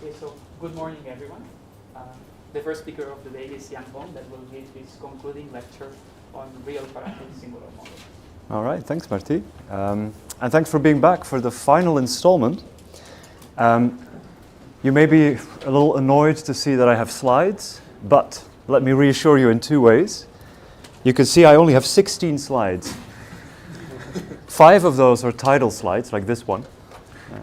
Okay, so good morning, everyone. The first speaker of the day is Jan Bond, that will give his concluding lecture on real quadratic singular model. All right, thanks, Marty. And thanks for being back for the final installment. You may be a little annoyed to see that I have slides, but let me reassure you in two ways. You can see I only have 16 slides. 5 of those are title slides, like this one,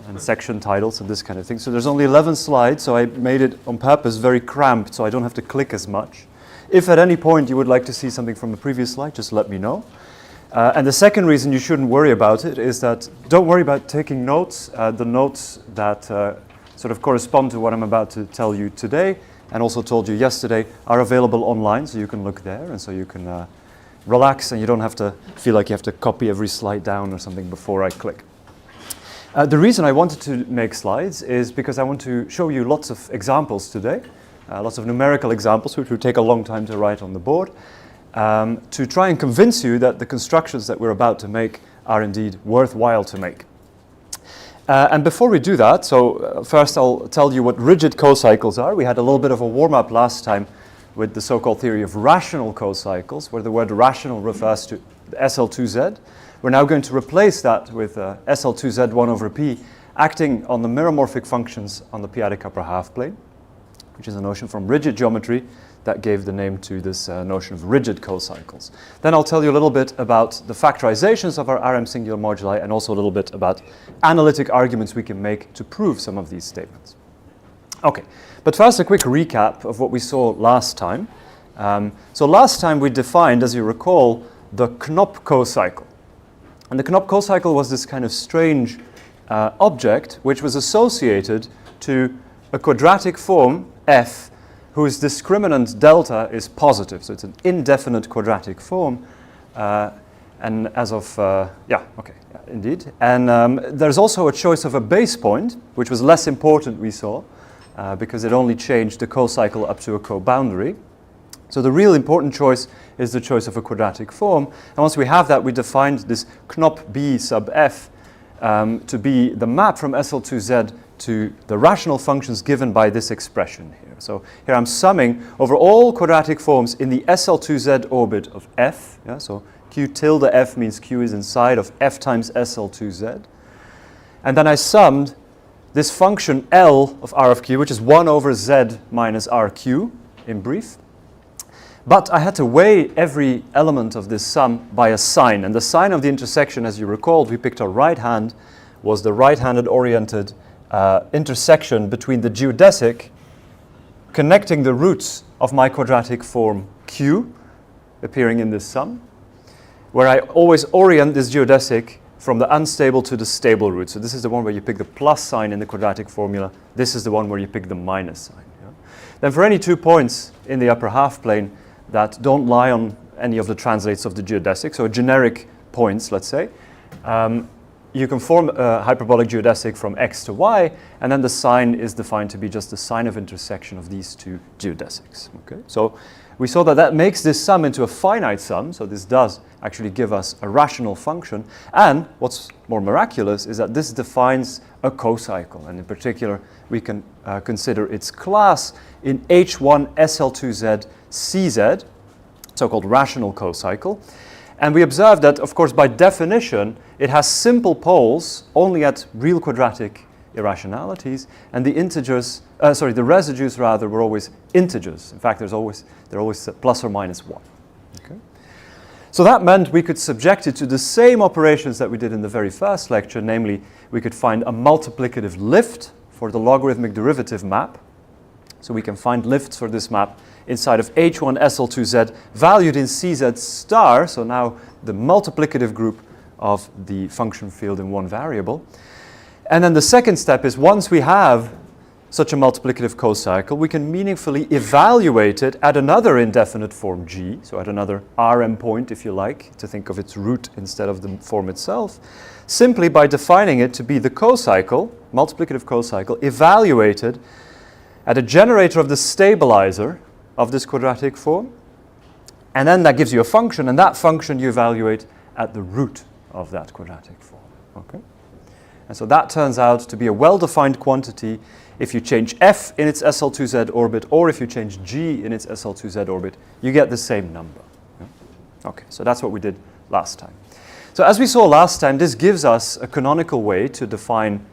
and section titles and this kind of thing. So there's only 11 slides, so I made it on purpose very cramped so I don't have to click as much. If at any point you would like to see something from the previous slide, just let me know. And the second reason you shouldn't worry about it is that don't worry about taking notes. The notes that sort of correspond to what I'm about to tell you today and also told you yesterday are available online, so you can look there and so you can relax and you don't have to feel like you have to copy every slide down or something before I click. The reason I wanted to make slides is because I want to show you lots of examples today, lots of numerical examples which would take a long time to write on the board, to try and convince you that the constructions that we're about to make are indeed worthwhile to make. And before we do that, first I'll tell you what rigid cocycles are. We had a little bit of a warm-up last time with the so-called theory of rational cocycles, where the word rational refers to SL2Z. We're now going to replace that with SL2Z 1 over P acting on the meromorphic functions on the p-adic upper half plane, which is a notion from rigid geometry that gave the name to this notion of rigid cocycles. Then I'll tell you a little bit about the factorizations of our RM singular moduli and also a little bit about analytic arguments we can make to prove some of these statements. Okay, but first a quick recap of what we saw last time. So last time we defined, as you recall, the Knop cocycle. And the Knop cocycle was this kind of strange object which was associated to a quadratic form, f, whose discriminant delta is positive. So it's an indefinite quadratic form. And as of, indeed. And there's also a choice of a base point, which was less important, we saw, because it only changed the cocycle up to a co-boundary. So the real important choice is the choice of a quadratic form. And once we have that, we defined this Knop B sub f to be the map from SL2Z to the rational functions given by this expression here. So here I'm summing over all quadratic forms in the SL2Z orbit of f. Yeah? So Q tilde f means Q is inside of f times SL2Z. And then I summed this function L of R of Q, which is 1 over Z minus RQ in brief. But I had to weigh every element of this sum by a sign. And the sign of the intersection, as you recalled, we picked our right hand, was the right-handed oriented intersection between the geodesic connecting the roots of my quadratic form Q, appearing in this sum, where I always orient this geodesic from the unstable to the stable root. So this is the one where you pick the plus sign in the quadratic formula. This is the one where you pick the minus sign. Yeah? Then for any 2 points in the upper half plane that don't lie on any of the translates of the geodesic, so generic points, let's say, you can form a hyperbolic geodesic from x to y, and then the sign is defined to be just the sign of intersection of these two geodesics. Okay? So we saw that that makes this sum into a finite sum, so this does actually give us a rational function, and what's more miraculous is that this defines a cocycle, and in particular we can consider its class in H1 SL2Z CZ, so-called rational cocycle. And we observe that, of course, by definition, it has simple poles only at real quadratic irrationalities, and the residues rather were always integers. In fact, they're always plus or minus 1. Okay? So that meant we could subject it to the same operations that we did in the very first lecture, namely, we could find a multiplicative lift for the logarithmic derivative map. So we can find lifts for this map inside of H1 SL2Z valued in CZ star, so now the multiplicative group of the function field in one variable. And then the second step is once we have such a multiplicative cocycle, we can meaningfully evaluate it at another indefinite form G, so at another Rm point, if you like, to think of its root instead of the form itself, simply by defining it to be the cocycle, multiplicative cocycle, evaluated at a generator of the stabilizer of this quadratic form, and then that gives you a function, and that function you evaluate at the root of that quadratic form. Okay? And so that turns out to be a well-defined quantity. If you change f in its SL2z orbit, or if you change g in its SL2z orbit, you get the same number. Yeah? Okay, so that's what we did last time. So as we saw last time, this gives us a canonical way to define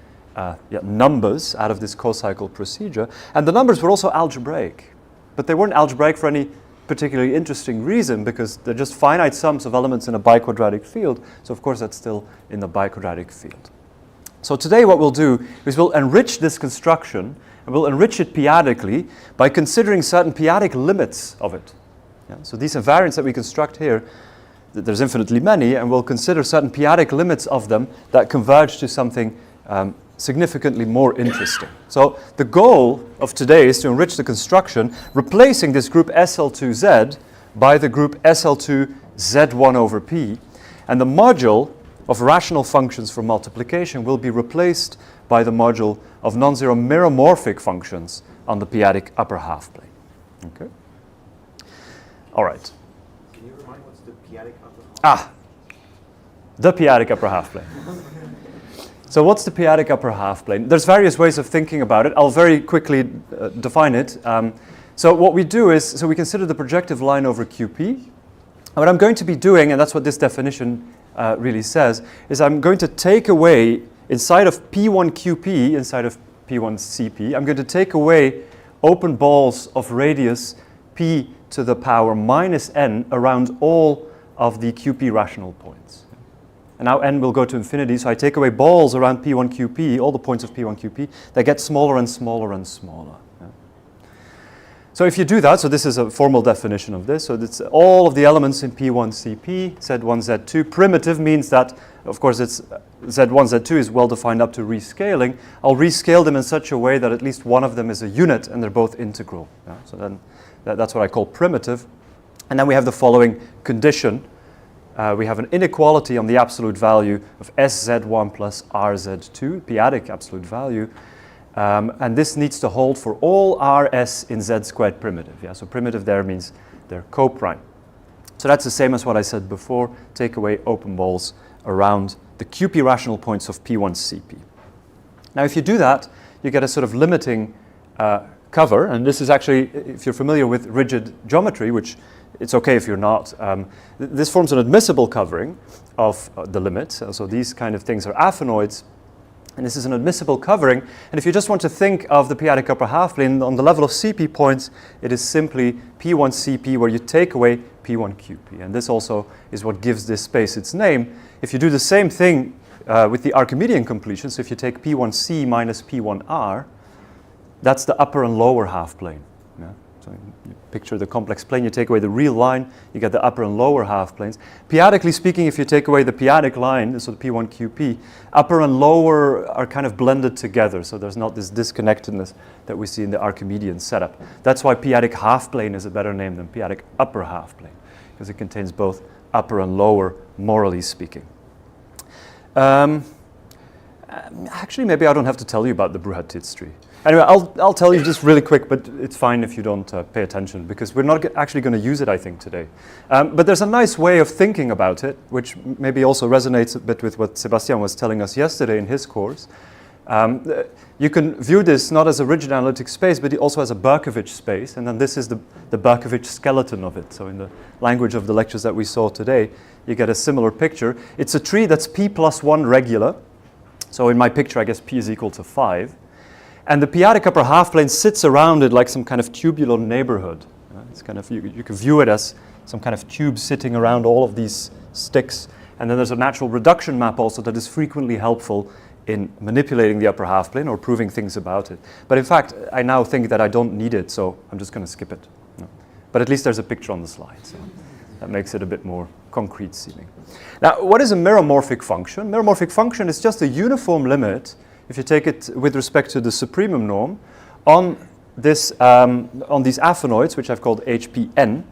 numbers out of this co-cycle procedure. And the numbers were also algebraic. But they weren't algebraic for any particularly interesting reason, because they're just finite sums of elements in a biquadratic field. So of course that's still in the biquadratic field. So today what we'll do is we'll enrich this construction, and we'll enrich it p-adically by considering certain p-adic limits of it. Yeah? So these invariants that we construct here, there's infinitely many, and we'll consider certain p-adic limits of them that converge to something significantly more interesting. So the goal of today is to enrich the construction, replacing this group SL2Z by the group SL2Z1 over P, and the module of rational functions for multiplication will be replaced by the module of non-zero meromorphic functions on the p-adic upper half plane. Okay. All right. Can you remind what's the p-adic upper half? The p-adic upper half plane. So what's the p-adic upper half plane? There's various ways of thinking about it. I'll very quickly define it. So what we do is, so we consider the projective line over QP. And what I'm going to be doing, and that's what this definition really says, is I'm going to take away, inside of P1QP, inside of P1CP, I'm going to take away open balls of radius P to the power minus n around all of the QP rational points. And now n will go to infinity, so I take away balls around P1QP, all the points of P1QP, they get smaller and smaller and smaller. Yeah. So if you do that, so this is a formal definition of this, so it's all of the elements in P1CP, Z1, Z2. Primitive means that, of course, it's Z1, Z2 is well defined up to rescaling. I'll rescale them in such a way that at least one of them is a unit and they're both integral. Yeah. So then that's what I call primitive. And then we have the following condition. We have an inequality on the absolute value of SZ1 plus RZ2, p-adic absolute value. And this needs to hold for all RS in Z squared primitive. Yeah? So primitive there means they're coprime. So that's the same as what I said before. Take away open balls around the QP rational points of P1CP. Now if you do that, you get a sort of limiting cover. And this is actually, if you're familiar with rigid geometry, which it's okay if you're not. This forms an admissible covering of the limit. So these kind of things are aphanoids. And this is an admissible covering. And if you just want to think of the p-adic upper half plane on the level of CP points, it is simply P1CP where you take away P1QP. And this also is what gives this space its name. If you do the same thing with the Archimedean completion, so if you take P1C minus P1R, that's the upper and lower half plane. Yeah? So you picture the complex plane, you take away the real line, you get the upper and lower half planes. P-adically speaking, if you take away the p-adic line, so the P1QP, upper and lower are kind of blended together, so there's not this disconnectedness that we see in the Archimedean setup. That's why p-adic half plane is a better name than p-adic upper half plane, because it contains both upper and lower, morally speaking. Actually, maybe I don't have to tell you about the Brouhat-Titz tree. Anyway, I'll tell you just really quick, but it's fine if you don't pay attention, because we're not actually going to use it, I think, today. But there's a nice way of thinking about it, which maybe also resonates a bit with what Sebastian was telling us yesterday in his course. You can view this not as a rigid analytic space, but also as a Berkovich space, and then this is the Berkovich skeleton of it. So in the language of the lectures that we saw today, you get a similar picture. It's a tree that's p plus 1 regular. So in my picture, I guess p is equal to 5. And the p-adic upper half plane sits around it like some kind of tubular neighborhood. It's kind of, you can view it as some kind of tube sitting around all of these sticks. And then there's a natural reduction map also that is frequently helpful in manipulating the upper half plane or proving things about it. But in fact, I now think that I don't need it, so I'm just going to skip it. But at least there's a picture on the slide, so that makes it a bit more concrete seeming. Now, what is a meromorphic function? Meromorphic function is just a uniform limit, if you take it with respect to the supremum norm, on this on these aphanoids, which I've called HPN,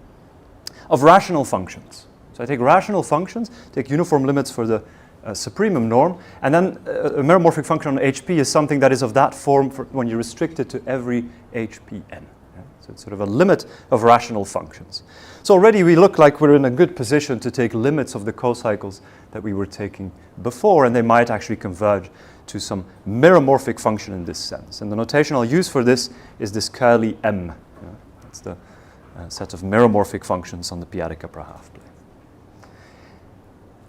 of rational functions. So I take rational functions, take uniform limits for the supremum norm, and then a meromorphic function on HP is something that is of that form for when you restrict it to every HPN. Yeah? So it's sort of a limit of rational functions. So already we look like we're in a good position to take limits of the cocycles that we were taking before, and they might actually converge to some meromorphic function in this sense. And the notation I'll use for this is this curly M. It's the set of meromorphic functions on the p-adic upper half plane.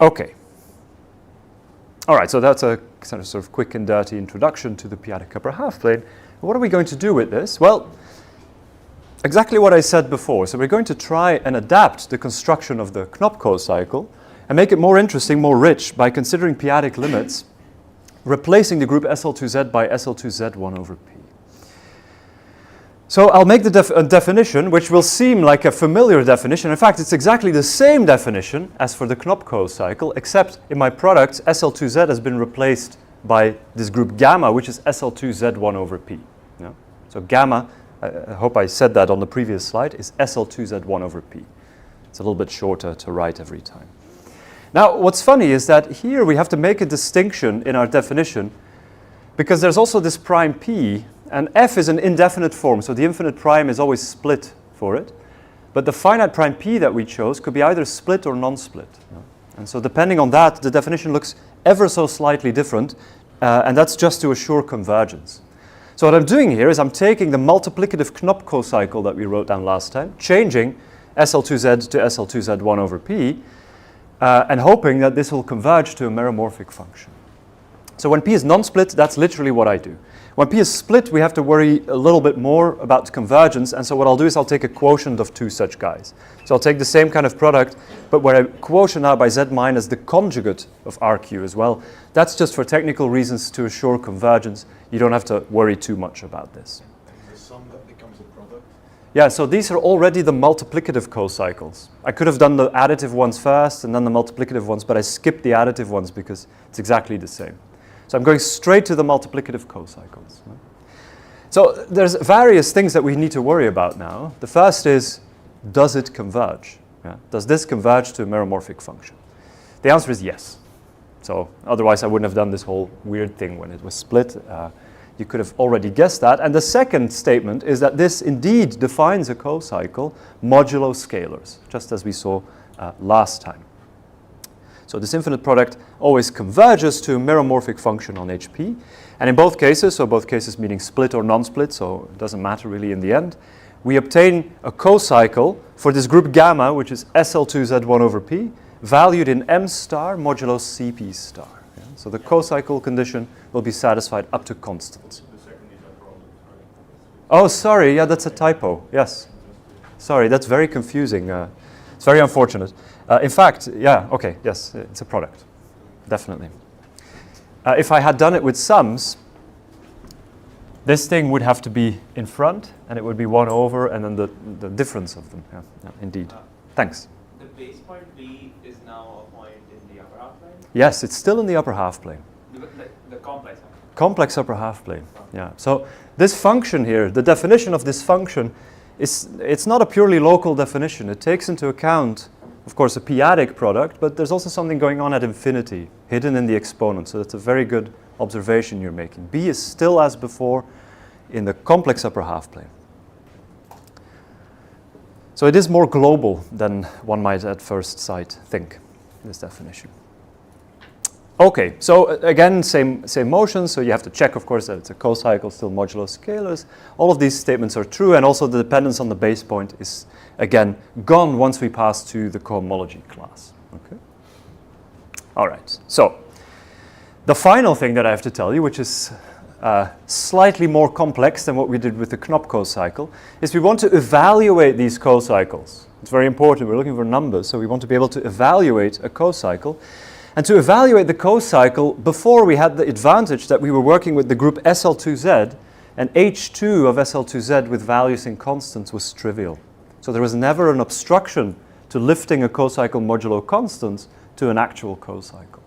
Okay. All right, so that's a sort of quick and dirty introduction to the p-adic upper half plane. What are we going to do with this? Well, exactly what I said before. So we're going to try and adapt the construction of the Knop cocycle and make it more interesting, more rich, by considering p-adic limits, replacing the group SL2Z by SL2Z1 over P. So I'll make the definition, which will seem like a familiar definition. In fact, it's exactly the same definition as for the Knop cocycle, except in my product, SL2Z has been replaced by this group gamma, which is SL2Z1 over P. Yeah? So gamma, I hope I said that on the previous slide, is SL2Z1 over P. It's a little bit shorter to write every time. Now, what's funny is that here we have to make a distinction in our definition because there's also this prime P, and F is an indefinite form, so the infinite prime is always split for it. But the finite prime P that we chose could be either split or non-split. And so depending on that, the definition looks ever so slightly different, and that's just to assure convergence. So what I'm doing here is I'm taking the multiplicative Knop cocycle that we wrote down last time, changing SL2Z to SL2Z1 over P, and hoping that this will converge to a meromorphic function. So when P is non-split, that's literally what I do. When P is split, we have to worry a little bit more about convergence, and so what I'll do is I'll take a quotient of two such guys. So I'll take the same kind of product, but where I quotient out by Z minus the conjugate of RQ as well. That's just for technical reasons to assure convergence. You don't have to worry too much about this. And the sum that becomes a product? Yeah, so these are already the multiplicative cocycles. I could have done the additive ones first and then the multiplicative ones, but I skipped the additive ones because it's exactly the same. So I'm going straight to the multiplicative cocycles. So there's various things that we need to worry about now. The first is, does it converge? Yeah? Does this converge to a meromorphic function? The answer is yes. So otherwise I wouldn't have done this whole weird thing when it was split. You could have already guessed that. And the second statement is that this indeed defines a cocycle modulo scalars, just as we saw last time. So this infinite product always converges to a meromorphic function on HP. And in both cases, so both cases meaning split or non-split, so it doesn't matter really in the end, we obtain a cocycle for this group gamma, which is SL2Z1 over P, valued in M star modulo CP star. Yeah? So the cocycle condition will be satisfied up to constant. Oh, sorry, yeah, that's a typo, yes. Sorry, that's very confusing. It's very unfortunate. In fact, yeah, okay, yes, it's a product, definitely. If I had done it with sums, this thing would have to be in front, and it would be 1 over, and then the difference of them. Yeah, indeed. Thanks. The base point B is now a point in the upper half plane? Yes, it's still in the upper half plane. The complex one? Complex upper half plane, yeah. So this function here, the definition of this function, it's not a purely local definition. It takes into account, of course, a p-adic product, but there's also something going on at infinity, hidden in the exponent. So that's a very good observation you're making. B is still as before in the complex upper half plane. So it is more global than one might at first sight think, this definition. Okay, so again, same motion, so you have to check, of course, that it's a cocycle, still modulo scalars. All of these statements are true, and also the dependence on the base point is, again, gone once we pass to the cohomology class. Okay. All right, so the final thing that I have to tell you, which is slightly more complex than what we did with the Knop cocycle, is we want to evaluate these cocycles. It's very important. We're looking for numbers, so we want to be able to evaluate a cocycle. And to evaluate the cocycle, before we had the advantage that we were working with the group SL2Z, and H2 of SL2Z with values in constants was trivial. So there was never an obstruction to lifting a cocycle modulo constants to an actual cocycle.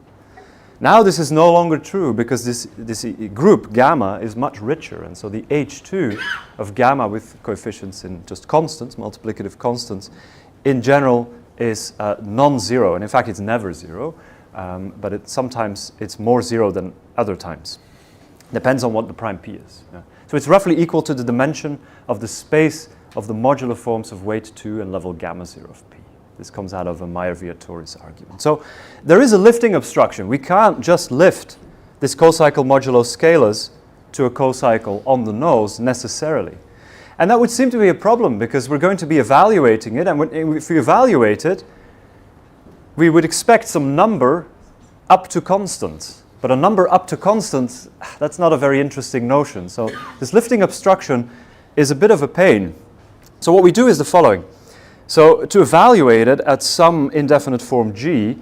Now this is no longer true because this group gamma is much richer, and so the H2 of gamma with coefficients in just constants, multiplicative constants, in general is non-zero, and in fact it's never zero. But sometimes it's more zero than other times. Depends on what the prime p is. Yeah. So it's roughly equal to the dimension of the space of the modular forms of weight 2 and level gamma 0 of p. This comes out of a Meyer-Vietoris argument. So there is a lifting obstruction. We can't just lift this cocycle modulo scalars to a cocycle on the nose necessarily. And that would seem to be a problem because we're going to be evaluating it, and if we evaluate it, we would expect some number up to constant. But a number up to constant, that's not a very interesting notion. So this lifting abstraction is a bit of a pain. So what we do is the following. So to evaluate it at some indefinite form G,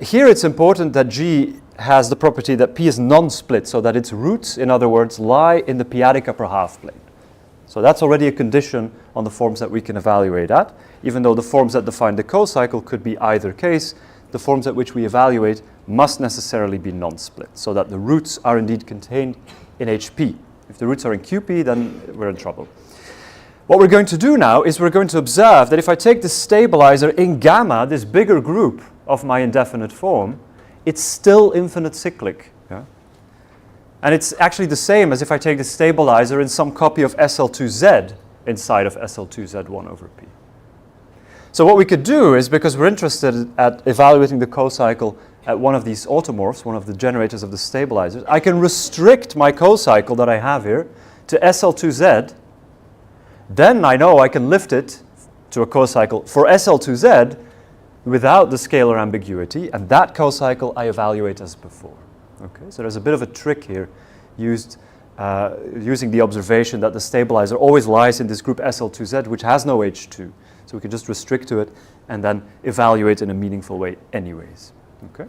here it's important that G has the property that P is non-split, so that its roots, in other words, lie in the p-adic upper half plane. So that's already a condition on the forms that we can evaluate at, even though the forms that define the cocycle could be either case. The forms at which we evaluate must necessarily be non-split, so that the roots are indeed contained in HP. If the roots are in QP, then we're in trouble. What we're going to do now is we're going to observe that if I take the stabilizer in gamma, this bigger group of my indefinite form, it's still infinite cyclic. Yeah? And it's actually the same as if I take the stabilizer in some copy of SL2Z inside of SL2Z1 over P. So what we could do is, because we're interested at evaluating the cocycle at one of these automorphs, one of the generators of the stabilizers, I can restrict my cocycle that I have here to SL2Z. Then I know I can lift it to a cocycle for SL2Z without the scalar ambiguity, and that cocycle I evaluate as before. Okay, so there's a bit of a trick here using the observation that the stabilizer always lies in this group SL2Z, which has no H2. So we can just restrict to it and then evaluate in a meaningful way anyways. Okay?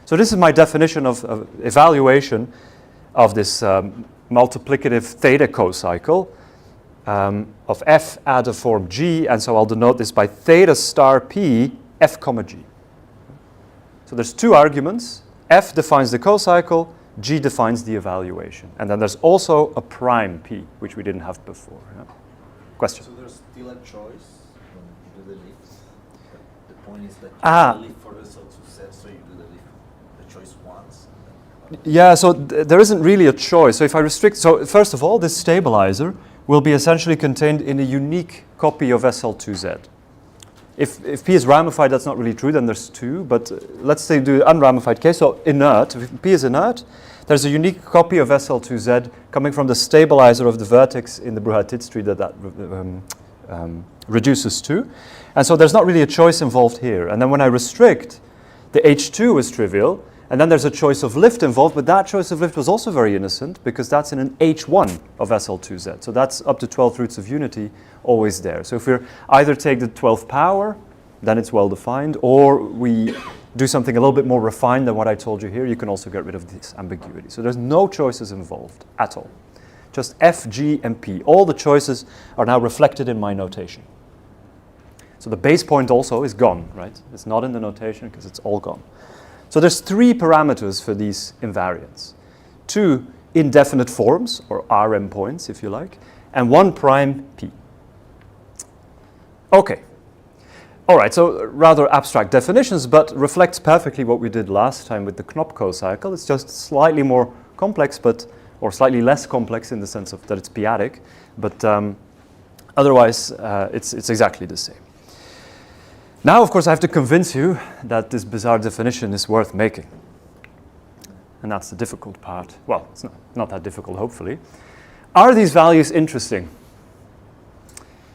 So this is my definition of evaluation of this multiplicative theta cocycle of f at a form G, and so I'll denote this by theta star P f comma G. So there's two arguments. F defines the cocycle, G defines the evaluation. And then there's also a prime P, which we didn't have before. Yeah? Question? So there's still a choice when you do the lift. The point is that you do the lift for the SL2Z, so you do the choice once. Yeah, so there isn't really a choice. So if I restrict, so first of all, this stabilizer will be essentially contained in a unique copy of SL2Z. If P is ramified, that's not really true, then there's two, but let's say do unramified case, so inert. If P is inert, there's a unique copy of SL2Z coming from the stabilizer of the vertex in the Broussard-Tits tree that reduces to. And so there's not really a choice involved here. And then when I restrict, the H2 is trivial, and then there's a choice of lift involved, but that choice of lift was also very innocent because that's in an H1 of SL2Z. So that's up to 12 roots of unity, always there. So if we either take the 12th power, then it's well defined, or we do something a little bit more refined than what I told you here, you can also get rid of this ambiguity. So there's no choices involved at all. Just F, G, and P. All the choices are now reflected in my notation. So the base point also is gone, right? It's not in the notation because it's all gone. So there's three parameters for these invariants. Two indefinite forms, or RM points if you like, and one prime P. Okay. All right, so rather abstract definitions, but reflects perfectly what we did last time with the Knop cocycle. It's just slightly more complex, or slightly less complex in the sense of that it's p-adic, but otherwise it's exactly the same. Now, of course, I have to convince you that this bizarre definition is worth making. And that's the difficult part. Well, it's not that difficult, hopefully. Are these values interesting?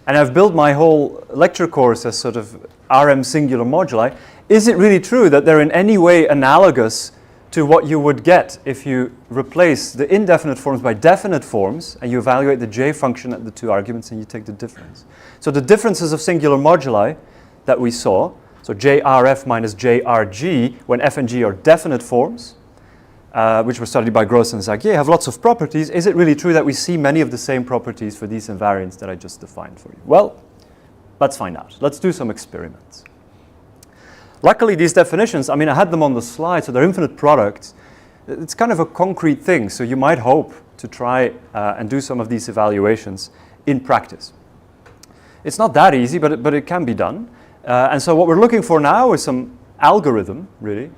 And I've built my whole lecture course as sort of RM singular moduli. Is it really true that they're in any way analogous to what you would get if you replace the indefinite forms by definite forms and you evaluate the J function at the two arguments and you take the difference? So the differences of singular moduli that we saw, so JRF minus JRG, when F and G are definite forms, which were studied by Gross and Zagier, have lots of properties. Is it really true that we see many of the same properties for these invariants that I just defined for you? Well, let's find out. Let's do some experiments. Luckily, these definitions, I mean, I had them on the slide, so they're infinite products. It's kind of a concrete thing, so you might hope to try and do some of these evaluations in practice. It's not that easy, but it can be done. And so what we're looking for now is some algorithm, really,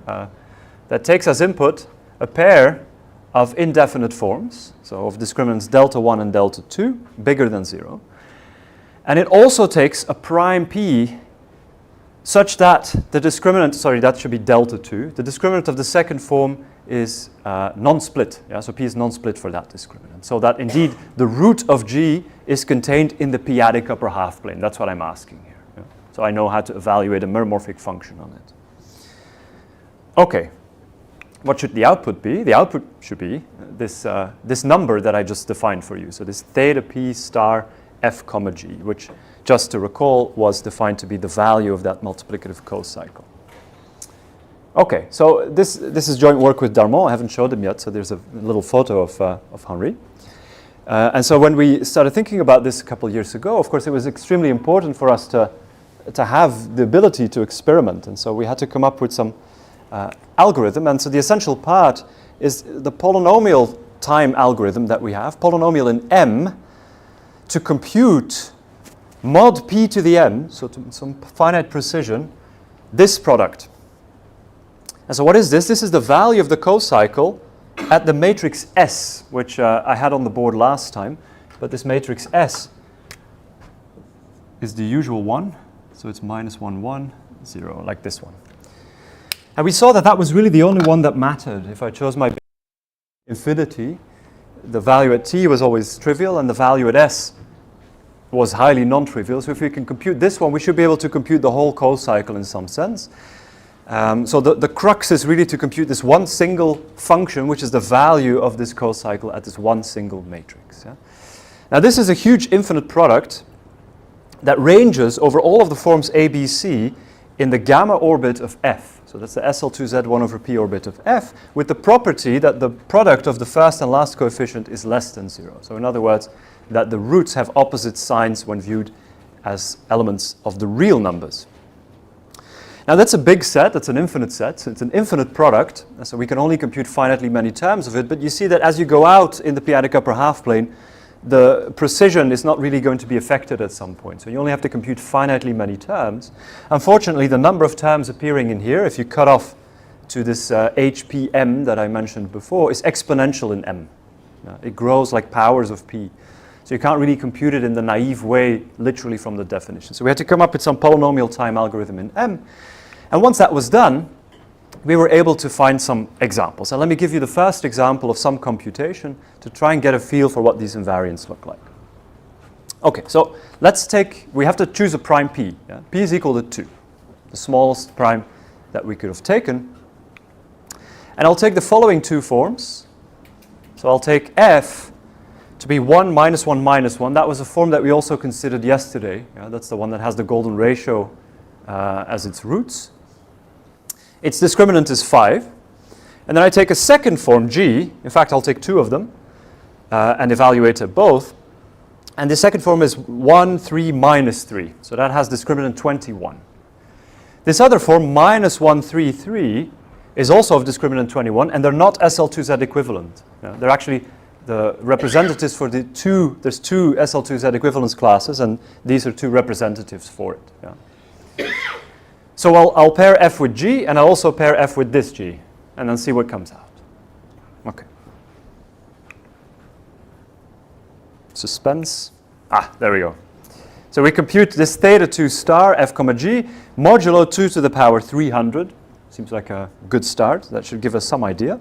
that takes as input a pair of indefinite forms, so of discriminants delta 1 and delta 2, bigger than 0. And it also takes a prime P such that the discriminant, sorry, that should be delta 2. The discriminant of the second form is non-split. Yeah? So P is non-split for that discriminant. So that indeed the root of G is contained in the p-adic upper half plane. That's what I'm asking here. Yeah? So I know how to evaluate a meromorphic function on it. Okay. What should the output be? The output should be this number that I just defined for you. So this theta p star f comma g, which, just to recall, was defined to be the value of that multiplicative co-cycle. Okay, so this is joint work with Darmon. I haven't showed him yet, so there's a little photo of Henri. And so when we started thinking about this a couple of years ago, of course, it was extremely important for us to have the ability to experiment. And so we had to come up with some algorithm. And so the essential part is the polynomial time algorithm that we have, polynomial in M, to compute mod p to the m, so to some finite precision, this product. And so what is this? This is the value of the co-cycle at the matrix S, which I had on the board last time. But this matrix S is the usual one. So it's -1, 1, 0, like this one. And we saw that that was really the only one that mattered. If I chose my infinity, the value at t was always trivial, and the value at s was highly non-trivial. So if we can compute this one, we should be able to compute the whole co-cycle in some sense. So the crux is really to compute this one single function, which is the value of this co-cycle at this one single matrix. Yeah? Now this is a huge infinite product that ranges over all of the forms A, B, C in the gamma orbit of F. So that's the SL2Z1 over P orbit of F, with the property that the product of the first and last coefficient is less than 0. So in other words, that the roots have opposite signs when viewed as elements of the real numbers. Now that's a big set, that's an infinite set, so it's an infinite product, so we can only compute finitely many terms of it, but you see that as you go out in the p-adic upper half plane, the precision is not really going to be affected at some point, so you only have to compute finitely many terms. Unfortunately, the number of terms appearing in here, if you cut off to this HPM that I mentioned before, is exponential in M. It grows like powers of P. So you can't really compute it in the naive way, literally from the definition. So we had to come up with some polynomial time algorithm in M. And once that was done, we were able to find some examples. And let me give you the first example of some computation to try and get a feel for what these invariants look like. Okay, so let's take, we have to choose a prime P. Yeah? P is equal to 2, the smallest prime that we could have taken. And I'll take the following two forms. So I'll take F to be 1, -1, -1. That was a form that we also considered yesterday. Yeah, that's the one that has the golden ratio as its roots. Its discriminant is 5. And then I take a second form, G. In fact, I'll take two of them and evaluate both. And the second form is 1, 3, -3. So that has discriminant 21. This other form, -1, 3, 3, is also of discriminant 21, and they're not SL2Z equivalent. Yeah, they're actually the representatives for the two, there's two SL2Z equivalence classes, and these are two representatives for it. Yeah. So I'll pair F with G, and I'll also pair F with this G, and then see what comes out. Okay. Suspense. There we go. So we compute this theta 2 star F comma G modulo 2 to the power 300. Seems like a good start. That should give us some idea.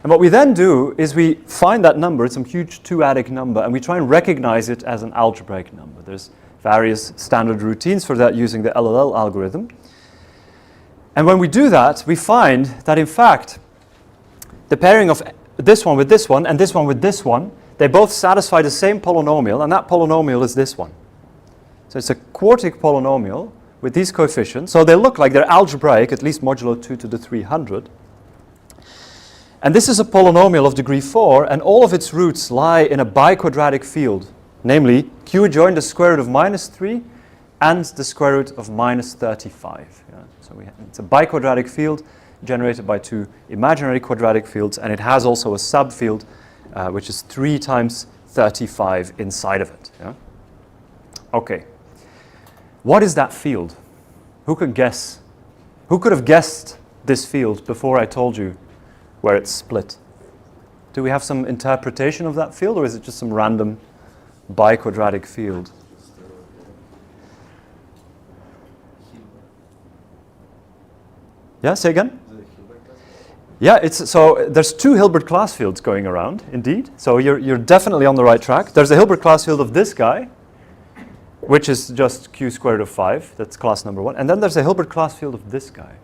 And what we then do is we find that number, it's some huge p-adic number, and we try and recognize it as an algebraic number. There's various standard routines for that using the LLL algorithm. And when we do that, we find that in fact, the pairing of this one with this one and this one with this one, they both satisfy the same polynomial, and that polynomial is this one. So it's a quartic polynomial with these coefficients. So they look like they're algebraic, at least modulo 2 to the 300. And this is a polynomial of degree 4, and all of its roots lie in a biquadratic field, namely q adjoined the square root of -3 and the square root of -35. Yeah? So it's a biquadratic field generated by two imaginary quadratic fields, and it has also a subfield, which is 3 times 35 inside of it. Yeah? Okay. What is that field? Who could guess? Who could have guessed this field before I told you where it's split? Do we have some interpretation of that field, or is it just some random biquadratic field? Yeah, say again? The Hilbert class field? Yeah, so there's two Hilbert class fields going around, indeed. So you're definitely on the right track. There's a Hilbert class field of this guy, which is just q squared of 5. That's class number 1. And then there's a Hilbert class field of this guy,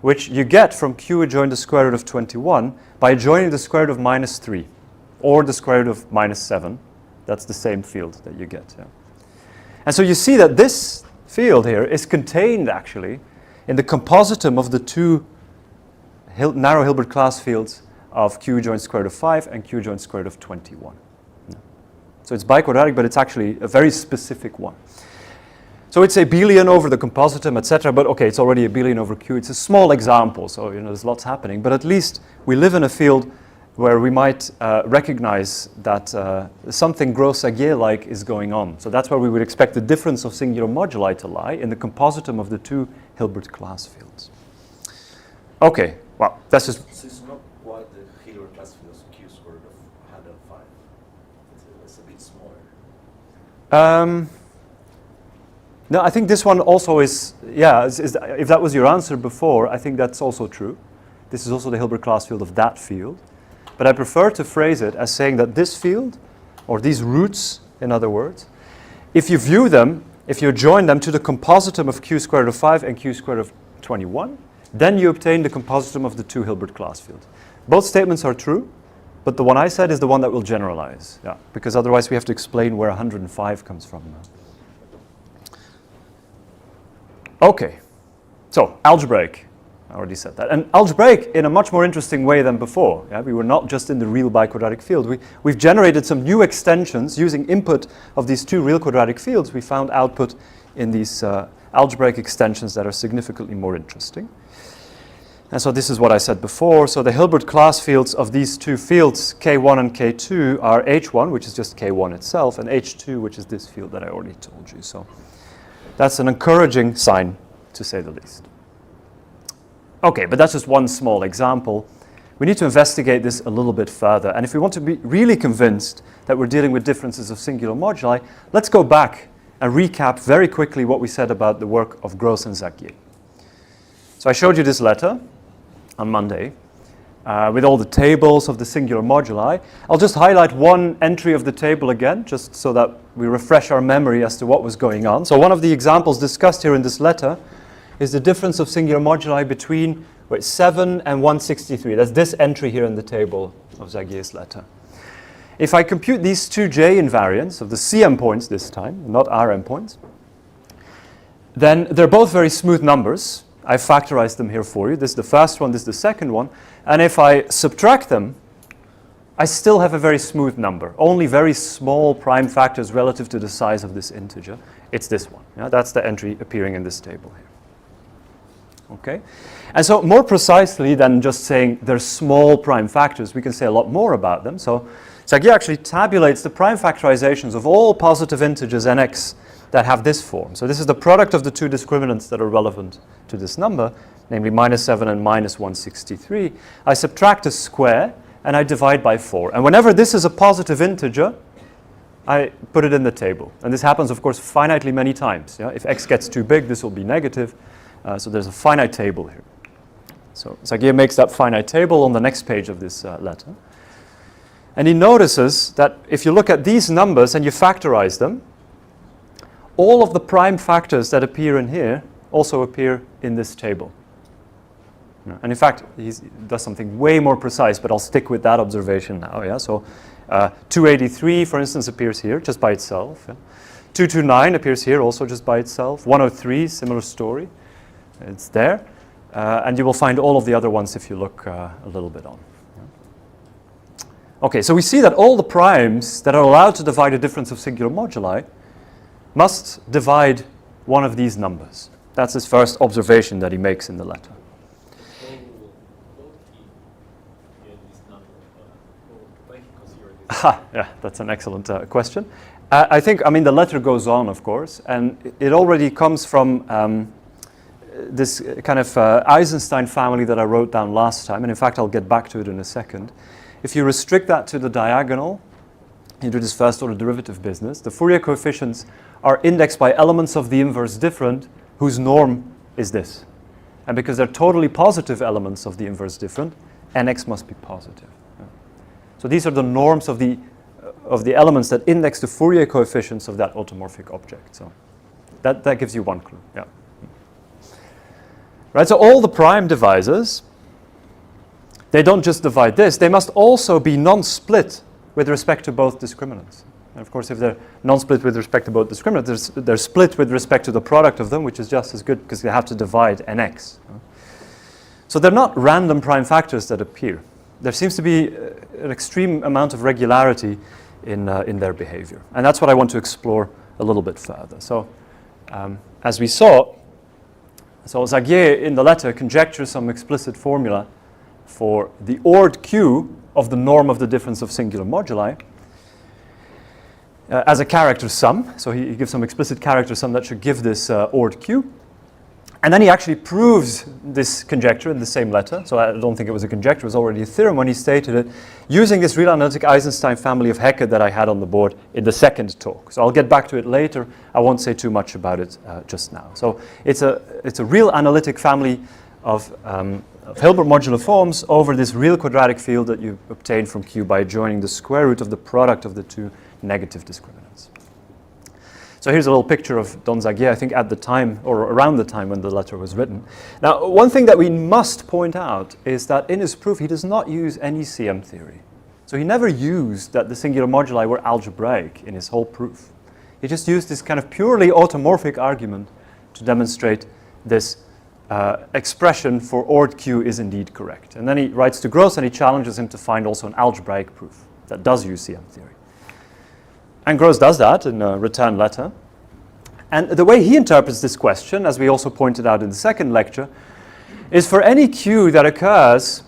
which you get from q adjoined the square root of 21 by adjoining the square root of minus 3 or the square root of minus 7. That's the same field that you get. Yeah. And so you see that this field here is contained actually in the compositum of the two narrow Hilbert class fields of q joint square root of 5 and q joint square root of 21. Yeah. So it's biquadratic, but it's actually a very specific one. So it's abelian over the compositum, etc. But okay, it's already abelian over q. It's a small example, so there's lots happening. But at least we live in a field where we might recognize that something Gros-Saguier-like is going on. So that's where we would expect the difference of singular moduli to lie, in the compositum of the two Hilbert class fields. Okay, well, that's just... So it's not quite the Hilbert class field of q squared of 105. It's a bit smaller. No, I think this one also is, yeah, if that was your answer before, I think that's also true. This is also the Hilbert class field of that field. But I prefer to phrase it as saying that this field, or these roots, in other words, if you view them, if you join them to the compositum of q squared of 5 and q squared of 21, then you obtain the compositum of the two Hilbert class fields. Both statements are true, but the one I said is the one that will generalize, yeah, because otherwise we have to explain where 105 comes from now. Okay, so algebraic. I already said that. And algebraic in a much more interesting way than before. Yeah? We were not just in the real biquadratic field. We've generated some new extensions using input of these two real quadratic fields. We found output in these algebraic extensions that are significantly more interesting. And so this is what I said before. So the Hilbert class fields of these two fields, K1 and K2, are H1, which is just K1 itself, and H2, which is this field that I already told you. So that's an encouraging sign, to say the least. Okay, but that's just one small example. We need to investigate this a little bit further. And if we want to be really convinced that we're dealing with differences of singular moduli, let's go back and recap very quickly what we said about the work of Gros and Saguier. So I showed you this letter on Monday with all the tables of the singular moduli. I'll just highlight one entry of the table again, just so that we refresh our memory as to what was going on. So one of the examples discussed here in this letter is the difference of singular moduli between 7 and 163. That's this entry here in the table of Saguier's letter. If I compute these two J invariants of the CM points this time, not RM points, then they're both very smooth numbers. I factorized them here for you. This is the first one, this is the second one. And if I subtract them, I still have a very smooth number, only very small prime factors relative to the size of this integer. It's this one. Yeah? That's the entry appearing in this table here. Okay? And so more precisely than just saying they're small prime factors, we can say a lot more about them. So Saguier actually tabulates the prime factorizations of all positive integers nx that have this form. So this is the product of the two discriminants that are relevant to this number, namely -7 and -163. I subtract a square and I divide by 4. And whenever this is a positive integer, I put it in the table. And this happens, of course, finitely many times. Yeah? If x gets too big, this will be negative. So there's a finite table here. So Saguier makes that finite table on the next page of this letter. And he notices that if you look at these numbers and you factorize them, all of the prime factors that appear in here also appear in this table. And in fact, he does something way more precise, but I'll stick with that observation now. Yeah? So 283, for instance, appears here just by itself. Yeah? 229 appears here also just by itself. 103, similar story. It's there. And you will find all of the other ones if you look a little bit on. Okay, so we see that all the primes that are allowed to divide a difference of singular moduli must divide one of these numbers. That's his first observation that he makes in the letter. Yeah, that's an excellent question. I think, the letter goes on, of course, and it already comes from this kind of Eisenstein family that I wrote down last time, and in fact, I'll get back to it in a second. If you restrict that to the diagonal, you do this first order derivative business, the Fourier coefficients are indexed by elements of the inverse different, whose norm is this. And because they're totally positive elements of the inverse different, nx must be positive. So these are the norms of the elements that index the Fourier coefficients of that automorphic object. So that gives you one clue. Yeah. Right. So all the prime divisors, they don't just divide this; they must also be non-split with respect to both discriminants. And of course, if they're non-split with respect to both discriminants, they're split with respect to the product of them, which is just as good because they have to divide nx. So they're not random prime factors that appear. There seems to be an extreme amount of regularity in their behavior. And that's what I want to explore a little bit further. So as we saw, Zagier in the letter conjectures some explicit formula for the ORD Q of the norm of the difference of singular moduli as a character sum. So he gives some explicit character sum that should give this ORD Q. And then he actually proves this conjecture in the same letter. So I don't think it was a conjecture, it was already a theorem when he stated it, using this real analytic Eisenstein family of Hecke that I had on the board in the second talk. So I'll get back to it later. I won't say too much about it just now. So it's a real analytic family of Hilbert modular forms over this real quadratic field that you obtain from Q by joining the square root of the product of the two negative discriminants. So here's a little picture of Don Zagier, I think at the time, or around the time when the letter was written. Now, one thing that we must point out is that in his proof, he does not use any CM theory. So he never used that the singular moduli were algebraic in his whole proof. He just used this kind of purely automorphic argument to demonstrate this expression for ORD Q is indeed correct. And then he writes to Gross and he challenges him to find also an algebraic proof that does use CM theory. And Gross does that in a return letter. And the way he interprets this question, as we also pointed out in the second lecture, is for any Q that occurs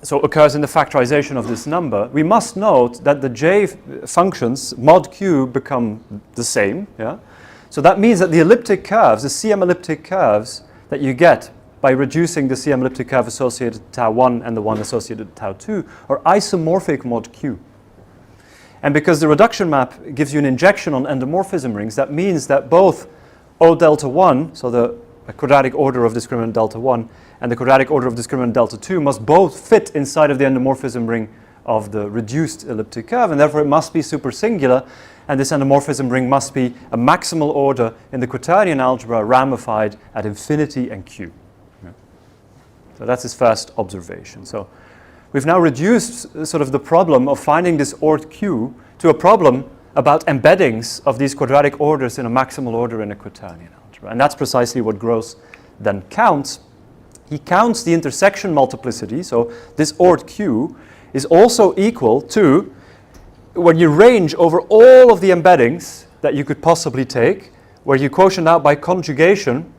in the factorization of this number, we must note that the J functions, mod Q, become the same. Yeah? So that means that the elliptic curves, the CM elliptic curves that you get by reducing the CM elliptic curve associated to tau 1 and the one associated to tau 2 are isomorphic mod Q. And because the reduction map gives you an injection on endomorphism rings, that means that both O delta 1, so the quadratic order of discriminant delta 1, and the quadratic order of discriminant delta 2 must both fit inside of the endomorphism ring of the reduced elliptic curve, and therefore it must be supersingular, and this endomorphism ring must be a maximal order in the quaternion algebra ramified at infinity and Q. Yeah. So that's his first observation. So we've now reduced sort of the problem of finding this ORD Q to a problem about embeddings of these quadratic orders in a maximal order in a quaternion algebra. And that's precisely what Gross then counts. He counts the intersection multiplicity, so this ORD Q is also equal to, when you range over all of the embeddings that you could possibly take, where you quotient out by conjugation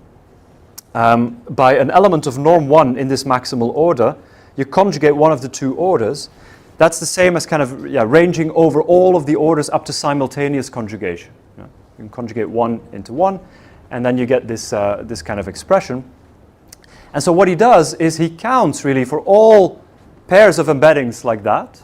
by an element of norm 1 in this maximal order, you conjugate one of the two orders, that's the same as kind of ranging over all of the orders up to simultaneous conjugation. Yeah. You can conjugate 1 into 1, and then you get this kind of expression. And so what he does is he counts really for all pairs of embeddings like that,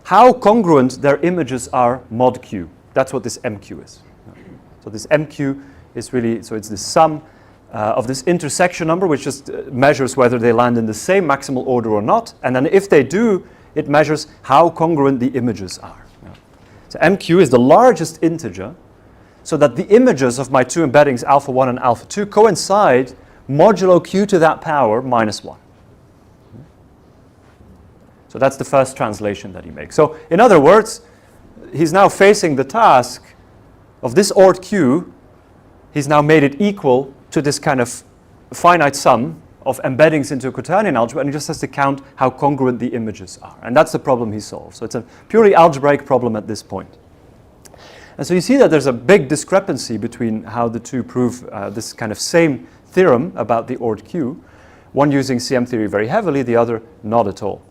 how congruent their images are mod Q. That's what this MQ is. Yeah. So this MQ is really, so it's the sum of this intersection number, which just measures whether they land in the same maximal order or not. And then if they do, it measures how congruent the images are. Yeah. So MQ is the largest integer, so that the images of my two embeddings, alpha 1 and alpha 2, coincide modulo Q to that power minus 1. So that's the first translation that he makes. So in other words, he's now facing the task of this ORD Q. He's now made it equal to this kind of finite sum of embeddings into a quaternion algebra, and he just has to count how congruent the images are. And that's the problem he solves. So it's a purely algebraic problem at this point. And so you see that there's a big discrepancy between how the two prove this kind of same theorem about the ORD Q, one using CM theory very heavily, the other not at all.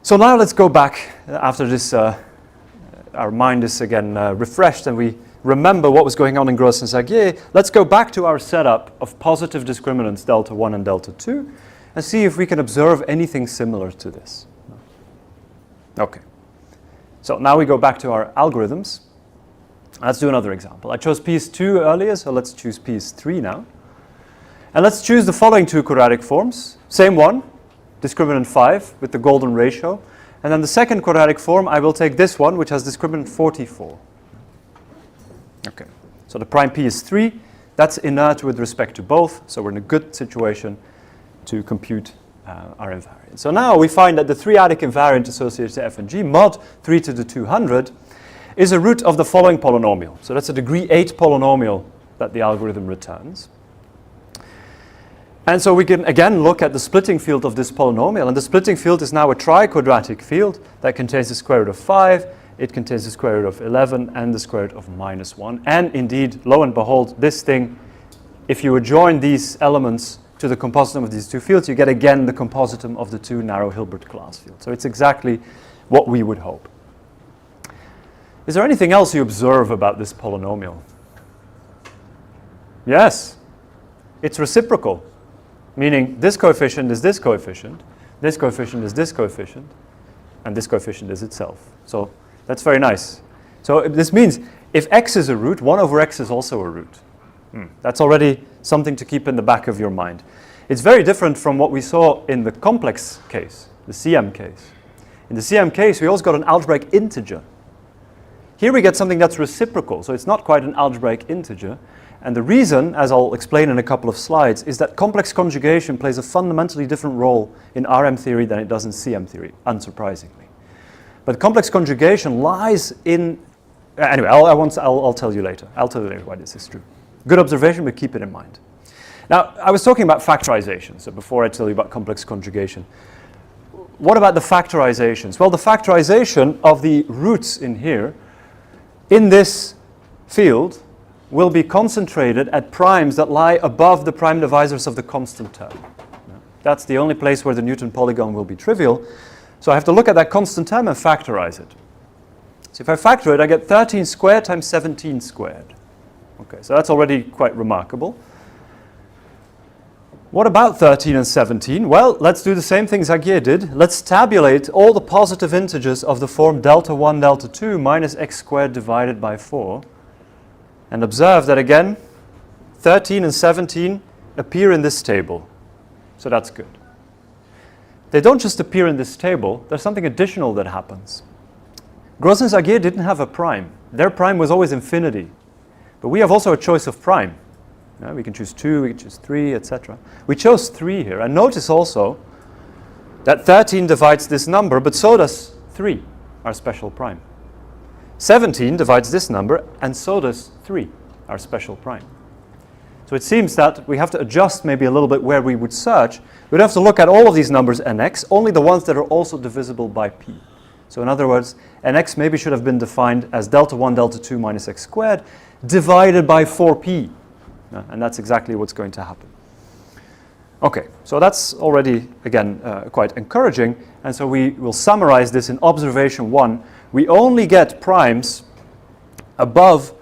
So now let's go back after this, our mind is again refreshed and we remember what was going on in Gross and Zagier. Let's go back to our setup of positive discriminants delta 1 and delta 2 and see if we can observe anything similar to this. Okay. So now we go back to our algorithms. Let's do another example. I chose p is 2 earlier, so let's choose p is 3 now. And let's choose the following two quadratic forms. Same one, discriminant 5 with the golden ratio. And then the second quadratic form, I will take this one, which has discriminant 44. Okay, so the prime p is 3. That's inert with respect to both, so we're in a good situation to compute our invariant. So now we find that the 3-adic invariant associated to f and g, mod 3 to the 200, is a root of the following polynomial. So that's a degree 8 polynomial that the algorithm returns. And so we can again look at the splitting field of this polynomial, and the splitting field is now a triquadratic field that contains the square root of 5, it contains the square root of 11, and the square root of -1. And indeed, lo and behold, this thing, if you adjoin these elements to the compositum of these two fields, you get again the compositum of the two narrow Hilbert class fields. So it's exactly what we would hope. Is there anything else you observe about this polynomial? Yes, it's reciprocal. Meaning this coefficient is this coefficient, this coefficient is this coefficient, and this coefficient is itself. So that's very nice. So this means if x is a root, 1 over x is also a root. That's already something to keep in the back of your mind. It's very different from what we saw in the complex case, the CM case. In the CM case, we also got an algebraic integer. Here we get something that's reciprocal, so it's not quite an algebraic integer. And the reason, as I'll explain in a couple of slides, is that complex conjugation plays a fundamentally different role in RM theory than it does in CM theory, unsurprisingly. But complex conjugation lies in... anyway, I'll tell you later. I'll tell you later why this is true. Good observation, but keep it in mind. Now, I was talking about factorization, so before I tell you about complex conjugation. What about the factorizations? Well, the factorization of the roots in here, in this field, will be concentrated at primes that lie above the prime divisors of the constant term. That's the only place where the Newton polygon will be trivial. So I have to look at that constant term and factorize it. So if I factor it, I get 13 squared times 17 squared. Okay, so that's already quite remarkable. What about 13 and 17? Well, let's do the same thing Zagier did. Let's tabulate all the positive integers of the form delta 1, delta 2 minus x squared divided by 4. And observe that again, 13 and 17 appear in this table. So that's good. They don't just appear in this table, there's something additional that happens. Gros and Zagier didn't have a prime. Their prime was always infinity. But we have also a choice of prime. We can choose 2, we can choose 3, etc. We chose 3 here. And notice also that 13 divides this number, but so does 3, our special prime. 17 divides this number, and so does 3, our special prime. So it seems that we have to adjust maybe a little bit where we would search. We'd have to look at all of these numbers nx, only the ones that are also divisible by p. So in other words, nx maybe should have been defined as delta 1, delta 2 minus x squared divided by 4p. And that's exactly what's going to happen. Okay, so that's already, again, quite encouraging. And so we will summarize this in observation 1. We only get primes above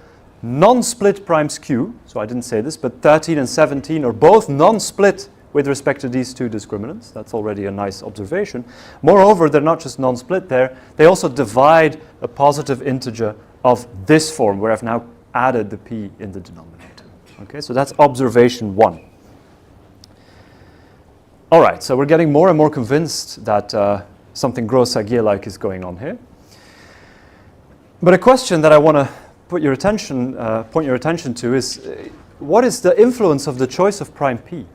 non-split primes q. So I didn't say this, but 13 and 17 are both non-split with respect to these two discriminants. That's already a nice observation. Moreover, they're not just non-split there. They also divide a positive integer of this form, where I've now added the p in the denominator. Okay, so that's observation 1. All right, so we're getting more and more convinced that something Gros-Zagier-like is going on here. But a question that I want to point your attention to is, what is the influence of the choice of prime p?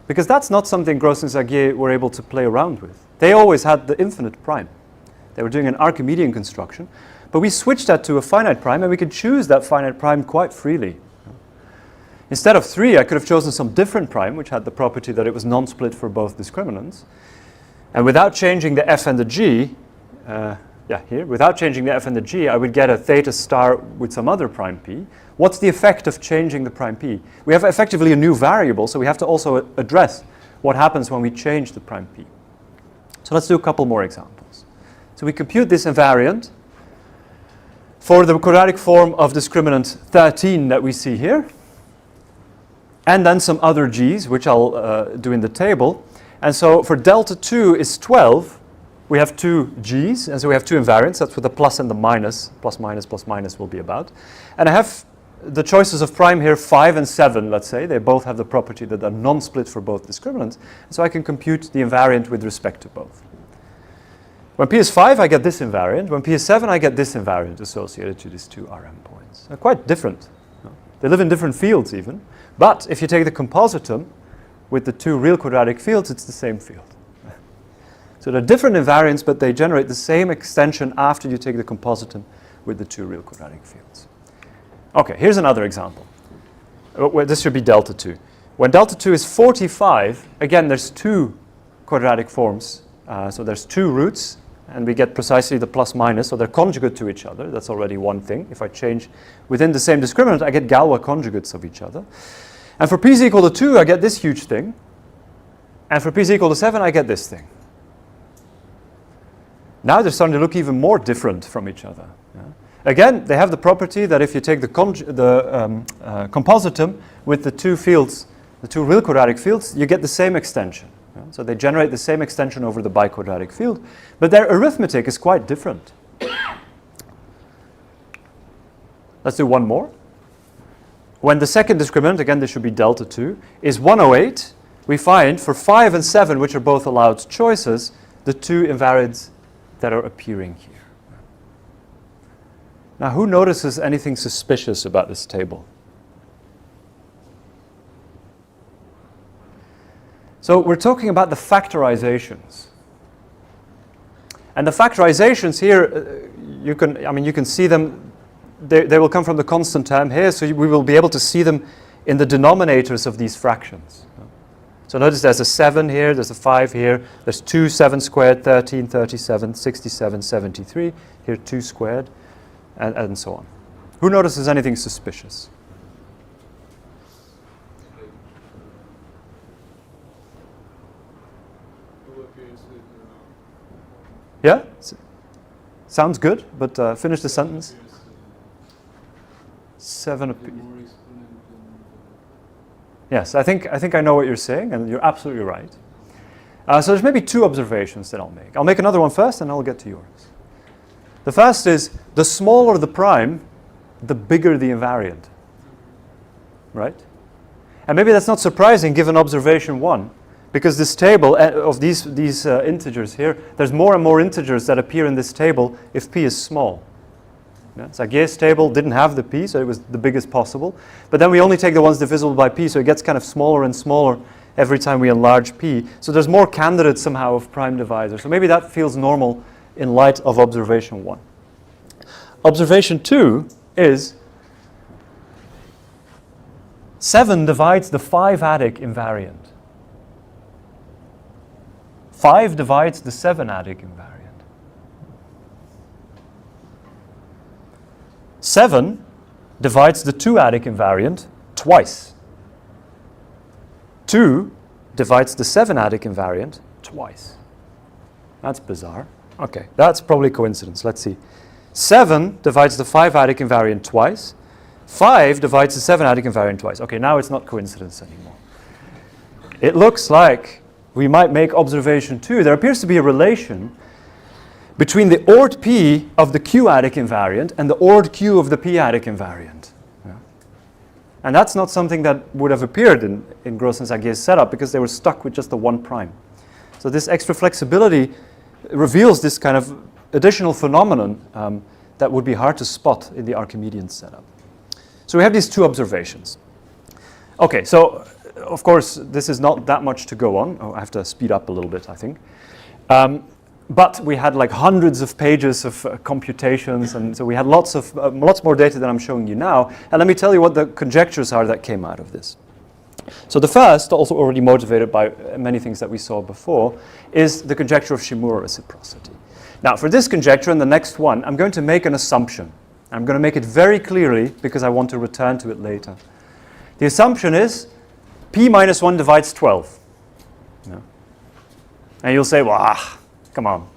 Because that's not something Gros and Zagier were able to play around with. They always had the infinite prime. They were doing an Archimedean construction, but we switched that to a finite prime, and we could choose that finite prime quite freely. Instead of 3, I could have chosen some different prime, which had the property that it was non-split for both discriminants. And without changing the f and the g, without changing the f and the g, I would get a theta star with some other prime p. What's the effect of changing the prime p? We have effectively a new variable, so we have to also address what happens when we change the prime p. So let's do a couple more examples. So we compute this invariant for the quadratic form of discriminant 13 that we see here, and then some other g's, which I'll do in the table. And so for delta 2 is 12, we have two g's, and so we have two invariants. That's what the plus and the minus, plus minus will be about. And I have the choices of prime here, 5 and 7, let's say. They both have the property that they're non-split for both discriminants. So I can compute the invariant with respect to both. When p is 5, I get this invariant. When p is 7, I get this invariant associated to these two Rm points. They're quite different. They live in different fields even. But if you take the compositum with the two real quadratic fields, it's the same field. So they're different invariants, but they generate the same extension after you take the compositum with the two real quadratic fields. Okay, here's another example. This should be delta 2. When delta 2 is 45, again, there's two quadratic forms. So there's two roots, and we get precisely the plus minus, so they're conjugate to each other. That's already one thing. If I change within the same discriminant, I get Galois conjugates of each other. And for p is equal to 2, I get this huge thing. And for p is equal to 7, I get this thing. Now they're starting to look even more different from each other. Again, they have the property that if you take the compositum with the two fields, the two real quadratic fields, you get the same extension. So they generate the same extension over the biquadratic field, but their arithmetic is quite different. Let's do one more. When the second discriminant, again this should be delta 2, is 108, we find for 5 and 7, which are both allowed choices, the two invariants that are appearing here. Now, who notices anything suspicious about this table? So we're talking about the factorizations. And the factorizations here, you can see them, they will come from the constant term here, so we will be able to see them in the denominators of these fractions. So notice there's a 7 here, there's a 5 here, there's 2 7 squared, 13, 37, 67, 73, here 2 squared, and so on. Who notices anything suspicious? Yeah? Sounds good, but finish the sentence. 7 Yes, I think I know what you're saying, and you're absolutely right. So there's maybe two observations that I'll make. I'll make another one first, and I'll get to yours. The first is, the smaller the prime, the bigger the invariant. Right? And maybe that's not surprising given observation 1, because this table of these integers here, there's more and more integers that appear in this table if p is small. Yeah? Zagiers' table didn't have the p, so it was the biggest possible. But then we only take the ones divisible by p, so it gets kind of smaller and smaller every time we enlarge p. So there's more candidates somehow of prime divisor. So maybe that feels normal in light of observation 1. Observation 2 is 7 divides the 5-adic invariant. 5 divides the 7-adic invariant. 7 divides the 2-adic invariant twice. 2 divides the 7-adic invariant twice. That's bizarre. Okay, that's probably coincidence. Let's see. 7 divides the 5-adic invariant twice. 5 divides the 7-adic invariant twice. Okay, now it's not coincidence anymore. It looks like we might make observation 2. There appears to be a relation between the ORed P of the Q-adic invariant and the ORed Q of the P-adic invariant. Yeah. And that's not something that would have appeared in Gross and Zagiers' setup because they were stuck with just the 1 prime. So this extra flexibility reveals this kind of additional phenomenon that would be hard to spot in the Archimedean setup. So we have these two observations. Okay, so of course this is not that much to go on. Oh, I have to speed up a little bit, I think. But we had like hundreds of pages of computations, and so we had lots more data than I'm showing you now. And let me tell you what the conjectures are that came out of this. So the first, also already motivated by many things that we saw before, is the conjecture of Shimura reciprocity. Now, for this conjecture and the next one, I'm going to make an assumption. I'm going to make it very clearly because I want to return to it later. The assumption is p minus 1 divides 12. Yeah. And you'll say, well, come on.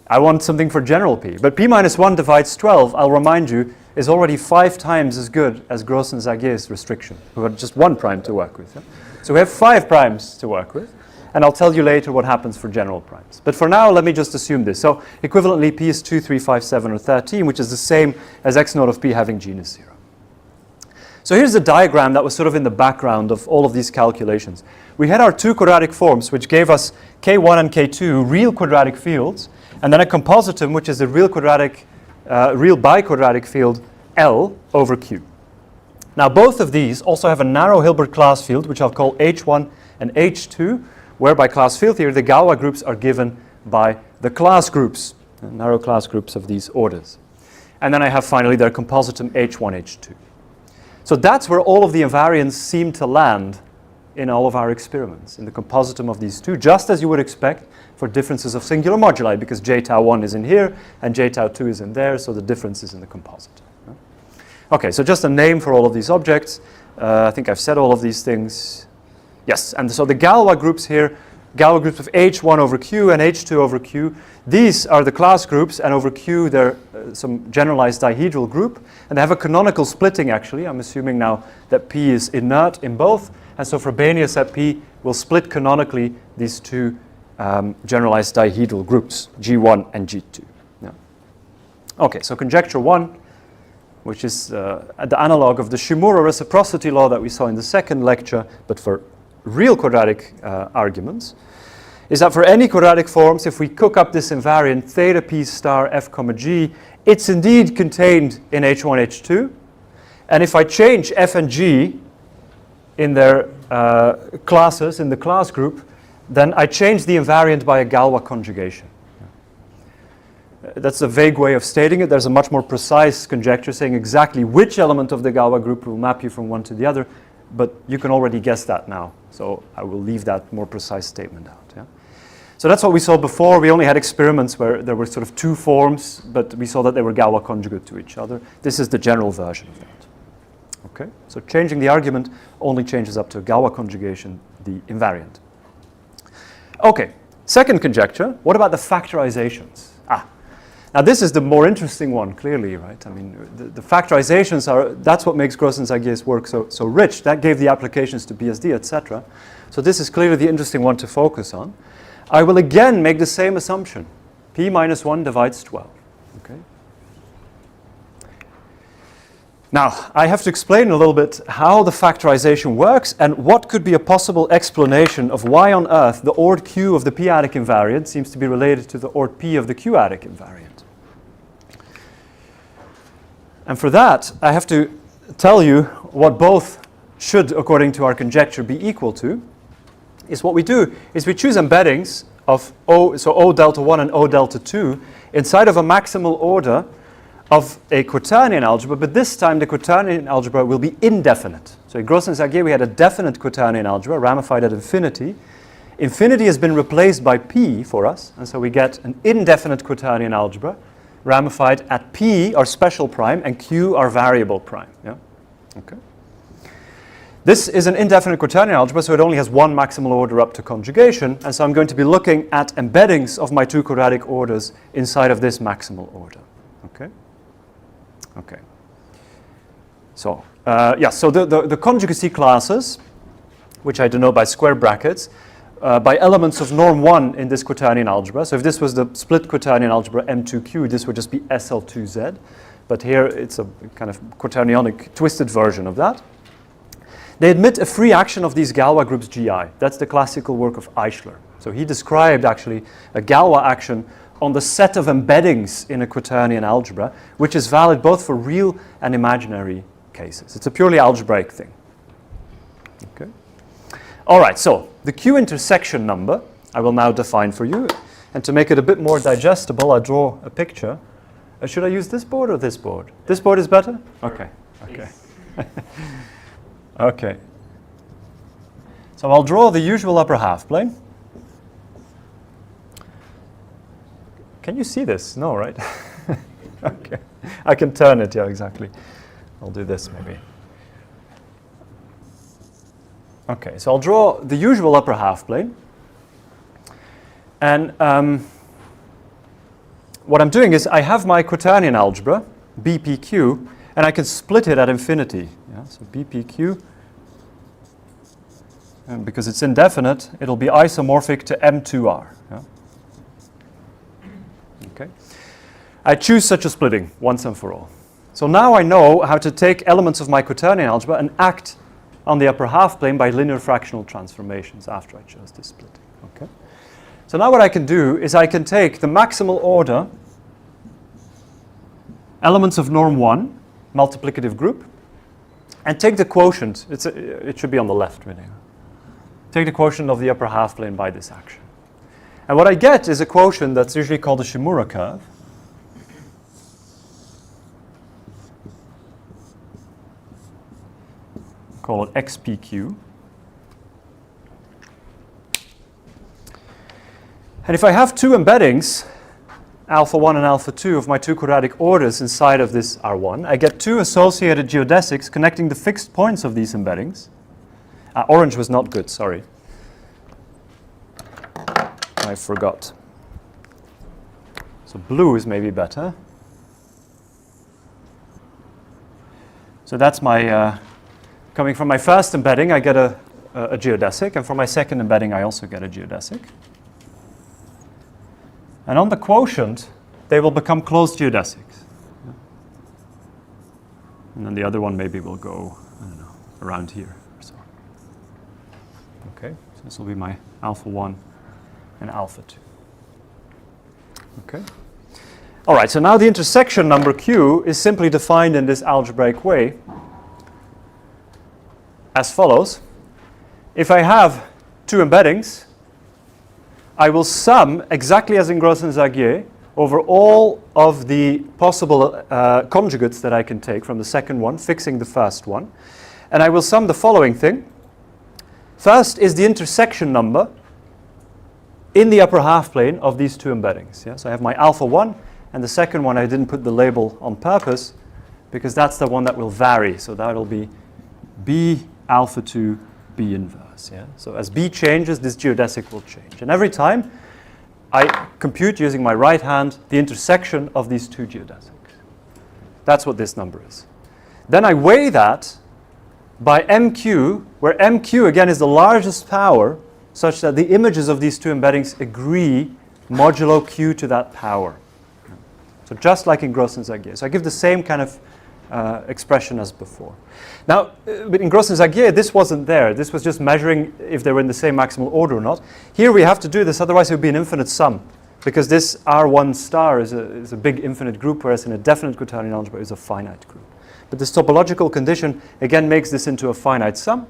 I want something for general p. But p minus 1 divides 12, I'll remind you, is already 5 times as good as Gross and Zagiers' restriction. We have just 1 prime to work with. Yeah? So we have 5 primes to work with. and I'll tell you later what happens for general primes. But for now, let me just assume this. So equivalently, P is 2, 3, 5, 7, or 13, which is the same as x naught of P having genus 0. So here's a diagram that was sort of in the background of all of these calculations. We had our two quadratic forms, which gave us K1 and K2 real quadratic fields, and then a compositum, which is a real biquadratic field L over Q. Now both of these also have a narrow Hilbert class field, which I'll call H1 and H2, where by class field theory the Galois groups are given by the class groups, the narrow class groups of these orders. And then I have finally their compositum H1, H2. So that's where all of the invariants seem to land in all of our experiments, in the compositum of these two, just as you would expect for differences of singular moduli, because j tau 1 is in here and j tau 2 is in there, so the difference is in the compositum. Okay, so just a name for all of these objects. I think I've said all of these things. Yes, and so the Galois groups here, Galois groups of H1 over Q and H2 over Q, these are the class groups, and over Q they're some generalized dihedral group, and they have a canonical splitting actually. I'm assuming now that P is inert in both, and so Frobenius at P will split canonically these two generalized dihedral groups, G1 and G2. Yeah. Okay, so conjecture 1, which is the analog of the Shimura reciprocity law that we saw in the second lecture, but for real quadratic arguments, is that for any quadratic forms, if we cook up this invariant theta p star f comma g, it's indeed contained in H1, H2. And if I change f and g in their classes, in the class group, then I change the invariant by a Galois conjugation. That's a vague way of stating it. There's a much more precise conjecture saying exactly which element of the Galois group will map you from one to the other, but you can already guess that now. So I will leave that more precise statement out. Yeah? So that's what we saw before. We only had experiments where there were sort of two forms, but we saw that they were Galois conjugate to each other. This is the general version of that. Okay, so changing the argument only changes up to a Galois conjugation, the invariant. Okay, second conjecture, what about the factorizations? Now this is the more interesting one, clearly, right? I mean, the factorizations that's what makes Grothendieck's work so rich. That gave the applications to BSD, etc. So this is clearly the interesting one to focus on. I will again make the same assumption. P minus 1 divides 12, okay? Now, I have to explain a little bit how the factorization works and what could be a possible explanation of why on earth the ORD Q of the p-adic invariant seems to be related to the ORD P of the q-adic invariant. And for that, I have to tell you what both should, according to our conjecture, be equal to. Is what we do is we choose embeddings of O, so O delta 1 and O delta 2, inside of a maximal order of a quaternion algebra, but this time the quaternion algebra will be indefinite. So in Grothendieck we had a definite quaternion algebra ramified at infinity. Infinity has been replaced by P for us, and so we get an indefinite quaternion algebra ramified at P, our special prime, and Q, our variable prime. Yeah? Okay. This is an indefinite quaternion algebra, so it only has one maximal order up to conjugation, and so I'm going to be looking at embeddings of my two quadratic orders inside of this maximal order. Okay? Okay. So, so the conjugacy classes, which I denote by square brackets, by elements of norm 1 in this quaternion algebra. So if this was the split quaternion algebra M2Q, this would just be SL2Z. But here it's a kind of quaternionic twisted version of that. They admit a free action of these Galois groups GI. That's the classical work of Eichler. So he described actually a Galois action on the set of embeddings in a quaternion algebra, which is valid both for real and imaginary cases. It's a purely algebraic thing. Okay. All right, so the Q intersection number I will now define for you. And to make it a bit more digestible, I draw a picture. Should I use this board or this board? This board is better? Okay. Okay. Okay. So I'll draw the usual upper half plane. Can you see this? No, right? Okay. I can turn it, yeah, exactly. I'll do this maybe. Okay, so I'll draw the usual upper half plane. And what I'm doing is I have my quaternion algebra, BPQ, and I can split it at infinity. Yeah? So BPQ And because it's indefinite, it'll be isomorphic to M2R. Yeah? Okay. I choose such a splitting once and for all. So now I know how to take elements of my quaternion algebra and act on the upper half plane by linear fractional transformations after I chose this splitting. Okay. So now what I can do is I can take the maximal order elements of norm 1, multiplicative group, and take the quotient. It should be on the left, really. Take the quotient of the upper half plane by this action. And what I get is a quotient that's usually called a Shimura curve. Call it XPQ. And if I have two embeddings, alpha 1 and alpha 2 of my two quadratic orders inside of this R1, I get two associated geodesics connecting the fixed points of these embeddings. Orange was not good, sorry. I forgot. So blue is maybe better. So that's my, coming from my first embedding, I get a geodesic, and from my second embedding, I also get a geodesic. And on the quotient, they will become closed geodesics. And then the other one maybe will go, I don't know, around here or so. Okay, so this will be my alpha 1 and alpha 2. Okay. All right, so now the intersection number Q is simply defined in this algebraic way as follows. If I have two embeddings, I will sum, exactly as in Gross-and-Zagier, over all of the possible conjugates that I can take from the second one, fixing the first one. And I will sum the following thing. First is the intersection number in the upper half plane of these two embeddings. Yeah? So I have my alpha 1, and the second one I didn't put the label on purpose because that's the one that will vary. So that will be B alpha 2, B inverse. Yeah? So as B changes, this geodesic will change. And every time I compute using my right hand the intersection of these two geodesics. That's what this number is. Then I weigh that by MQ, where MQ again is the largest power, such that the images of these two embeddings agree modulo Q to that power. So just like in Gross-and-Zagier. So I give the same kind of expression as before. Now, but in Gross-and-Zagier, this wasn't there. This was just measuring if they were in the same maximal order or not. Here we have to do this, otherwise it would be an infinite sum, because this R1 star is a big infinite group, whereas in a definite quaternion algebra is a finite group. But this topological condition, again, makes this into a finite sum.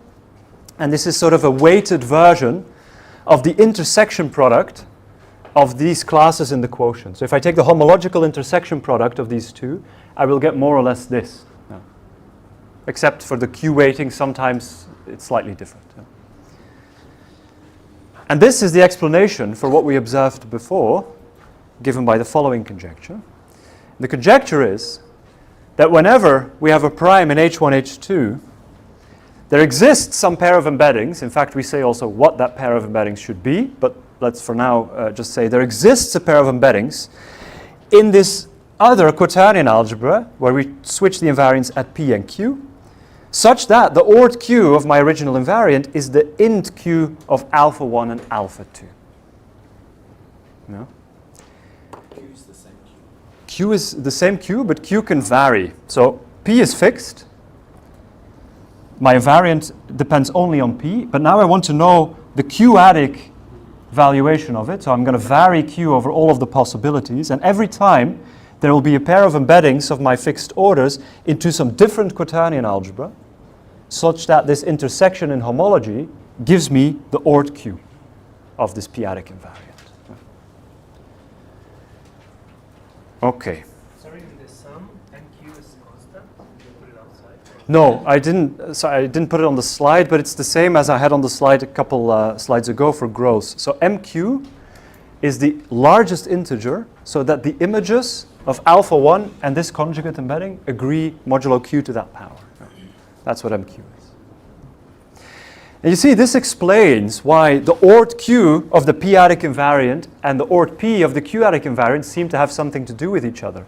And this is sort of a weighted version of the intersection product of these classes in the quotient. So if I take the homological intersection product of these two, I will get more or less this. Yeah. Except for the Q weighting, sometimes it's slightly different. Yeah. And this is the explanation for what we observed before, given by the following conjecture. The conjecture is that whenever we have a prime in H1, H2, there exists some pair of embeddings. In fact, we say also what that pair of embeddings should be, but let's for now just say there exists a pair of embeddings in this other quaternion algebra where we switch the invariants at P and Q, such that the ORT Q of my original invariant is the int Q of alpha 1 and alpha 2. No? Q is the same Q. Q is the same Q, but Q can vary. So P is fixed. My invariant depends only on P, but now I want to know the p-adic valuation of it. So I'm going to vary Q over all of the possibilities, and every time there will be a pair of embeddings of my fixed orders into some different quaternion algebra, such that this intersection in homology gives me the ORT Q of this p-adic invariant. Okay. Sorry, in the sum, MQ is constant. Did you put it outside? No, I didn't. So I didn't put it on the slide, but it's the same as I had on the slide a couple slides ago for gross. So MQ is the largest integer, so that the images of alpha 1 and this conjugate embedding agree modulo Q to that power. That's what MQ is. And you see, this explains why the ORT Q of the p-adic invariant and the ORT P of the q-adic invariant seem to have something to do with each other.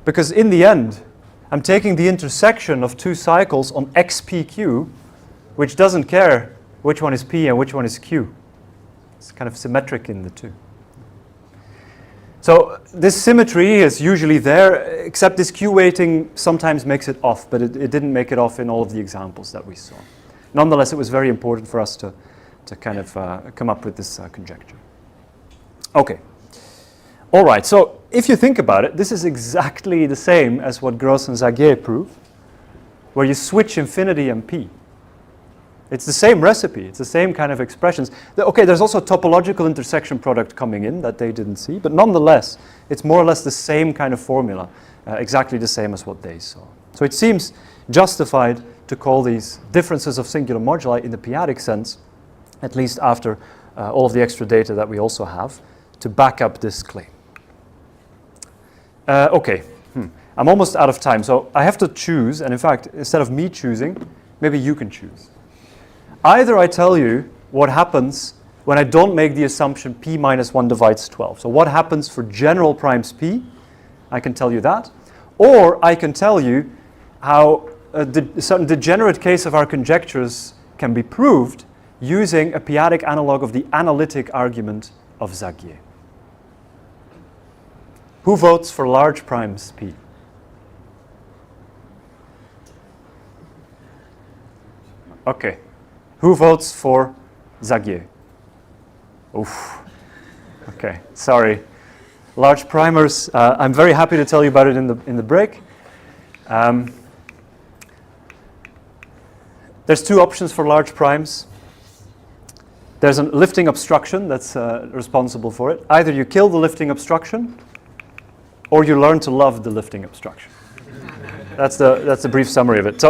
Because in the end, I'm taking the intersection of two cycles on XPQ, which doesn't care which one is P and which one is Q. It's kind of symmetric in the two. So this symmetry is usually there, except this Q weighting sometimes makes it off, but it didn't make it off in all of the examples that we saw. Nonetheless, it was very important for us to kind of come up with this conjecture. Okay. All right, so if you think about it, this is exactly the same as what Gros and Zagier prove, where you switch infinity and P. It's the same recipe. It's the same kind of expressions. Okay, there's also a topological intersection product coming in that they didn't see, but nonetheless, it's more or less the same kind of formula, exactly the same as what they saw. So it seems justified to call these differences of singular moduli in the p-adic sense, at least after all of the extra data that we also have, to back up this claim. Okay, I'm almost out of time, so I have to choose, and in fact, instead of me choosing, maybe you can choose. Either I tell you what happens when I don't make the assumption p minus 1 divides 12. So what happens for general primes p, I can tell you that. Or I can tell you how a certain degenerate case of our conjectures can be proved using a p-adic analog of the analytic argument of Zagier. Who votes for large primes p? Okay. Who votes for Zagier? Oof. Okay, sorry. Large primers, I'm very happy to tell you about it in the break. There's two options for large primes. There's a lifting obstruction that's responsible for it. Either you kill the lifting obstruction, or you learn to love the lifting obstruction. That's the brief summary of it.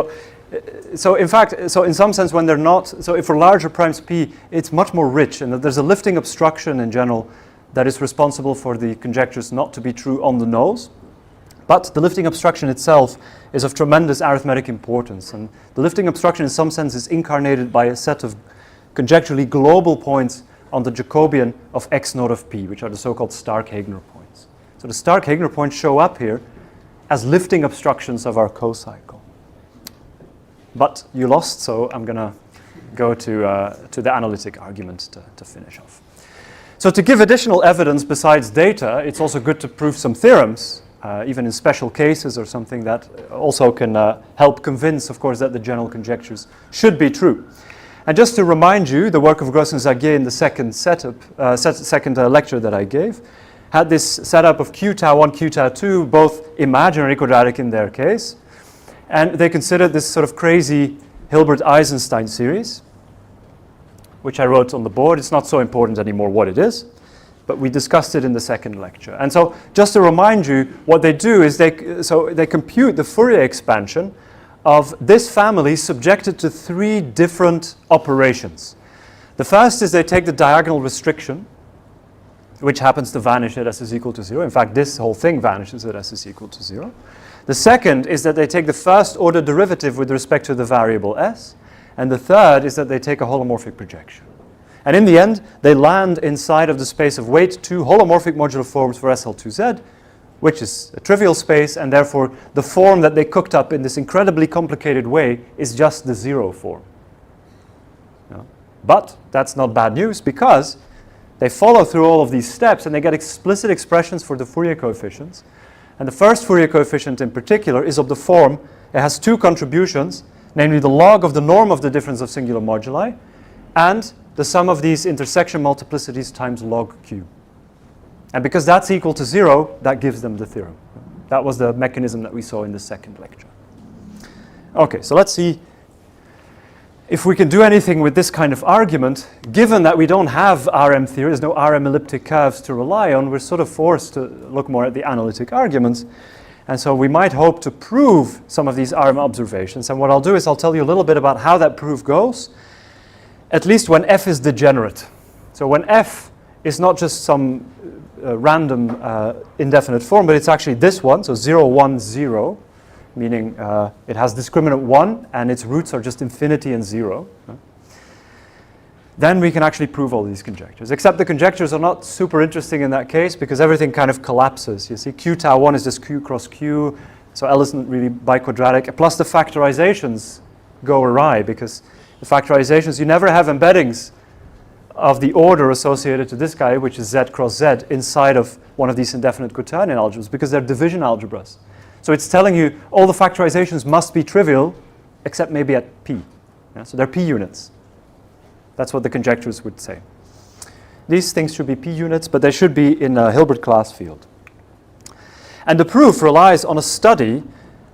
So in fact, so in some sense when they're not, so if for larger primes p, it's much more rich, and that there's a lifting obstruction in general that is responsible for the conjectures not to be true on the nose. But the lifting obstruction itself is of tremendous arithmetic importance, and the lifting obstruction in some sense is incarnated by a set of conjecturally global points on the Jacobian of x naught of p, which are the so-called Stark-Heegner points. So the Stark-Heegner points show up here as lifting obstructions of our cocycle. But you lost, so I'm going to go to the analytic argument to finish off. So to give additional evidence besides data, it's also good to prove some theorems, even in special cases or something that also can help convince, of course, that the general conjectures should be true. And just to remind you, the work of Gros and Zagier in the second lecture that I gave had this setup of q tau 1, q tau 2, both imaginary quadratic in their case. And they considered this sort of crazy Hilbert-Eisenstein series, which I wrote on the board. It's not so important anymore what it is, but we discussed it in the second lecture. And so just to remind you, what they do is they compute the Fourier expansion of this family subjected to three different operations. The first is they take the diagonal restriction, which happens to vanish at s is equal to 0. In fact, this whole thing vanishes at s is equal to 0. The second is that they take the first order derivative with respect to the variable s. And the third is that they take a holomorphic projection. And in the end, they land inside of the space of weight two holomorphic modular forms for SL2Z, which is a trivial space, and therefore the form that they cooked up in this incredibly complicated way is just the zero form. No? But that's not bad news, because they follow through all of these steps and they get explicit expressions for the Fourier coefficients. And the first Fourier coefficient in particular is of the form, it has two contributions, namely the log of the norm of the difference of singular moduli and the sum of these intersection multiplicities times log q. And because that's equal to 0, that gives them the theorem. That was the mechanism that we saw in the second lecture. Okay, so let's see if we can do anything with this kind of argument. Given that we don't have RM theory, there's no RM elliptic curves to rely on, we're sort of forced to look more at the analytic arguments. And so we might hope to prove some of these RM observations. And what I'll do is I'll tell you a little bit about how that proof goes, at least when f is degenerate. So when f is not just some random indefinite form, but it's actually this one, so 0, 1, 0, meaning it has discriminant 1 and its roots are just infinity and 0. Then we can actually prove all these conjectures. Except the conjectures are not super interesting in that case because everything kind of collapses. You see, q tau 1 is just q cross q, so L isn't really biquadratic. Plus the factorizations go awry because the factorizations, you never have embeddings of the order associated to this guy, which is z cross z, inside of one of these indefinite quaternion algebras, because they're division algebras. So it's telling you all the factorizations must be trivial, except maybe at p. Yeah? So they're p units. That's what the conjectures would say. These things should be p units, but they should be in a Hilbert class field. And the proof relies on a study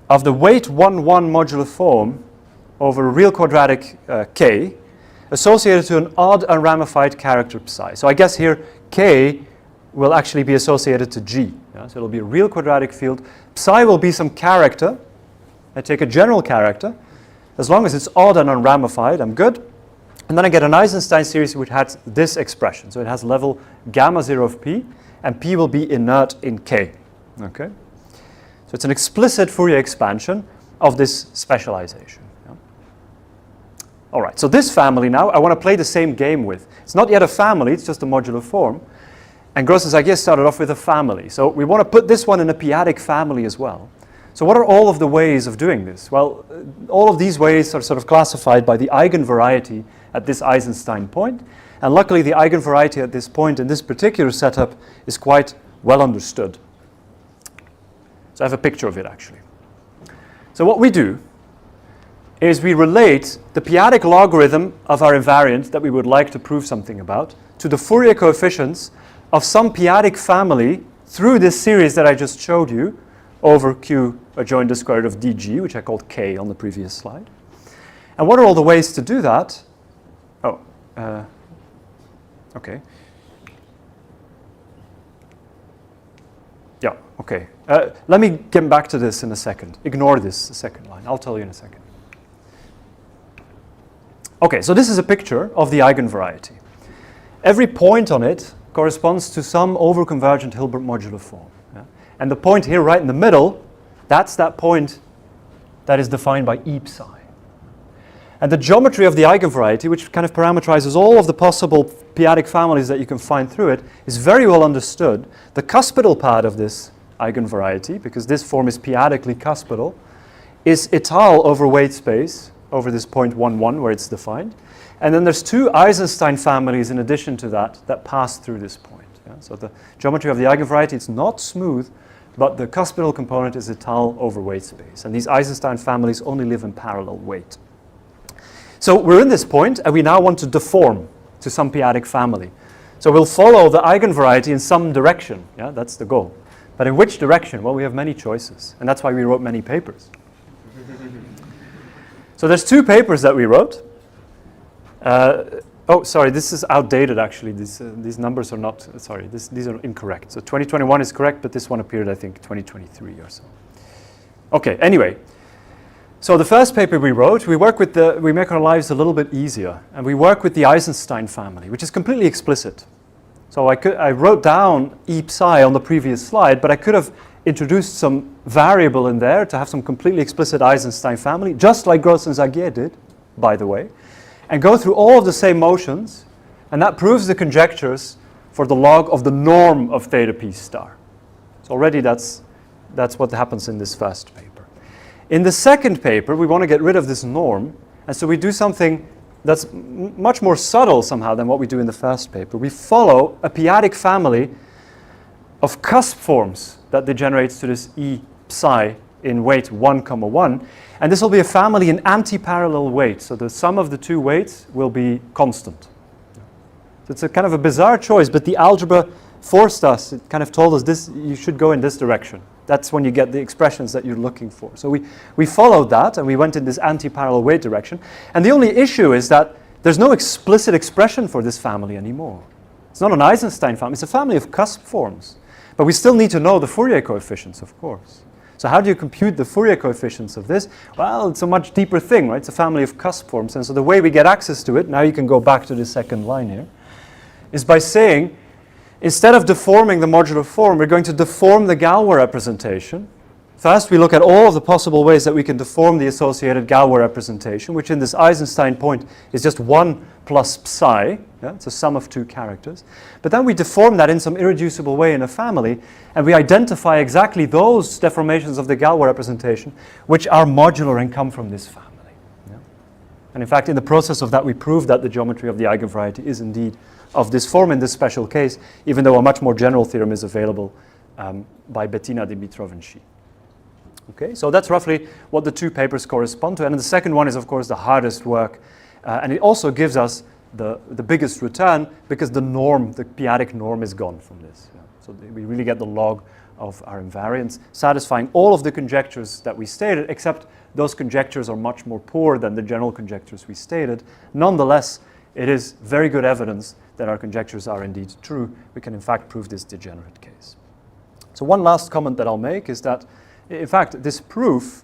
of the weight 1, 1 modular form over a real quadratic k associated to an odd unramified character psi. So I guess here k will actually be associated to g. Yeah? So it'll be a real quadratic field. Psi will be some character. I take a general character. As long as it's odd and unramified, I'm good. And then I get an Eisenstein series which has this expression. So it has level gamma 0 of p, and p will be inert in k. Okay? So it's an explicit Fourier expansion of this specialization. Yeah? All right, so this family now, I want to play the same game with. It's not yet a family, it's just a modular form. And Gross-Zagier started off with a family. So we want to put this one in a p-adic family as well. So what are all of the ways of doing this? Well, all of these ways are sort of classified by the eigenvariety at this Eisenstein point. And luckily, the eigenvariety at this point in this particular setup is quite well understood. So I have a picture of it, actually. So what we do is we relate the p-adic logarithm of our invariant that we would like to prove something about to the Fourier coefficients of some p-adic family through this series that I just showed you over q adjoint the square root of dg, which I called k on the previous slide. And what are all the ways to do that? Oh, okay. Yeah, okay. Let me get back to this in a second. Ignore this second line. I'll tell you in a second. Okay, so this is a picture of the eigenvariety. Every point on it corresponds to some overconvergent Hilbert modular form. Yeah? And the point here right in the middle, that's that point that is defined by E psi. And the geometry of the eigenvariety, which kind of parameterizes all of the possible p-adic families that you can find through it, is very well understood. The cuspidal part of this eigenvariety, because this form is p-adically cuspidal, is étal over weight space, over this point 1, 1, where it's defined. And then there's two Eisenstein families in addition to that pass through this point. Yeah? So the geometry of the eigenvariety, it's not smooth, but the cuspidal component is étal over weight space. And these Eisenstein families only live in parallel weight. So we're in this point, and we now want to deform to some p-adic family. So we'll follow the eigenvariety in some direction. Yeah, that's the goal. But in which direction? Well, we have many choices, and that's why we wrote many papers. So there's two papers that we wrote. Oh, sorry, this is outdated, actually. These numbers are not, sorry, these are incorrect. So 2021 is correct, but this one appeared, I think, 2023 or so. Okay, anyway. So the first paper we wrote, we make our lives a little bit easier, and we work with the Eisenstein family, which is completely explicit. So I wrote down E psi on the previous slide, but I could have introduced some variable in there to have some completely explicit Eisenstein family, just like Gross and Zagier did, by the way, and go through all of the same motions, and that proves the conjectures for the log of the norm of theta p star. So already that's what happens in this first paper. In the second paper, we want to get rid of this norm, and so we do something that's much more subtle somehow than what we do in the first paper. We follow a p-adic family of cusp forms that degenerates to this E psi in weight 1, 1, and this will be a family in anti-parallel weight, so the sum of the two weights will be constant. So it's a kind of a bizarre choice, but the algebra forced us, it kind of told us this, you should go in this direction. That's when you get the expressions that you're looking for. So we followed that, and we went in this anti-parallel weight direction. And the only issue is that there's no explicit expression for this family anymore. It's not an Eisenstein family. It's a family of cusp forms. But we still need to know the Fourier coefficients, of course. So how do you compute the Fourier coefficients of this? Well, it's a much deeper thing, right? It's a family of cusp forms. And so the way we get access to it, now you can go back to the second line here, is by saying, instead of deforming the modular form, we're going to deform the Galois representation. First, we look at all of the possible ways that we can deform the associated Galois representation, which in this Eisenstein point is just 1 plus psi. Yeah? It's a sum of two characters. But then we deform that in some irreducible way in a family, and we identify exactly those deformations of the Galois representation which are modular and come from this family. Yeah? And in fact, in the process of that, we proved that the geometry of the eigenvariety is indeed of this form in this special case, even though a much more general theorem is available by Bettina, Dimitrov, and Xi. Okay, so that's roughly what the two papers correspond to. And the second one is, of course, the hardest work. And it also gives us the biggest return because the norm, the p-adic norm, is gone from this. So we really get the log of our invariance, satisfying all of the conjectures that we stated, except those conjectures are much more poor than the general conjectures we stated. Nonetheless, it is very good evidence that our conjectures are indeed true. We can, in fact, prove this degenerate case. So one last comment that I'll make is that, in fact, this proof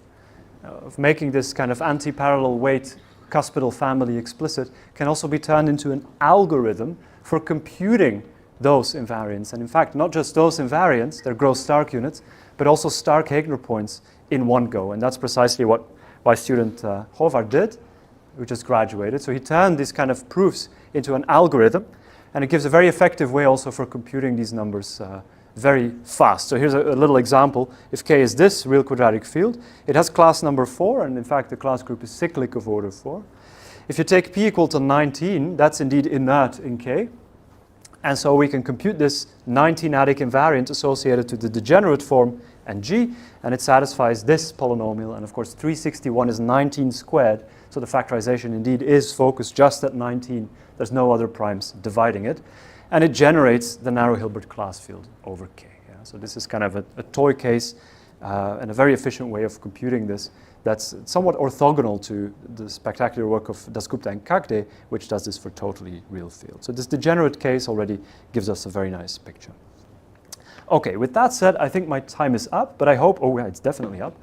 of making this kind of anti-parallel weight cuspidal family explicit can also be turned into an algorithm for computing those invariants. And in fact, not just those invariants, they're gross Stark units, but also Stark-Heegner points in one go. And that's precisely what my student Håvard did, who just graduated. So he turned these kind of proofs into an algorithm, and it gives a very effective way also for computing these numbers very fast. So here's a little example. If K is this real quadratic field, it has class number 4, and in fact the class group is cyclic of order 4. If you take P equal to 19, that's indeed inert in K. And so we can compute this 19-adic invariant associated to the degenerate form and G, and it satisfies this polynomial. And of course 361 is 19 squared, so the factorization indeed is focused just at 19. There's no other primes dividing it. And it generates the narrow Hilbert class field over K. Yeah? So this is kind of a toy case and a very efficient way of computing this that's somewhat orthogonal to the spectacular work of Dasgupta and Kagde, which does this for totally real fields. So this degenerate case already gives us a very nice picture. Okay, with that said, I think my time is up, but I hope, oh yeah, it's definitely up.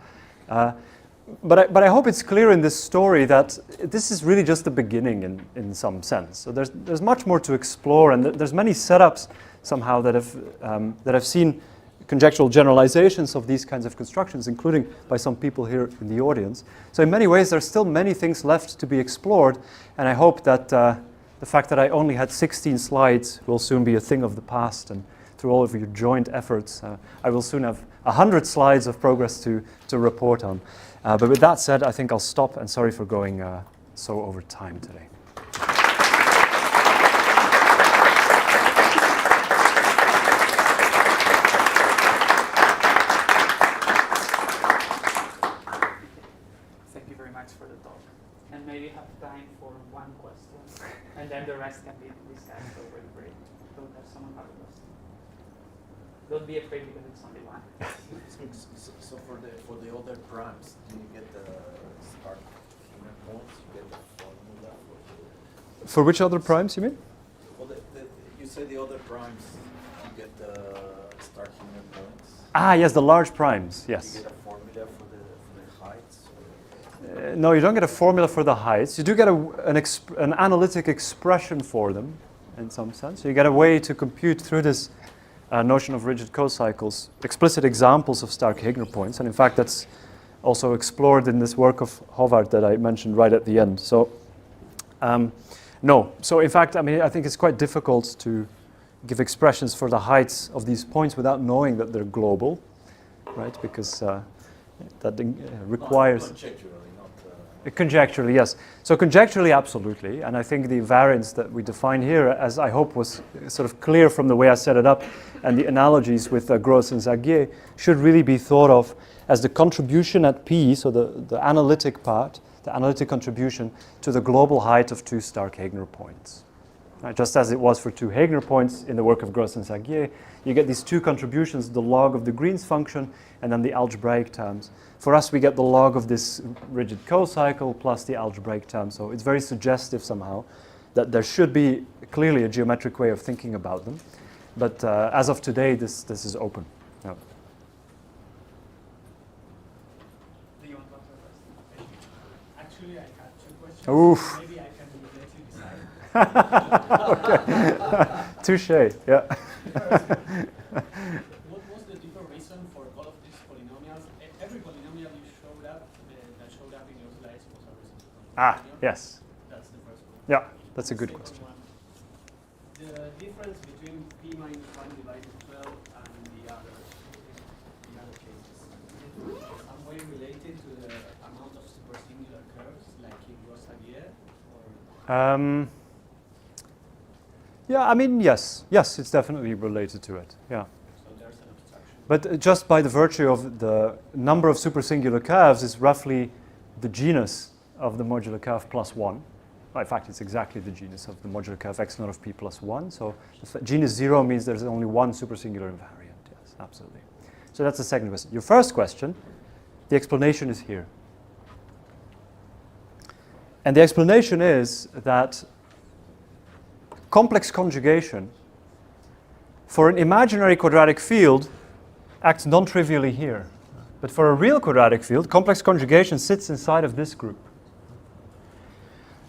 But I hope it's clear in this story that this is really just the beginning in some sense. So there's much more to explore, and there's many setups somehow that have seen conjectural generalizations of these kinds of constructions, including by some people here in the audience. So in many ways, there's still many things left to be explored, and I hope that the fact that I only had 16 slides will soon be a thing of the past, and through all of your joint efforts, I will soon have 100 slides of progress to report on. But with that said, I think I'll stop, and sorry for going so over time today. Thank you very much for the talk. And maybe have time for one question, and then the rest can be discussed over the break. Don't have someone have a question. Don't be afraid because it's only one. So for the other primes, do you get the Stark-Heegner points? You get the formula For which other primes, you mean? Well, you say the other primes, you get the Stark-Heegner points. Ah, yes, the large primes, yes. Do you get a formula for the heights? No, you don't get a formula for the heights. You do get an analytic expression for them, in some sense. So you get a way to compute through this notion of rigid cocycles explicit examples of Stark-Heegner points. And in fact, that's also explored in this work of Håvard that I mentioned right at the end. So, no. So in fact, I mean, I think it's quite difficult to give expressions for the heights of these points without knowing that they're global, right? Because that requires... Conjecturally, not... Conjecturally, yes. So conjecturally, absolutely. And I think the invariance that we define here, as I hope was sort of clear from the way I set it up, and the analogies with Gros and Zagier, should really be thought of as the contribution at P, so the analytic part, the analytic contribution to the global height of two Stark-Heegner points. Right? Just as it was for two Heegner points in the work of Gros and Zagier, you get these two contributions, the log of the Green's function and then the algebraic terms. For us, we get the log of this rigid cocycle plus the algebraic term. So it's very suggestive somehow that there should be clearly a geometric way of thinking about them. But as of today, this is open. Yeah. Do you want to answer first? Actually, I had two questions. Oof. Maybe I can let you decide. Touche, yeah. What was the deeper reason for all of these polynomials? Every polynomial you showed up, that showed up in your slides was a reason. Yes. That's the first one. Yeah, that's a good Second question. one, the difference between p minus 1 divided 12 and the other cases, is it some way related to the amount of supersingular curves, like in Rosavier, or Yeah, I mean, yes. Yes, it's definitely related to it. Yeah. so there's an abstraction? But just by the virtue of the number of supersingular curves is roughly the genus of the modular curve plus 1. Well, in fact, it's exactly the genus of the modular curve x naught of p plus 1. So genus 0 means there's only one supersingular invariant. Yes, absolutely. So that's the second question. Your first question, the explanation is here. And the explanation is that complex conjugation for an imaginary quadratic field acts non-trivially here. But for a real quadratic field, complex conjugation sits inside of this group.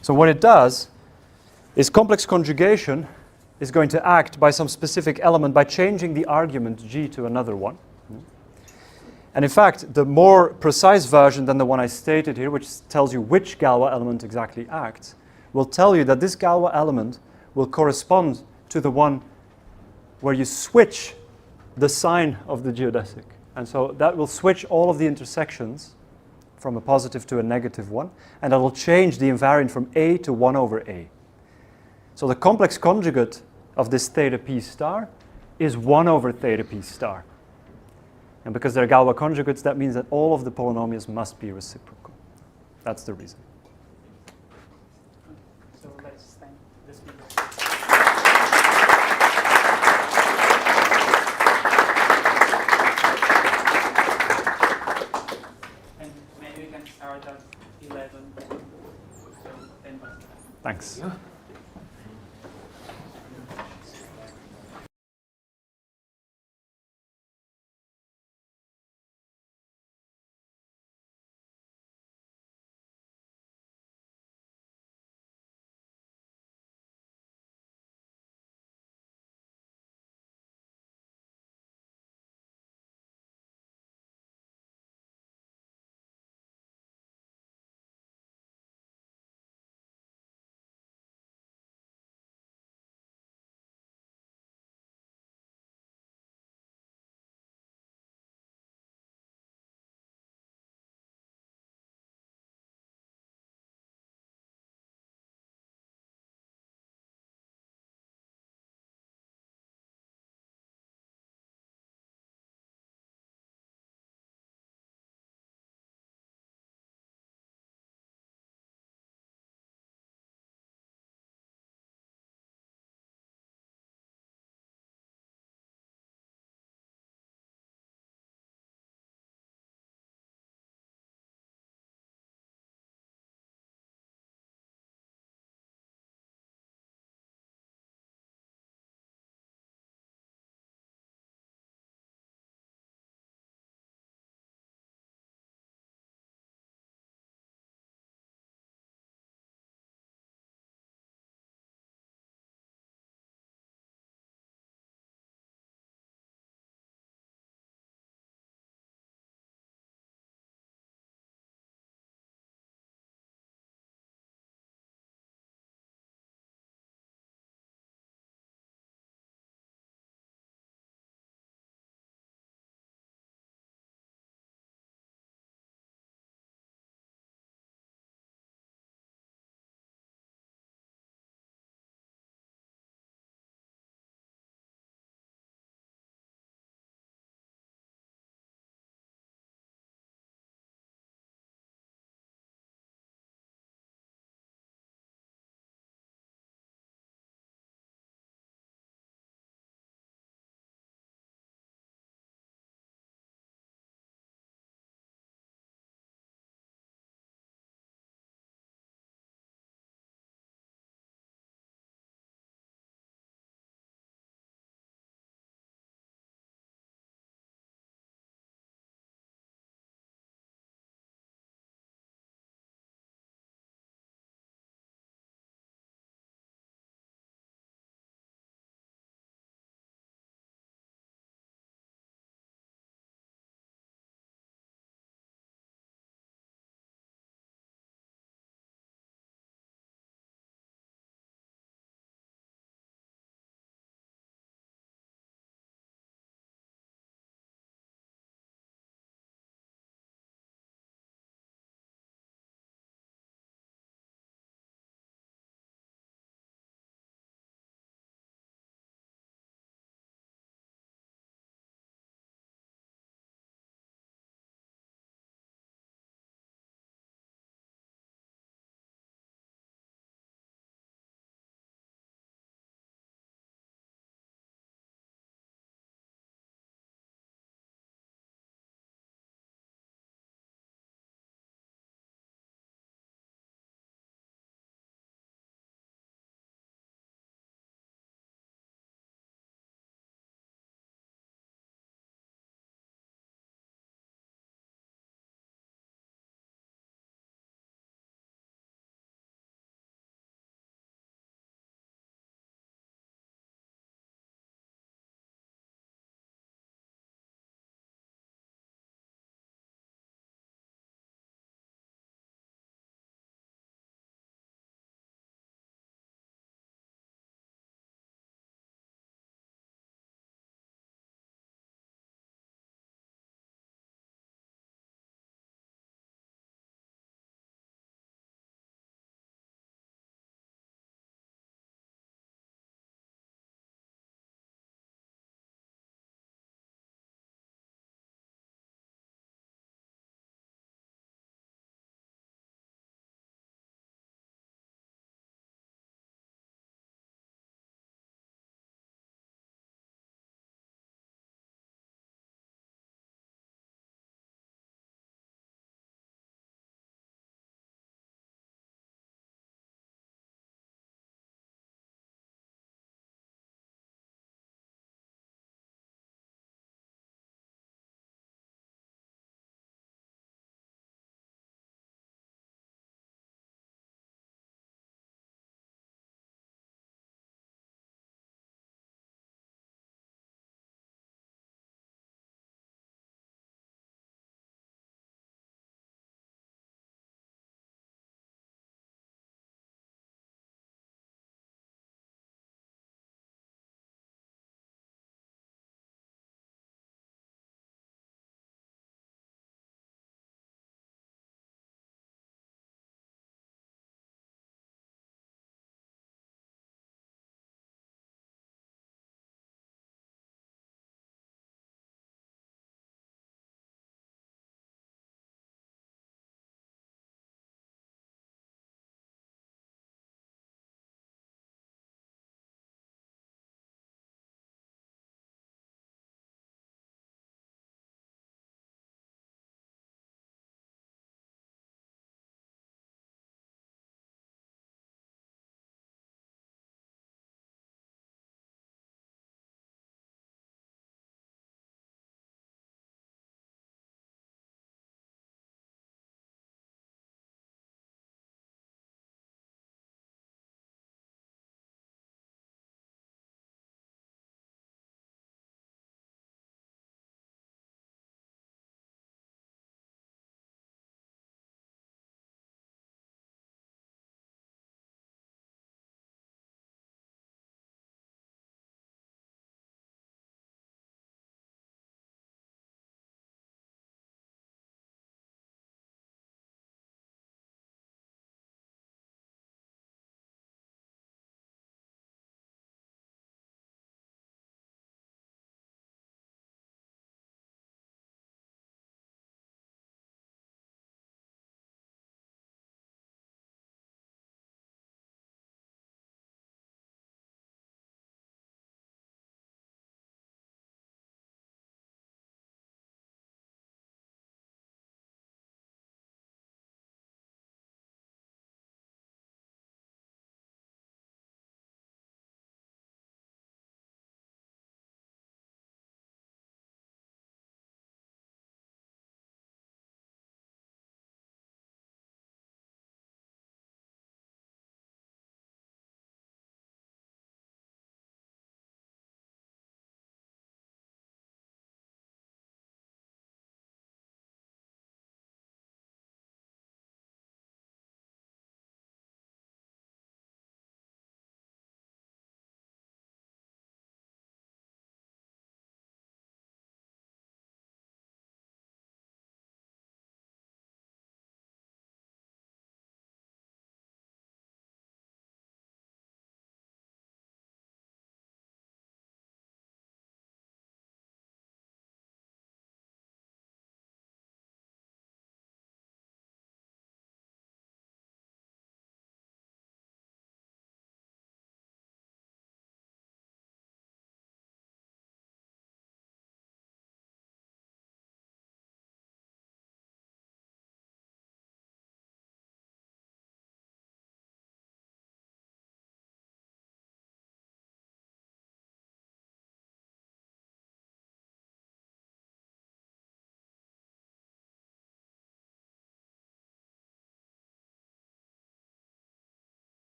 So what it does is complex conjugation is going to act by some specific element by changing the argument g to another one. And in fact, the more precise version than the one I stated here, which tells you which Galois element exactly acts, will tell you that this Galois element will correspond to the one where you switch the sign of the geodesic. And so that will switch all of the intersections from a positive to a negative one, and that will change the invariant from A to 1 over A. So the complex conjugate of this theta p star is 1 over theta p star. And because they're Galois conjugates, that means that all of the polynomials must be reciprocal. That's the reason. So let's thank the speaker. And maybe we can start at 11. So 10 past. Thanks.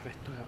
Perfetto, ja.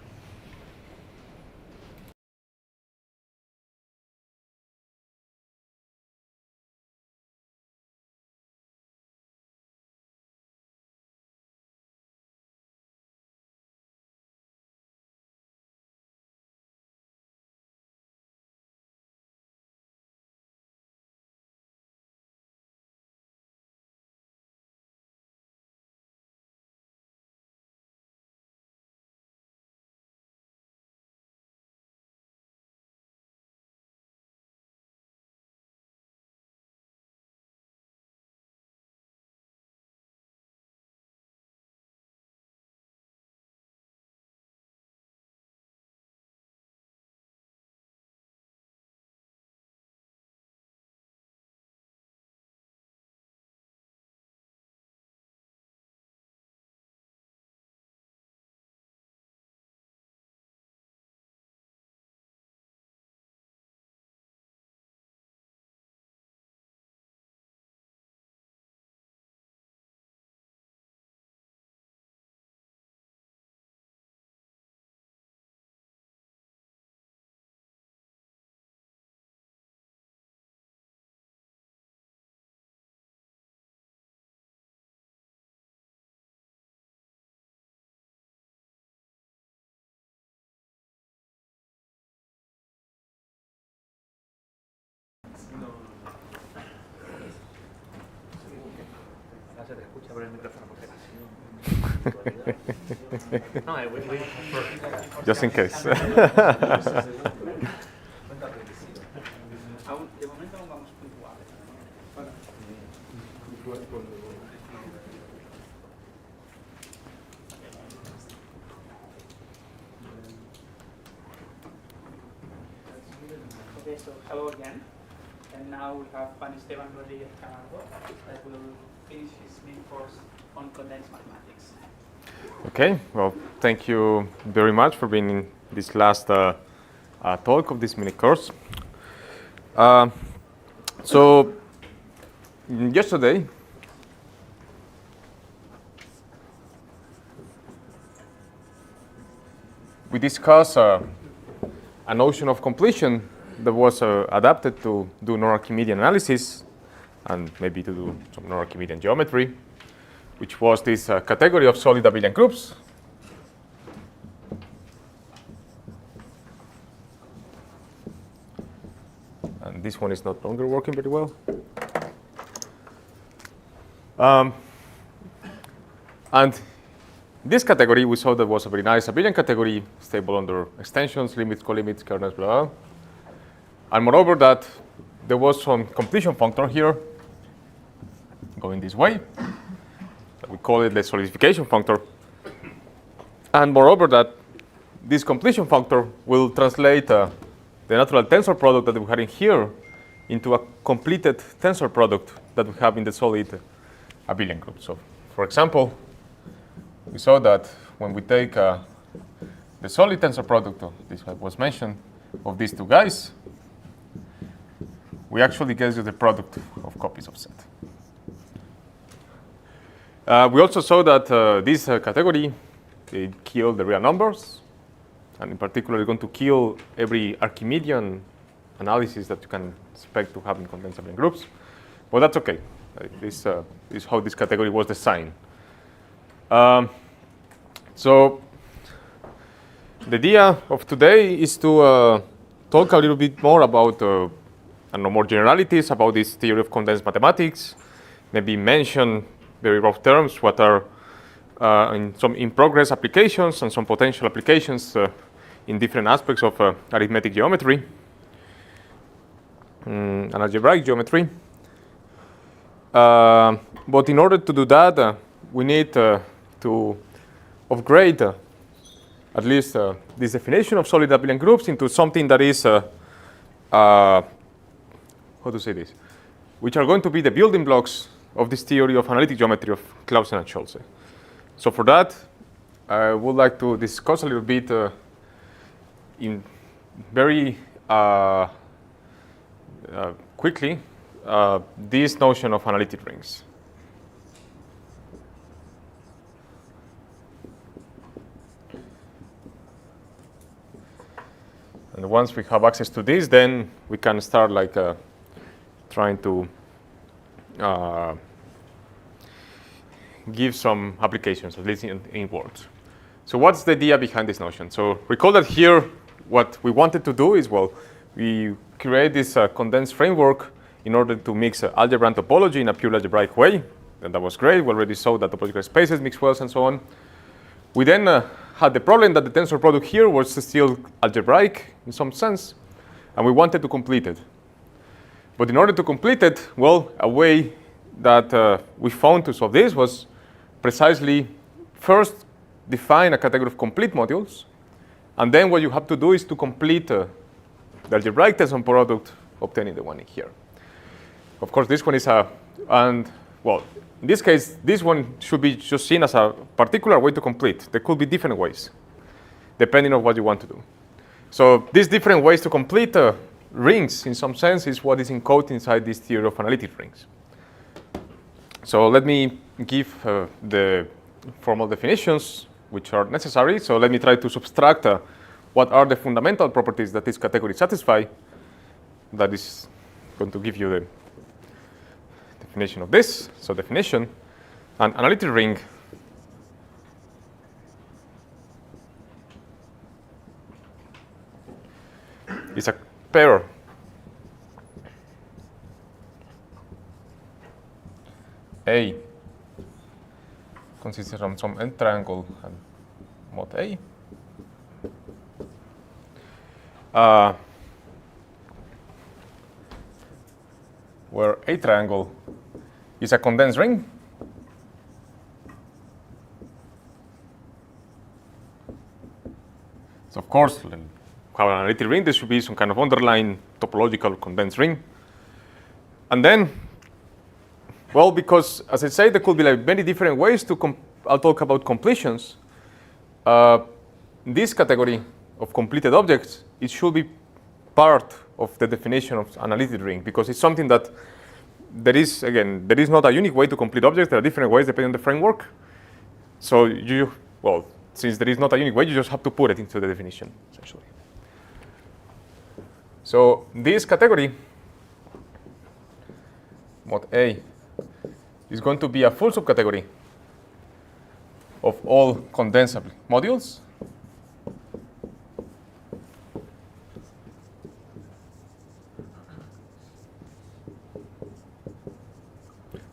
Se te escucha por el micrófono por si acaso. No, Just in case. De momento aún vamos puntuales. Okay, so hello again. And now we have Juan Esteban Rodríguez Camargo that will finish his main course on condensed mathematics. Okay, well, thank you very much for being in this last talk of this mini course. So, yesterday, we discussed a notion of completion that was adapted to do non-Archimedean analysis and maybe to do some non-Archimedean geometry, which was this category of solid abelian groups. And this one is not longer working very well. And this category we saw that was a very nice abelian category, stable under extensions, limits, colimits, kernels, blah, blah. And moreover that there was some completion functor here going this way. We call it the solidification functor. And moreover that this completion functor will translate the natural tensor product that we had in here into a completed tensor product that we have in the solid abelian group. So for example, we saw that when we take the solid tensor product, this was mentioned, of these two guys, we actually get you the product of copies of set. We also saw that this category, they kill the real numbers, and in particular, going to kill every Archimedean analysis that you can expect to have in condensed abelian groups. But that's okay. This is how this category was designed. So the idea of today is to talk a little bit more about more generalities about this theory of condensed mathematics, maybe mention very rough terms what are some in-progress applications and some potential applications in different aspects of arithmetic geometry and algebraic geometry. But in order to do that, we need to upgrade at least this definition of solid abelian groups into something that is, how to say this, which are going to be the building blocks of this theory of analytic geometry of Clausen and Scholze. So for that, I would like to discuss a little bit in very quickly this notion of analytic rings. once we have access to this, then we can start like trying to give some applications, at least in words. So what's the idea behind this notion? So recall that here, what we wanted to do is, well, we create this condensed framework in order to mix algebra and topology in a pure algebraic way. And that was great. We already saw that topological spaces mix wells and so on. We then had the problem that the tensor product here was still algebraic in some sense, and we wanted to complete it. But in order to complete it, well, a way that we found to solve this was precisely first define a category of complete modules, and then what you have to do is to complete the algebraic tensor product, obtaining the one in here. Of course, this one is well, in this case, this one should be just seen as a particular way to complete. There could be different ways, depending on what you want to do. So these different ways to complete rings, in some sense, is what is encoded inside this theory of analytic rings. So let me give the formal definitions, which are necessary. So let me try to subtract what are the fundamental properties that this category satisfy. That is going to give you the definition of this. So definition, an analytic ring is a pair A consisting from some n triangle and mod A. Where A triangle is a condensed ring. So of course, have an analytic ring, there should be some kind of underlying topological condensed ring. And then, well, because as I say, there could be like many different ways to I'll talk about completions. This category of completed objects, it should be part of the definition of analytic ring, because it's something that there is not a unique way to complete objects. There are different ways depending on the framework. So since there is not a unique way, you just have to put it into the definition, essentially. So this category, mod A, is going to be a full subcategory of all condensable modules.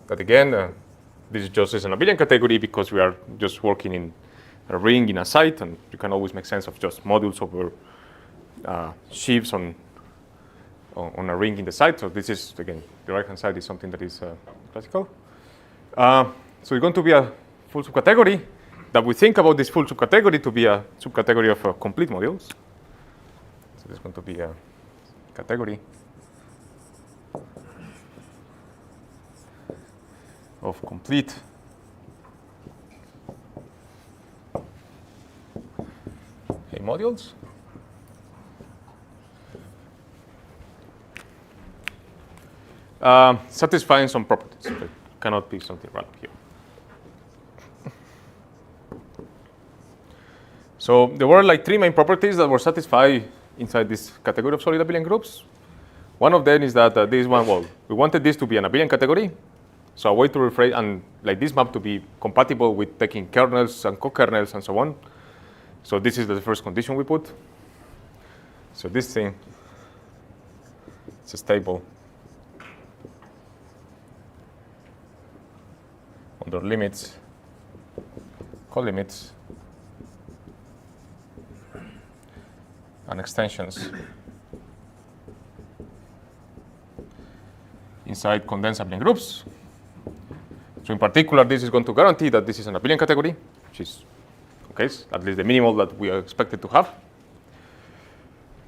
That again, this is just an abelian category because we are just working in a ring in a site, and you can always make sense of just modules over sheaves on a ring in the site. So this is, again, the right-hand side is something that is classical. So it's going to be a full subcategory that we think about this full subcategory to be a subcategory of complete modules. So there's going to be a category of complete A modules. Satisfying some properties. There cannot be something random here. So there were like three main properties that were satisfied inside this category of solid abelian groups. One of them is that this one, well, we wanted this to be an abelian category. So a way to rephrase, and like this map to be compatible with taking kernels and co-kernels and so on. So this is the first condition we put. So this thing, it's stable under limits, co-limits, and extensions inside condensed abelian groups. So in particular, this is going to guarantee that this is an abelian category, which is, okay, at least the minimal that we are expected to have.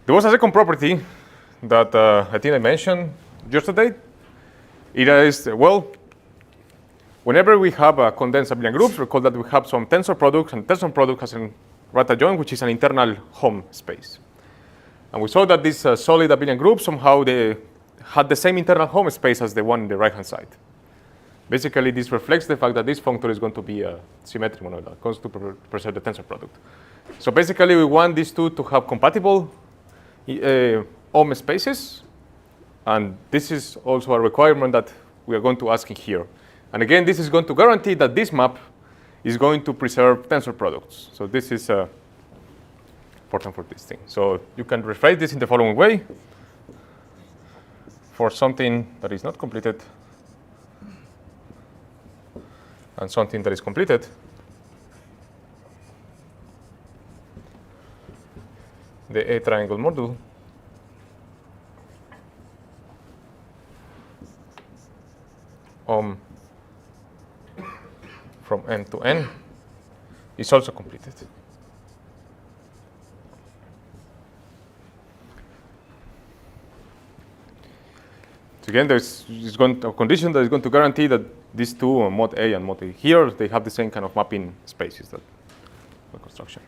There was a second property that I think I mentioned yesterday. It is, well, whenever we have a condensed abelian groups, recall that we have some tensor products, and tensor product has a right adjoint, which is an internal home space. And we saw that this solid abelian group, somehow they had the same internal home space as the one in the right-hand side. Basically, this reflects the fact that this functor is going to be a symmetric monoidal, goes to preserve the tensor product. So basically, we want these two to have compatible ohm spaces. And this is also a requirement that we are going to ask in here. And again, this is going to guarantee that this map is going to preserve tensor products. So this is important for this thing. So you can rephrase this in the following way. For something that is not completed and something that is completed, the A triangle module from n to n is also completed. So again, there's a condition that is going to guarantee that these two, mod A and mod A here, they have the same kind of mapping spaces that for construction.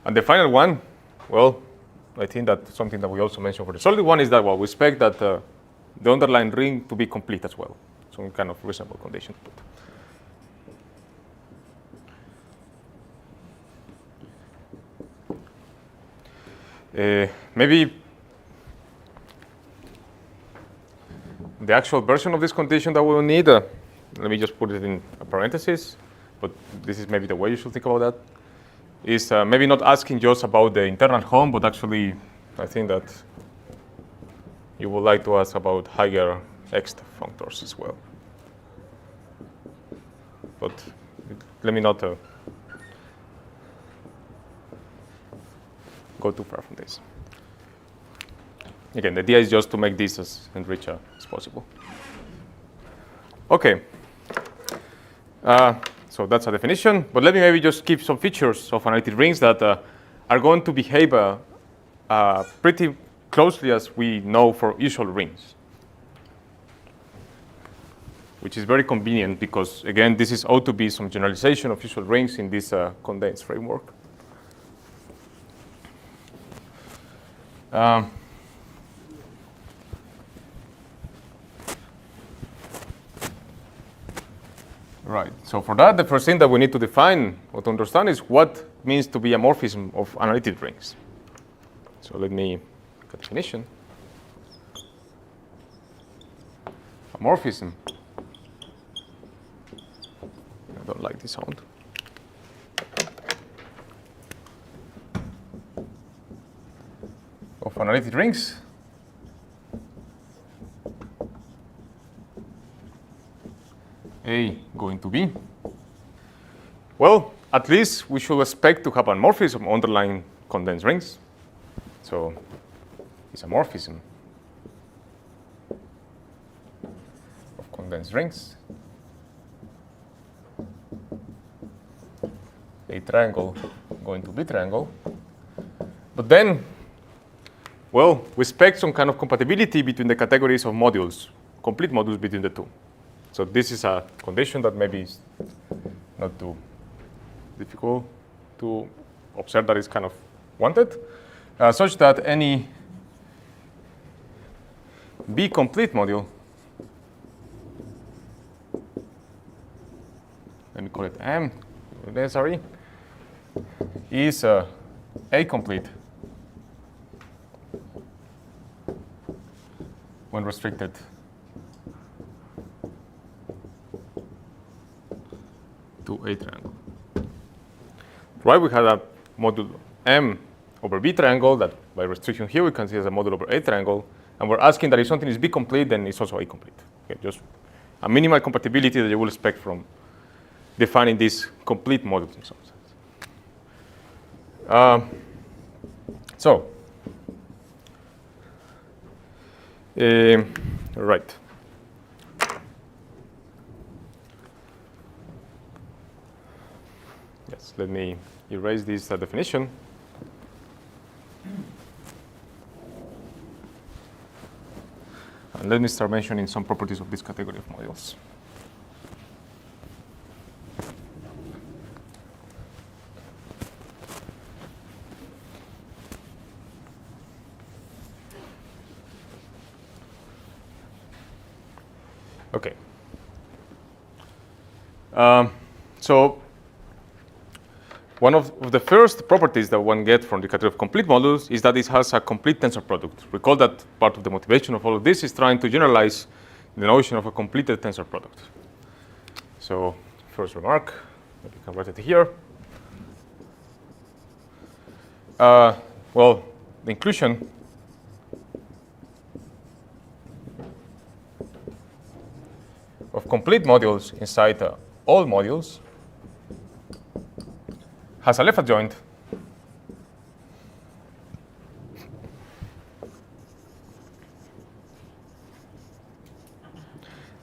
And the final one, well, I think that's something that we also mentioned for the solid one is that, well, we expect that the underlying ring to be complete as well. Some kind of reasonable condition to put. Maybe the actual version of this condition that we will need, let me just put it in a parenthesis, but this is maybe the way you should think about that, is maybe not asking just about the internal home, but actually I think that you would like to ask about higher X functors as well. But let me not go too far from this. Again, the idea is just to make this as enriched as possible. Okay. So that's a definition. But let me maybe just give some features of analytic rings that are going to behave pretty closely as we know for usual rings, which is very convenient because, again, this is ought to be some generalization of usual rings in this condensed framework. Right. So for that, the first thing that we need to define or to understand is what it means to be a morphism of analytic rings. So let me get a definition. A morphism. I don't like this sound. Of analytic rings. A going to B. Well, at least we should expect to have a morphism of underlying condensed rings. So it's a morphism of condensed rings. A triangle going to B triangle. But then, well, we expect some kind of compatibility between the categories of modules, complete modules between the two. So this is a condition that maybe is not too difficult to observe that is kind of wanted, such that any B complete module, let me call it M, necessary, is A complete when restricted to A triangle. Right, we had a module M over B triangle that by restriction here we can see as a module over A triangle, and we're asking that if something is B complete, then it's also A complete. Okay, just a minimal compatibility that you will expect from defining these complete modules in some sense. Right. Yes, let me erase this definition. And let me start mentioning some properties of this category of modules. Okay. one of the first properties that one gets from the category of complete modules is that it has a complete tensor product. Recall that part of the motivation of all of this is trying to generalize the notion of a completed tensor product. So first remark, maybe you can write it here. Well, the inclusion of complete modules inside all modules has a left adjoint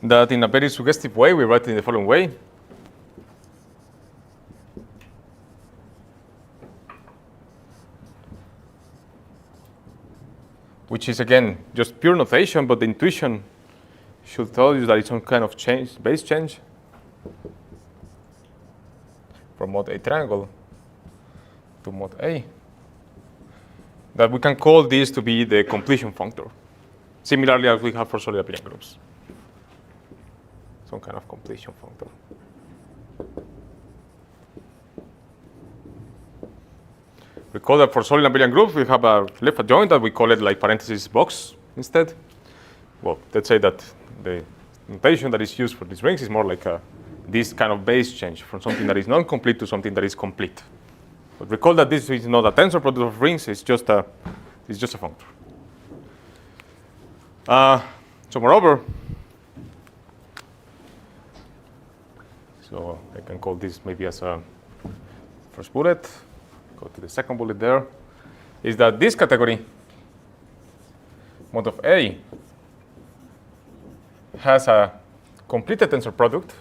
that in a very suggestive way we write it in the following way. Which is again just pure notation, but the intuition should tell you that it's some kind of change, base change from mod A triangle to mod A. That we can call this to be the completion functor, similarly as we have for solid abelian groups. Some kind of completion functor. Recall that for solid abelian groups we have a left adjoint that we call it like parenthesis box instead. Well, let's say that the notation that is used for these rings is more like this kind of base change from something that is non-complete to something that is complete. But recall that this is not a tensor product of rings; it's just a functor. So moreover, so I can call this maybe as a first bullet. Go to the second bullet there. Is that this category mod of A has a completed tensor product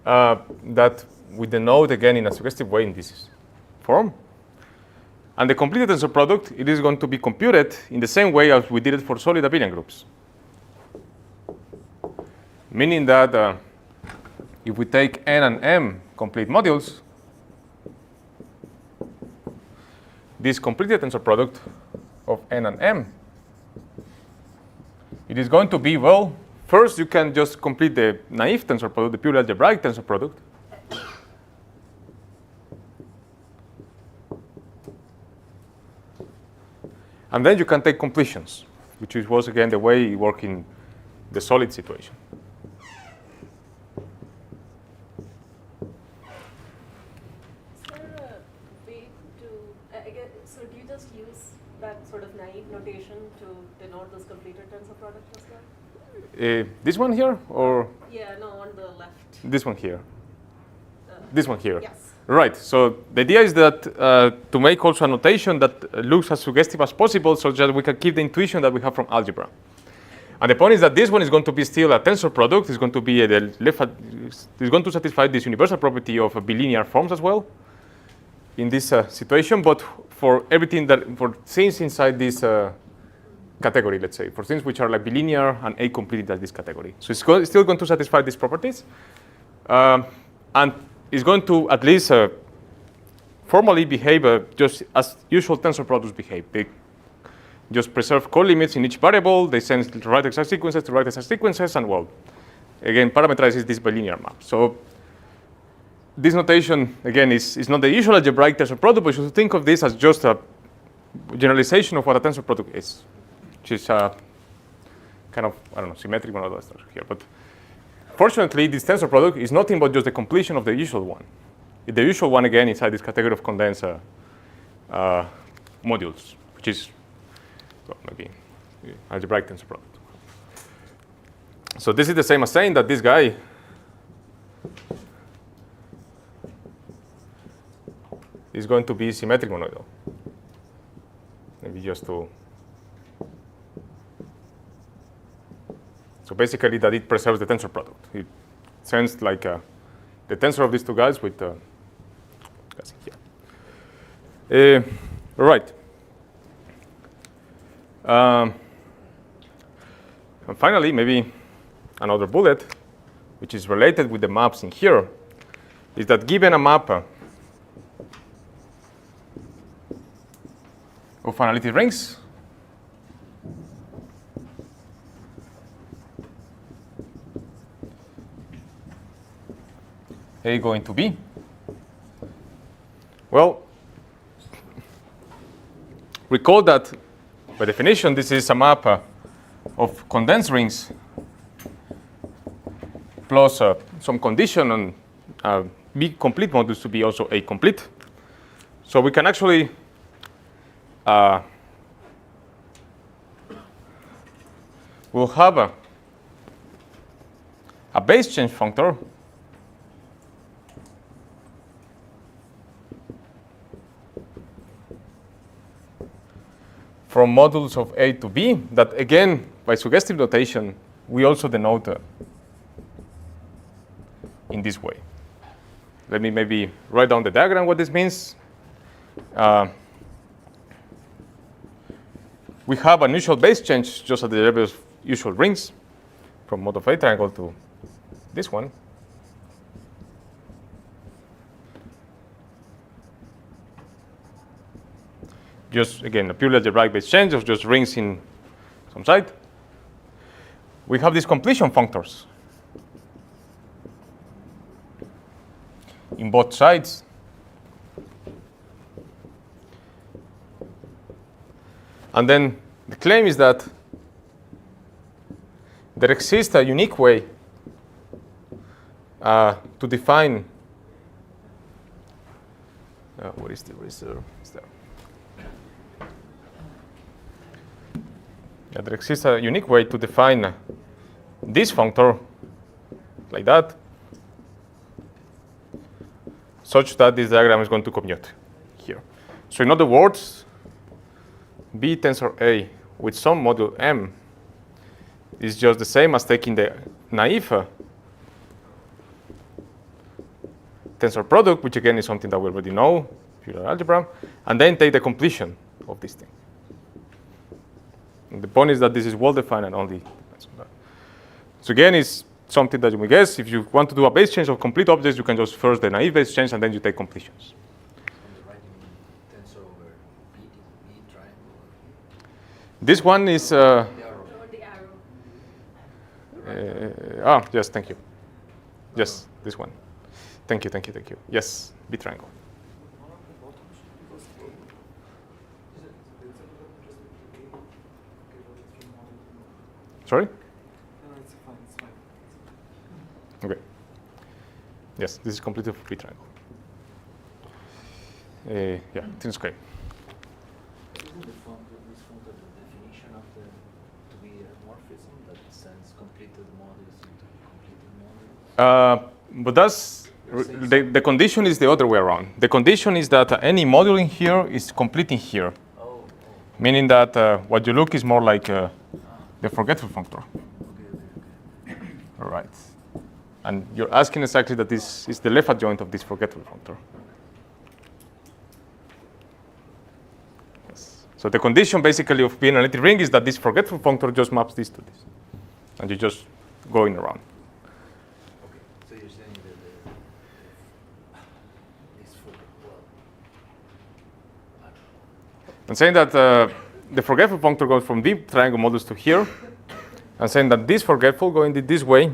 that we denote again in a suggestive way in this form. And the completed tensor product, it is going to be computed in the same way as we did it for solid abelian groups. Meaning that if we take n and m complete modules, this completed tensor product of n and m, it is going to be, well, first you can just complete the naive tensor product, the pure algebraic tensor product. And then you can take completions, which was again the way it worked in the solid situation. So do you just use that sort of naive notation to denote this completed tensor product as well? This one here, or? Yeah, no, on the left. This one here. This one here. Yes. Right. So the idea is that to make also a notation that looks as suggestive as possible, so that we can keep the intuition that we have from algebra. And the point is that this one is going to be still a tensor product. It's going to be it's going to satisfy this universal property of bilinear forms as well in this situation. But for everything for things inside this category, let's say, for things which are like bilinear and A completed as this category. So it's still going to satisfy these properties. And it's going to at least formally behave just as usual tensor products behave. They just preserve co-limits in each variable. They send the right exact sequences to right exact sequences, and well, again, parameterizes this bilinear map. So this notation, again, is not the usual algebraic tensor product, but you should think of this as just a generalization of what a tensor product is, which is kind of, I don't know, symmetric one of those here. But fortunately, this tensor product is nothing but just the completion of the usual one. The usual one, again, inside this category of condensed modules, which is, well, maybe algebraic tensor product. So this is the same as saying that this guy is going to be symmetric monoidal. Maybe just to. So basically, that it preserves the tensor product. It sends like the tensor of these two guys with guys here. Right. And finally, maybe another bullet, which is related with the maps in here, is that given a map of analytic rings, A going to B? Well, recall that by definition, this is a map of condensed rings plus some condition on B complete modulus to be also A complete. So we can actually we'll have a base change functor from modulus of A to B that, again, by suggestive notation, we also denote in this way. Let me maybe write down the diagram what this means. We have an usual base change just at the level of usual rings from mod of A triangle to this one. Just, again, a purely algebraic base change of just rings in some side. We have these completion functors in both sides. And then the claim is that there exists a unique way to define what is the reserve? There exists a unique way to define this functor like that, such that this diagram is going to commute here. So in other words, B tensor A with some module M is just the same as taking the naive tensor product, which again is something that we already know, pure algebra, and then take the completion of this thing. And the point is that this is well-defined and only depends on that. So again, it's something that you may guess. If you want to do a base change of complete objects, you can just first the naive base change, and then you take completions. Tensor over B triangle. This one is... The arrow. Yes, thank you. Yes, this one. Thank you. Yes, B triangle. Sorry? No, it's fine. Okay. Yes, this is completely for B triangle. Yeah, I think it's okay. Isn't this functor the definition of the to be a morphism that sends completed modulus into completed modulus? But that's the condition is the other way around. The condition is that any module in here is complete in here, meaning that what you look is more like the forgetful functor. Okay. All right. And you're asking exactly that this is the left adjoint of this forgetful functor. Yes. So the condition basically of being an analytic ring is that this forgetful functor just maps this to this. And you just going around. Okay. So you're saying that this I'm saying that the forgetful functor goes from deep triangle modulus to here. I'm saying that this forgetful going this way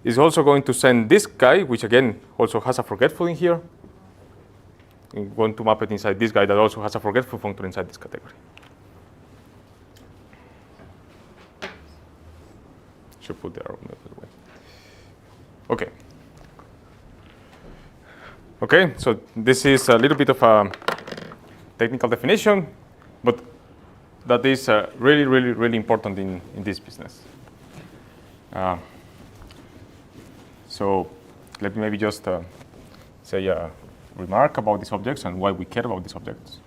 is also going to send this guy, which again also has a forgetful in here. I'm going to map it inside this guy that also has a forgetful functor inside this category. Should put the arrow the other way. Okay. Okay, so this is a little bit of a technical definition, but that is really, really, really important in this business. So let me maybe just say a remark about these objects and why we care about these objects.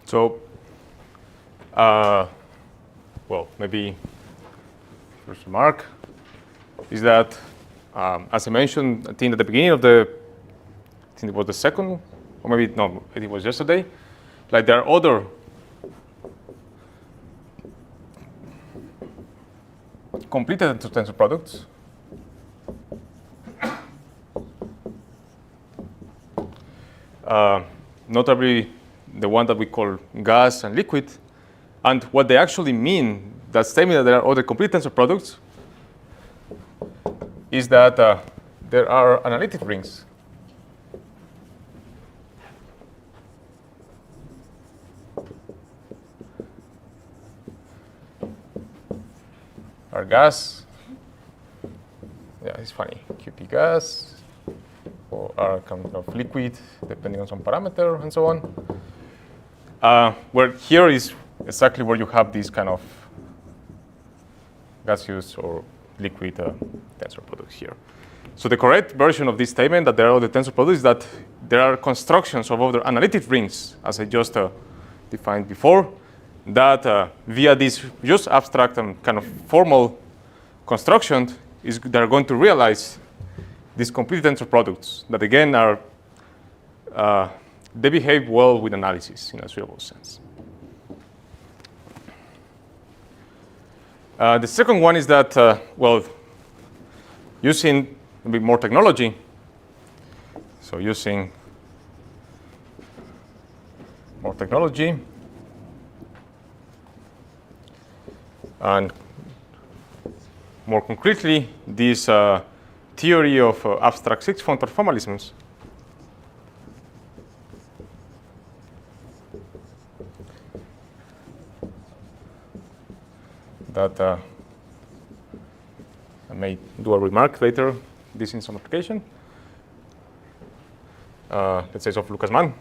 So, well, maybe first remark is that, as I mentioned, I think at the beginning of I think it was the second or maybe no, it was yesterday. Like there are other completed tensor products. Notably, the one that we call gas and liquid. And what they actually mean, that statement that there are other complete tensor products, is that there are analytic rings. Our gas, yeah, it's funny, QP gas, or our kind of liquid, depending on some parameter and so on. Where here is exactly where you have these kind of gaseous or liquid tensor products here. So the correct version of this statement that there are other tensor products is that there are constructions of other analytic rings, as I just defined before, that via this just abstract and kind of formal construction they're going to realize these complete tensor products that again are they behave well with analysis in a suitable sense. The second one is that well, using a bit more technology, so using more technology and more concretely this theory of abstract six-functor formalisms that I may do a remark later, this in some application. Let's say of Lucas Mann.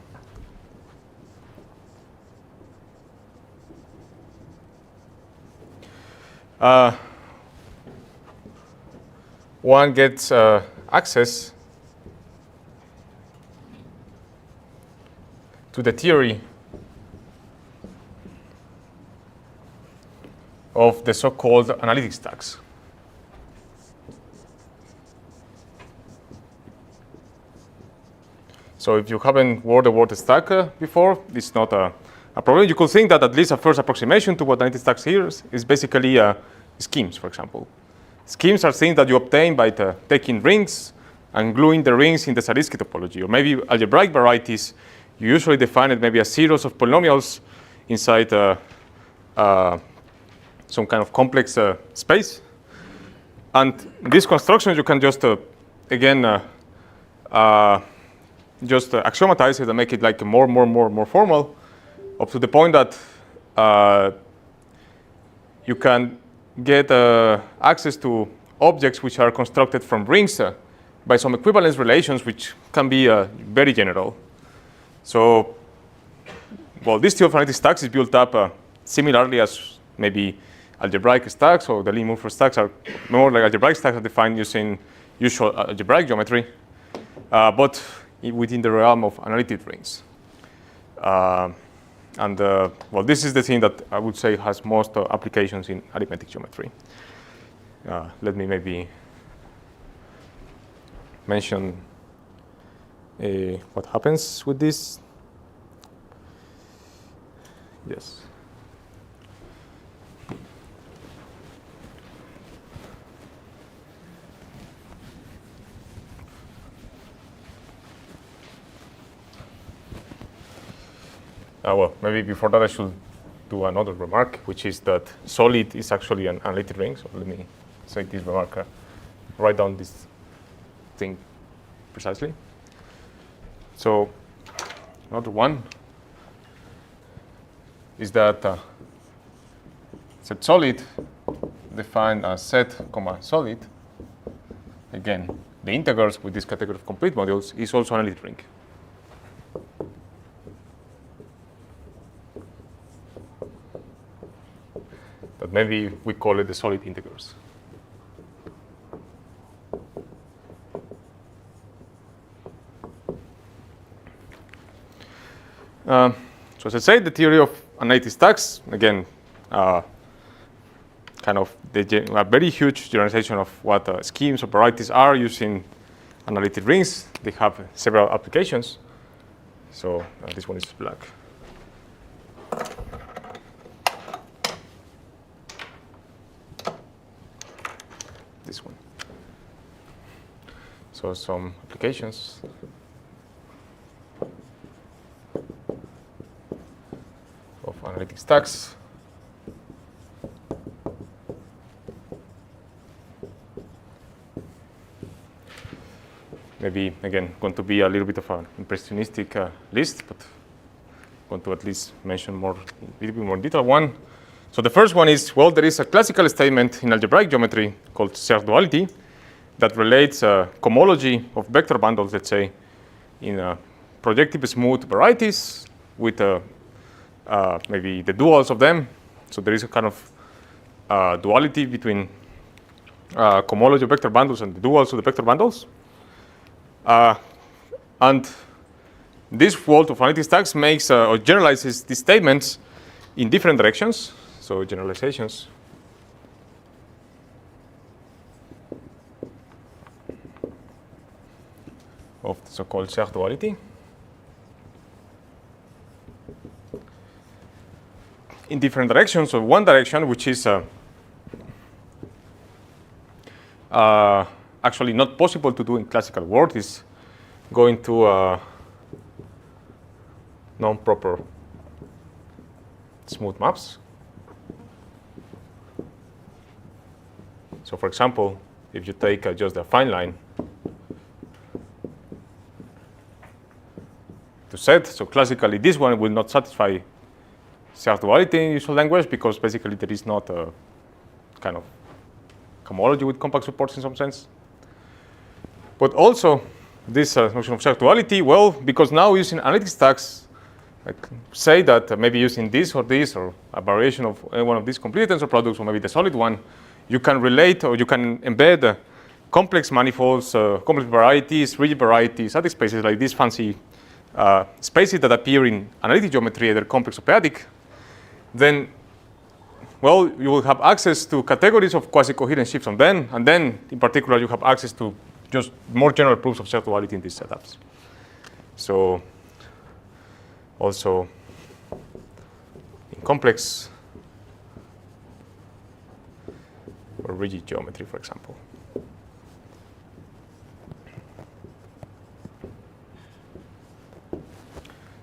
One gets access to the theory of the so-called analytic stacks. So if you haven't heard the word stack before, it's not a problem. You could think that at least a first approximation to what analytic stacks here is basically schemes, for example. Schemes are things that you obtain by taking rings and gluing the rings in the Zariski topology. Or maybe algebraic varieties, you usually define it maybe as series of polynomials inside some kind of complex space. And this construction, you can just, again, just axiomatize it and make it like more formal, up to the point that you can get access to objects which are constructed from rings by some equivalence relations, which can be very general. So, well, this theory of analytic stacks is built up similarly as maybe algebraic stacks, or the Lee-Mumford stacks are more like algebraic stacks are defined using usual algebraic geometry, but within the realm of analytic rings. And well, this is the thing that I would say has most applications in arithmetic geometry. Let me maybe mention what happens with this. Yes. Well, maybe before that I should do another remark, which is that solid is actually an analytic ring. So let me say this remark, write down this thing precisely. So another one is that set solid defined as set, solid. Again, the integers with this category of complete modules is also an analytic ring. But maybe we call it the solid integers. So as I said, the theory of analytic stacks, again, kind of a very huge generalization of what schemes or varieties are using analytic rings. They have several applications. So this one is black. This one. So some applications. Of analytic stacks. Maybe, again, going to be a little bit of an impressionistic list, but going to at least mention a little bit more detailed one. So the first one is, well, there is a classical statement in algebraic geometry called Serre duality that relates cohomology of vector bundles, let's say, in projective smooth varieties with maybe the duals of them. So there is a kind of duality between cohomology of vector bundles and the duals of the vector bundles. And this world of analytic stacks makes or generalizes these statements in different directions. So generalizations of the so-called Serre duality. In different directions. So one direction, which is actually not possible to do in classical world, is going to non-proper smooth maps. So for example, if you take just a fine line to set, so classically this one will not satisfy Serre duality in usual language because basically there is not a kind of cohomology with compact supports in some sense. But also this notion of Serre duality, well, because now using analytic stacks, like say that maybe using this or a variation of any one of these complete tensor products or maybe the solid one, you can relate or you can embed complex manifolds, complex varieties, rigid varieties, static spaces like these fancy spaces that appear in analytic geometry, either complex or p-adic. Then, well, you will have access to categories of quasi-coherent shifts on them, and then, in particular, you have access to just more general proofs of Serre duality in these setups. So, also, in complex or rigid geometry, for example.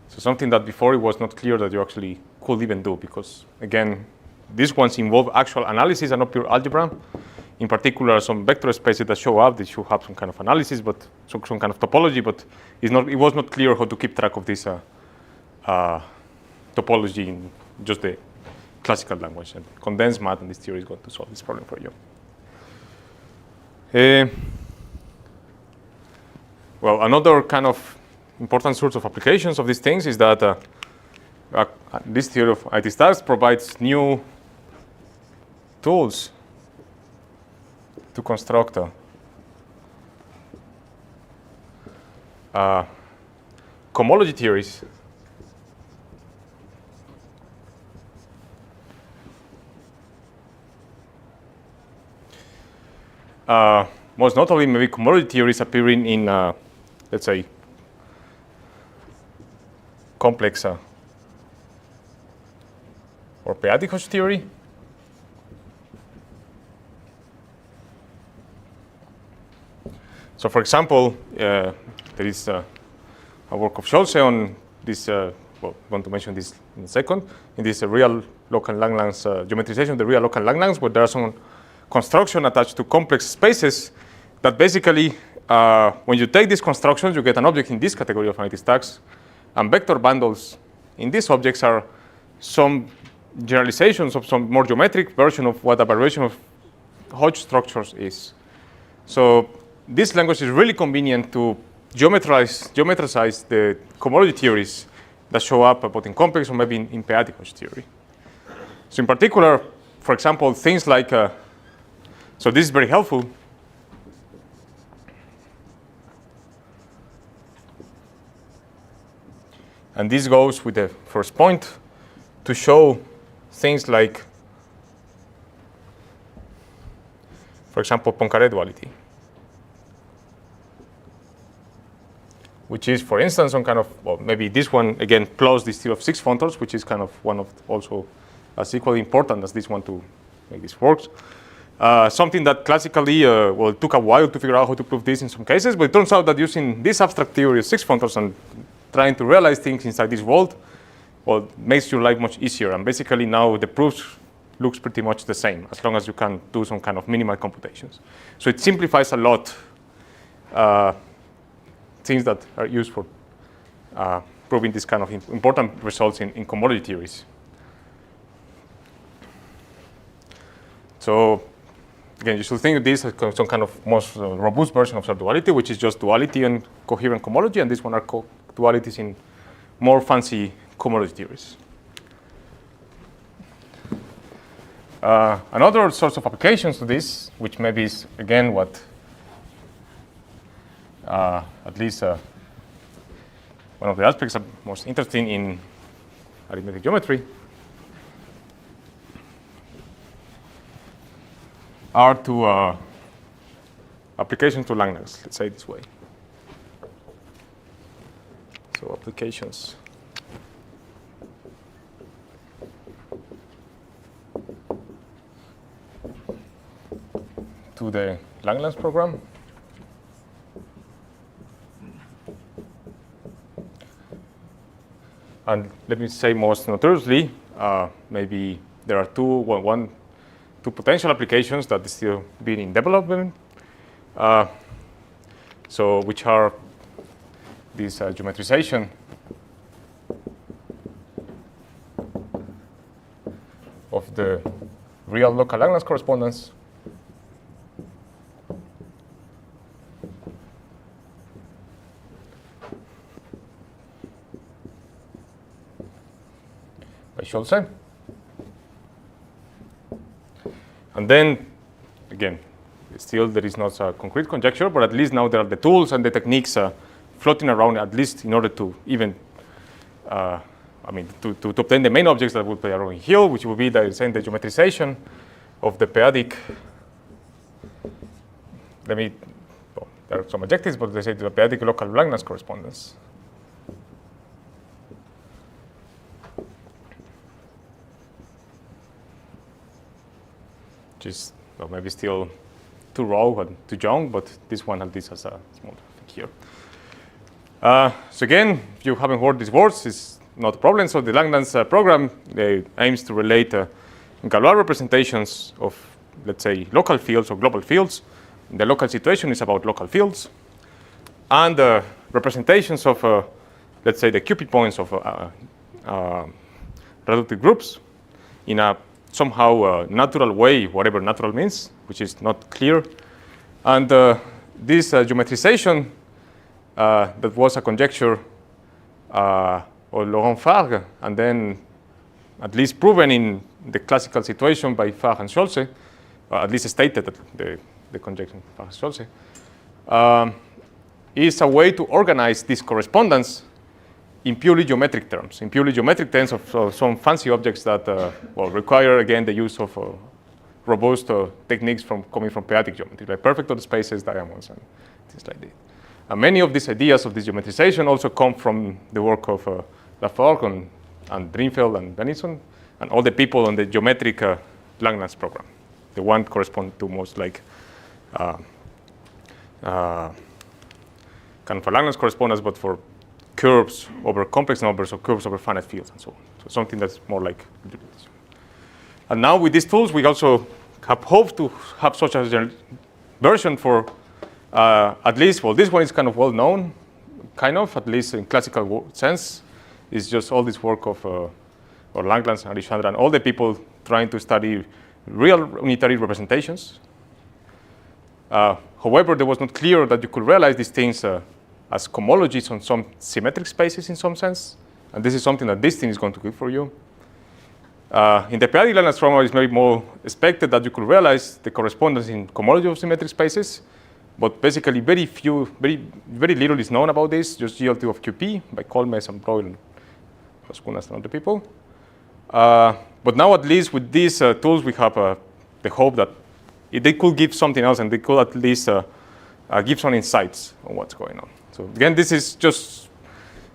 So something that before it was not clear that you actually could even do, because again, these ones involve actual analysis and not pure algebra. In particular, some vector spaces that show up, they should have some kind of analysis, but some kind of topology, but it was not clear how to keep track of this topology in just the classical language. And condensed math and this theory is going to solve this problem for you. Well, another kind of important source of applications of these things is that this theory of IT stacks provides new tools to construct cohomology theories most notably maybe cohomology theories appearing in let's say complex or p-adic Hodge theory. So for example, there is a work of Scholze on this, well, I want to mention this in a second, in this real local Langlands geometrization, the real local Langlands, where there are some construction attached to complex spaces that basically, when you take these constructions, you get an object in this category of analytic stacks, and vector bundles in these objects are some generalizations of some more geometric version of what a variation of Hodge structures is. So this language is really convenient to geometrize the cohomology theories that show up both in complex or maybe in p-adic Hodge theory. So in particular, for example, things like, so this is very helpful. And this goes with the first point to show things like, for example, Poincaré duality, which is, for instance, some kind of, well, maybe this one, again, plus this tier of 6 functors, which is kind of one of also as equally important as this one to make this work. Something that classically, well, it took a while to figure out how to prove this in some cases, but it turns out that using this abstract theory of 6 functors and trying to realize things inside this world, well, makes your life much easier. And basically now the proofs looks pretty much the same, as long as you can do some kind of minimal computations. So it simplifies a lot things that are used for proving this kind of important results in commodity theories. So again, you should think of this as some kind of most robust version of subduality, which is just duality and coherent cohomology, and this one are dualities in more fancy cohomology theories. Another source of applications to this, which maybe is again what at least one of the aspects I'm most interesting in arithmetic geometry, are to applications to Lagrange, let's say it this way. So applications to the Lagrange program. And let me say most notoriously, maybe there are two potential applications that are still being in development. So which are this geometrization of the real local Lagrange correspondence by Schulze. And then, again, still there is not a concrete conjecture, but at least now there are the tools and the techniques floating around, at least in order to even, to obtain the main objects that would play a role in Hill, which would be the geometrization of the p-adic. There are some adjectives, but they say the p-adic local Lagrange correspondence. Which is maybe still too raw and too young, but this one at least has a small thing here. So again, if you haven't heard these words, it's not a problem. So the Lagrange program aims to relate Galois representations of, let's say, local fields or global fields. The local situation is about local fields. And representations of, let's say, the QP points of reductive groups in a somehow natural way, whatever natural means, which is not clear. And this geometrization that was a conjecture of Laurent Fargue, and then at least proven in the classical situation by Fargue and Schulze, at least stated that the conjecture of Fargue and Schulze, is a way to organize this correspondence in purely geometric terms, of some fancy objects that require, again, the use of robust techniques coming from p-adic geometry, like perfect order spaces, diamonds, and things like that. And many of these ideas of this geometrization also come from the work of Laforgue and Drinfeld and Benison, and all the people on the geometric Lagrange program. The one correspond to most like kind of a Lagrange correspondence, but for curves over complex numbers or curves over finite fields and so on. So something that's more like. And now with these tools, we also have hoped to have such a version for at least, well, this one is kind of well known, at least in classical sense. It's just all this work of Langlands and Arishandra and all the people trying to study real unitary representations. However, it was not clear that you could realize these things as cohomologies on some symmetric spaces in some sense. And this is something that this thing is going to give for you. In the p-adic Lagrange program, it's maybe more expected that you could realize the correspondence in cohomology of symmetric spaces. But basically, very little is known about this, just GL2 of QP by Colmes and Broil and Vascunas and other people. But now, at least with these tools, we have the hope that they could give something else, and they could at least gives some insights on what's going on. So again, this is just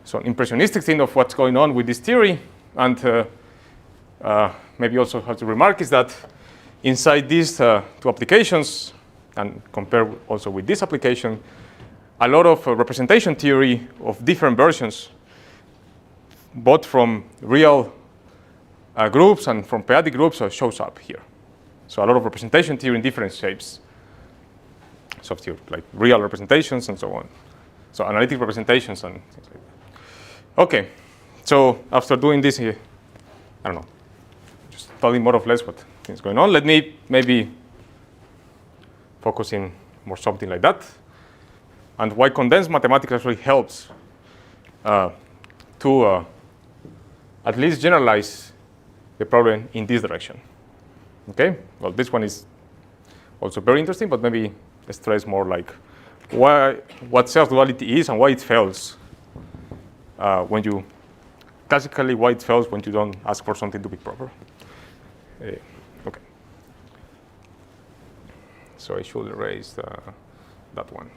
some impressionistic thing of what's going on with this theory. And maybe also have to remark is that inside these two applications, and compare also with this application, a lot of representation theory of different versions, both from real groups and from p-adic groups, shows up here. So a lot of representation theory in different shapes. So like real representations and so on. So analytic representations and things like that. Okay, so after doing this here, I don't know, just telling more or less what is going on, let me maybe focus in more something like that, and why condensed mathematics actually helps to at least generalize the problem in this direction. Okay, well, this one is also very interesting, but maybe stress more like what self-duality is and why it fails when you classically why it fails when you don't ask for something to be proper. Okay. So I should erase that one.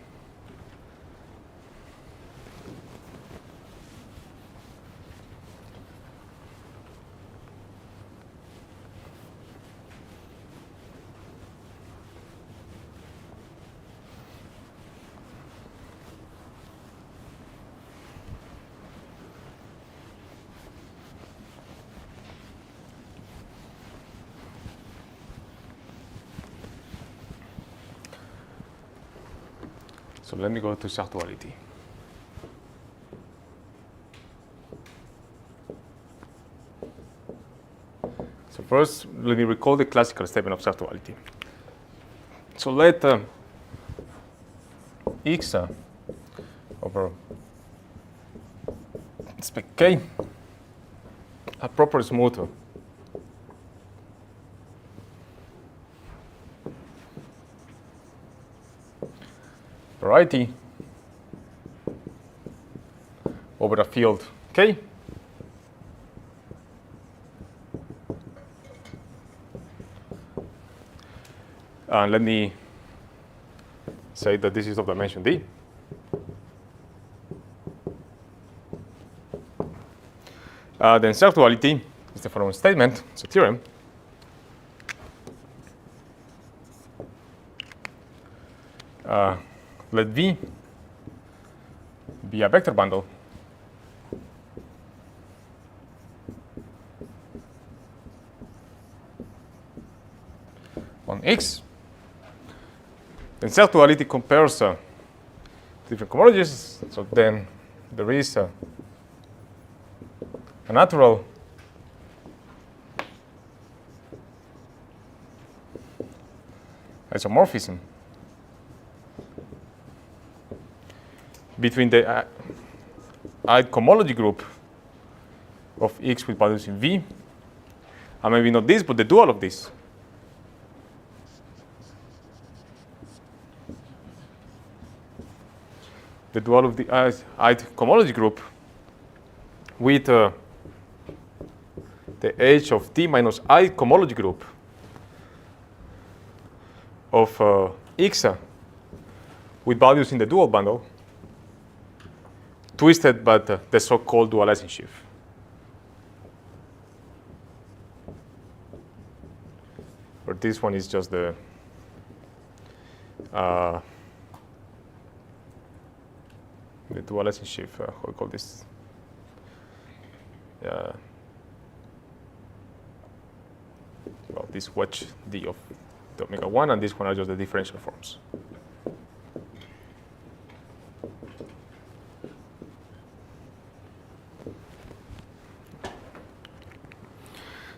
So let me go to self-duality. So first, let me recall the classical statement of self-duality. So let x over spec k a proper smooth variety over a field K. And let me say that this is of dimension D. Then self-duality is the following statement. It's a theorem. Let V be a vector bundle on X. Then self-duality compares different cohomologies. So then there is a natural isomorphism between the ith cohomology group of X with values in V, and maybe not this, but the dual of this. The dual of the ith cohomology group with the H of T minus ith cohomology group of X with values in the dual bundle, twisted by the so-called dualizing sheaf. But this one is just the dualizing sheaf. How do we call this? Well, this wedge D of the omega 1, and this one are just the differential forms.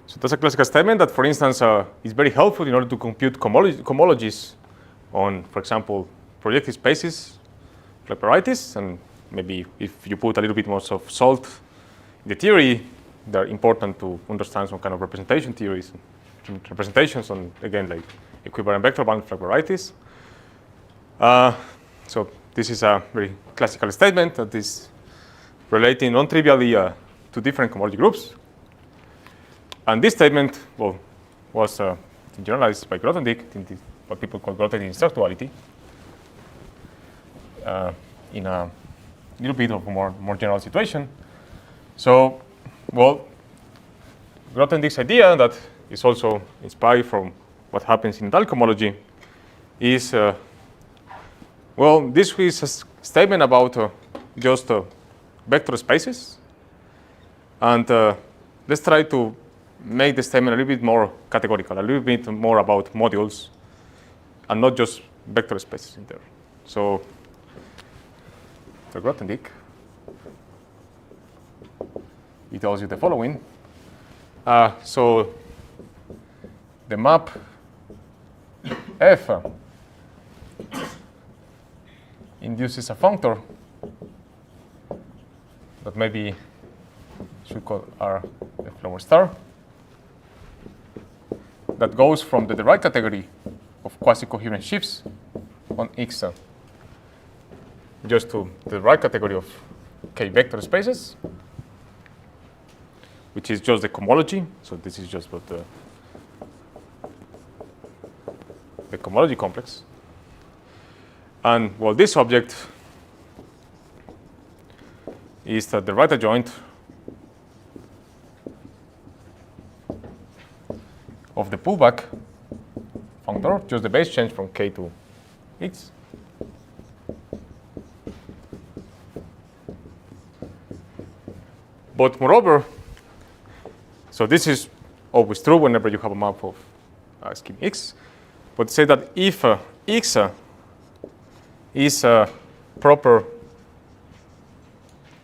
So that's a classical statement that, for instance, is very helpful in order to compute cohomologies on, for example, projective spaces like varieties. And maybe if you put a little bit more of salt in the theory, they're important to understand some kind of representation theories, representations on, again, like equivalent vector bundle like varieties. So this is a very classical statement that is relating non-trivially to different cohomology groups. And this statement, well, was generalized by Grothendieck in what people call Grothendieck self-duality. in a little bit of a more general situation. So, well, Grothendieck's idea that is also inspired from what happens in talc homology is, well, this is a statement about just vector spaces. And let's try to make the statement a little bit more categorical, a little bit more about modules, and not just vector spaces in there. So, the Grothendieck, it tells you the following. So, the map F induces a functor that maybe should call R F lower star, that goes from the derived category of quasi-coherent shifts on X just to the right category of K vector spaces, which is just the cohomology. So this is just what the cohomology complex. And well, this object is that the right adjoint of the pullback functor, just the base change from K to X. But moreover, so this is always true whenever you have a map of scheme X. But say that if X is a proper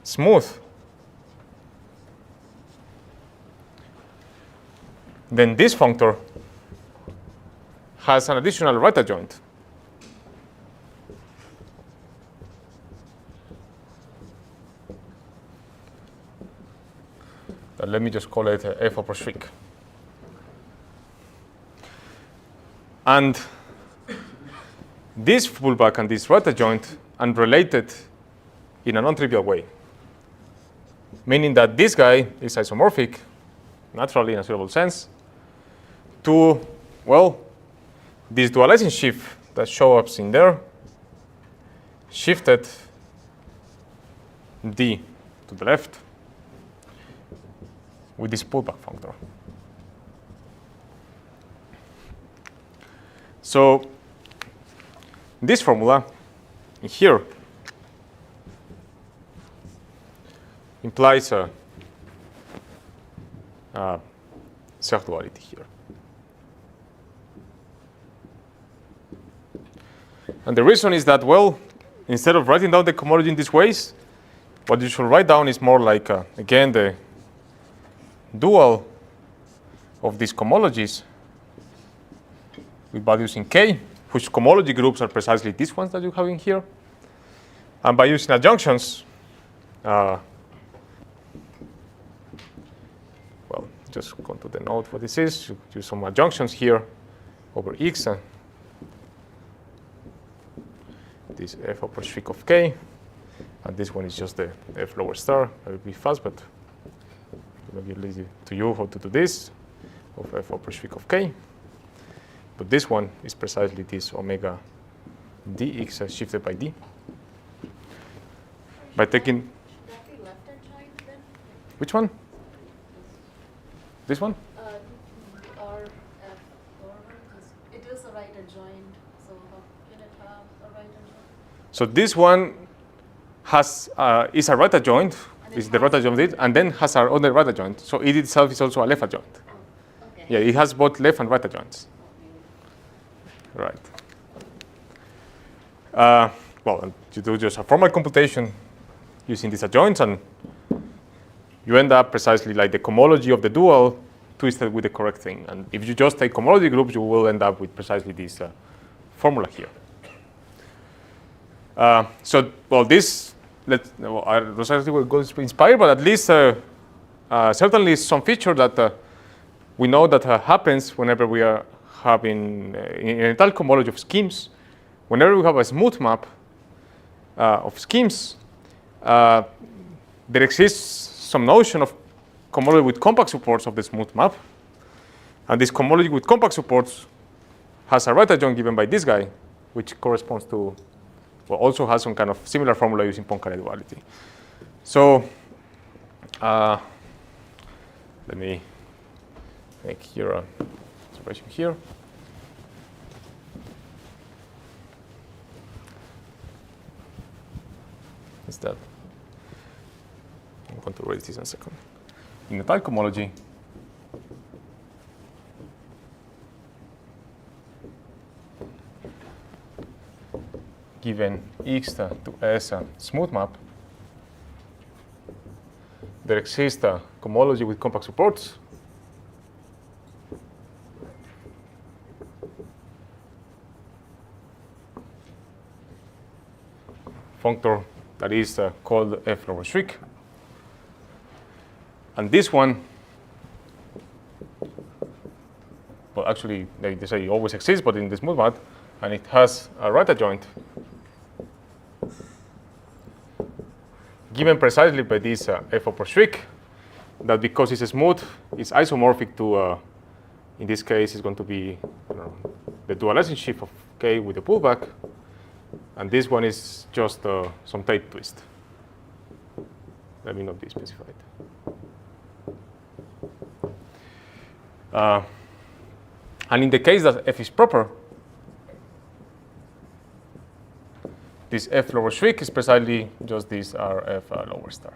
smooth, then this functor has an additional right adjoint. Let me just call it f over Schwick. And this pullback and this right adjoint are related in a non-trivial way, meaning that this guy is isomorphic, naturally in a suitable sense, to, well, this dualizing shift that shows up in there, shifted D to the left with this pullback functor. So this formula in here implies a self-duality here. And the reason is that, well, instead of writing down the cohomology in these ways, what you should write down is more like, again, the dual of these cohomologies with values in K, whose cohomology groups are precisely these ones that you have in here. And by using adjunctions, well, just go to the note what this is. You use some adjunctions here over X. This f upper Schwick of K. And this one is just the f lower star. I will be fast, but maybe lazy to you how to do this of f upper Schwick of K. But this one is precisely this omega dx shifted by d. By taking. Should that be left adjoint then? Which one? This one? Or F lower, because it is a right adjoint. So how can it have a right adjoint? So this one has is a right adjoint, is the right adjoint of it, and then has our other right adjoint. So it itself is also a left adjoint. Oh, okay. Yeah, it has both left and right adjoints. Right. Well, you do just a formal computation using these adjoints, and you end up precisely like the cohomology of the dual twisted with the correct thing. And if you just take cohomology groups, you will end up with precisely this formula here. So, well, this, I don't exactly will go to inspire, but at least certainly some feature that we know that happens whenever we are having in a talc cohomology of schemes. Whenever we have a smooth map of schemes, there exists some notion of cohomology with compact supports of the smooth map. And this cohomology with compact supports has a right adjoint given by this guy, which corresponds to well, also has some kind of similar formula using Poincare duality. So let me make here a separation here. Is that? I'm going to erase this in a second. In the type homology, given X to S a smooth map, there exists a homology with compact supports functor that is called F lower Schwick. And this one, well, actually, they say it always exists, but in the smooth map, and it has a right adjoint given precisely by this F upper Schwick, that because it's smooth, it's isomorphic to, in this case, it's going to be the dualizing shift of K with the pullback, and this one is just some Tate twist. Let me not be specified. And in the case that F is proper, this F lower Schwick is precisely just this RF lower star.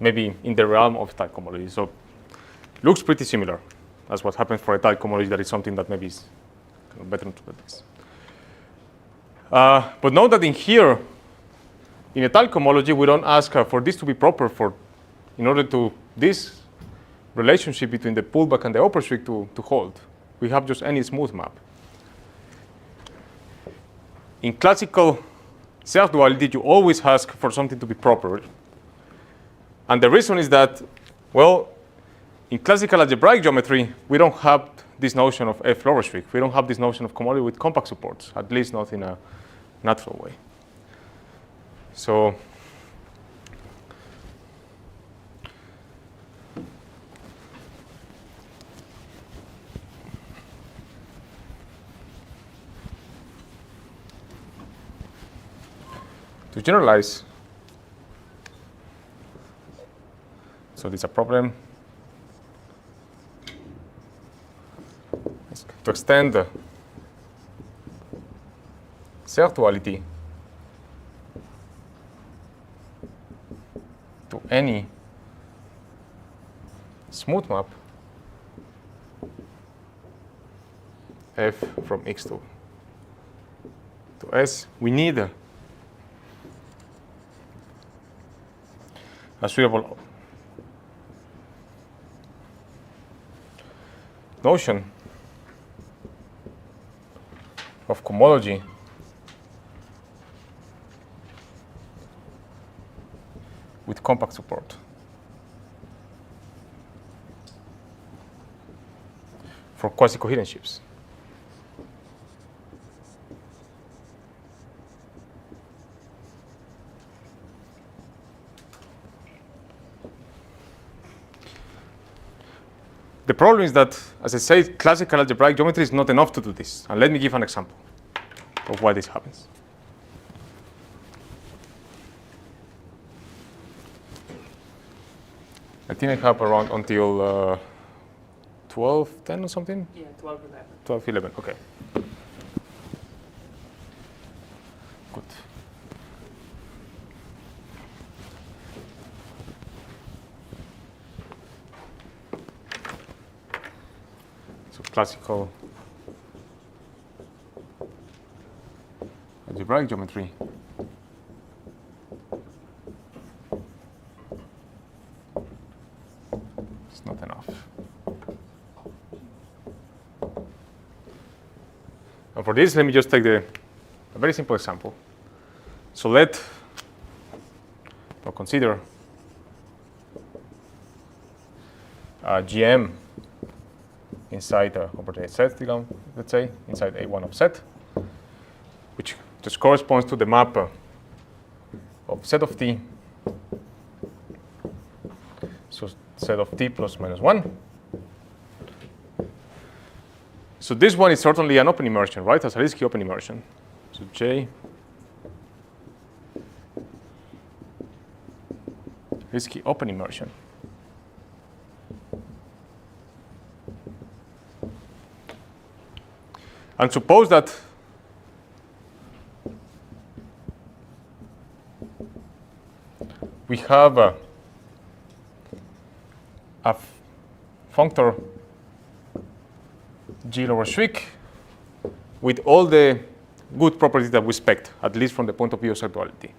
Maybe in the realm of type homology. So looks pretty similar. That's what happens for a type homology. That is something that maybe is kind of better to this. But note that in here, in a type homology, we don't ask for this to be proper in order to this relationship between the pullback and the upper Schwick to hold. We have just any smooth map. In classical self-duality, you always ask for something to be proper. And the reason is that, well, in classical algebraic geometry, we don't have this notion of F lower Schwick. We don't have this notion of homology with compact supports, at least not in a natural way. So to generalize, so this is a problem. To extend the self-duality to any smooth map F from X to S, we need a suitable notion of homology with compact support. For quasi-coherent shapes. The problem is that, as I say, classical algebraic geometry is not enough to do this. And let me give an example of why this happens. I think I have around until 12:10 or something? Yeah, 12:11. 12:11, okay. Good. So classical algebraic geometry. It's not enough. And for this, let me just take a very simple example. So consider GM inside a opportunity set, let's say, inside A1 of set, which just corresponds to the map of set of T. So set of T plus minus 1. So this one is certainly an open immersion, right? A Zariski open immersion. So J risky open immersion. And suppose that we have a functor G lower Schwick with all the good properties that we expect, at least from the point of view of sexuality.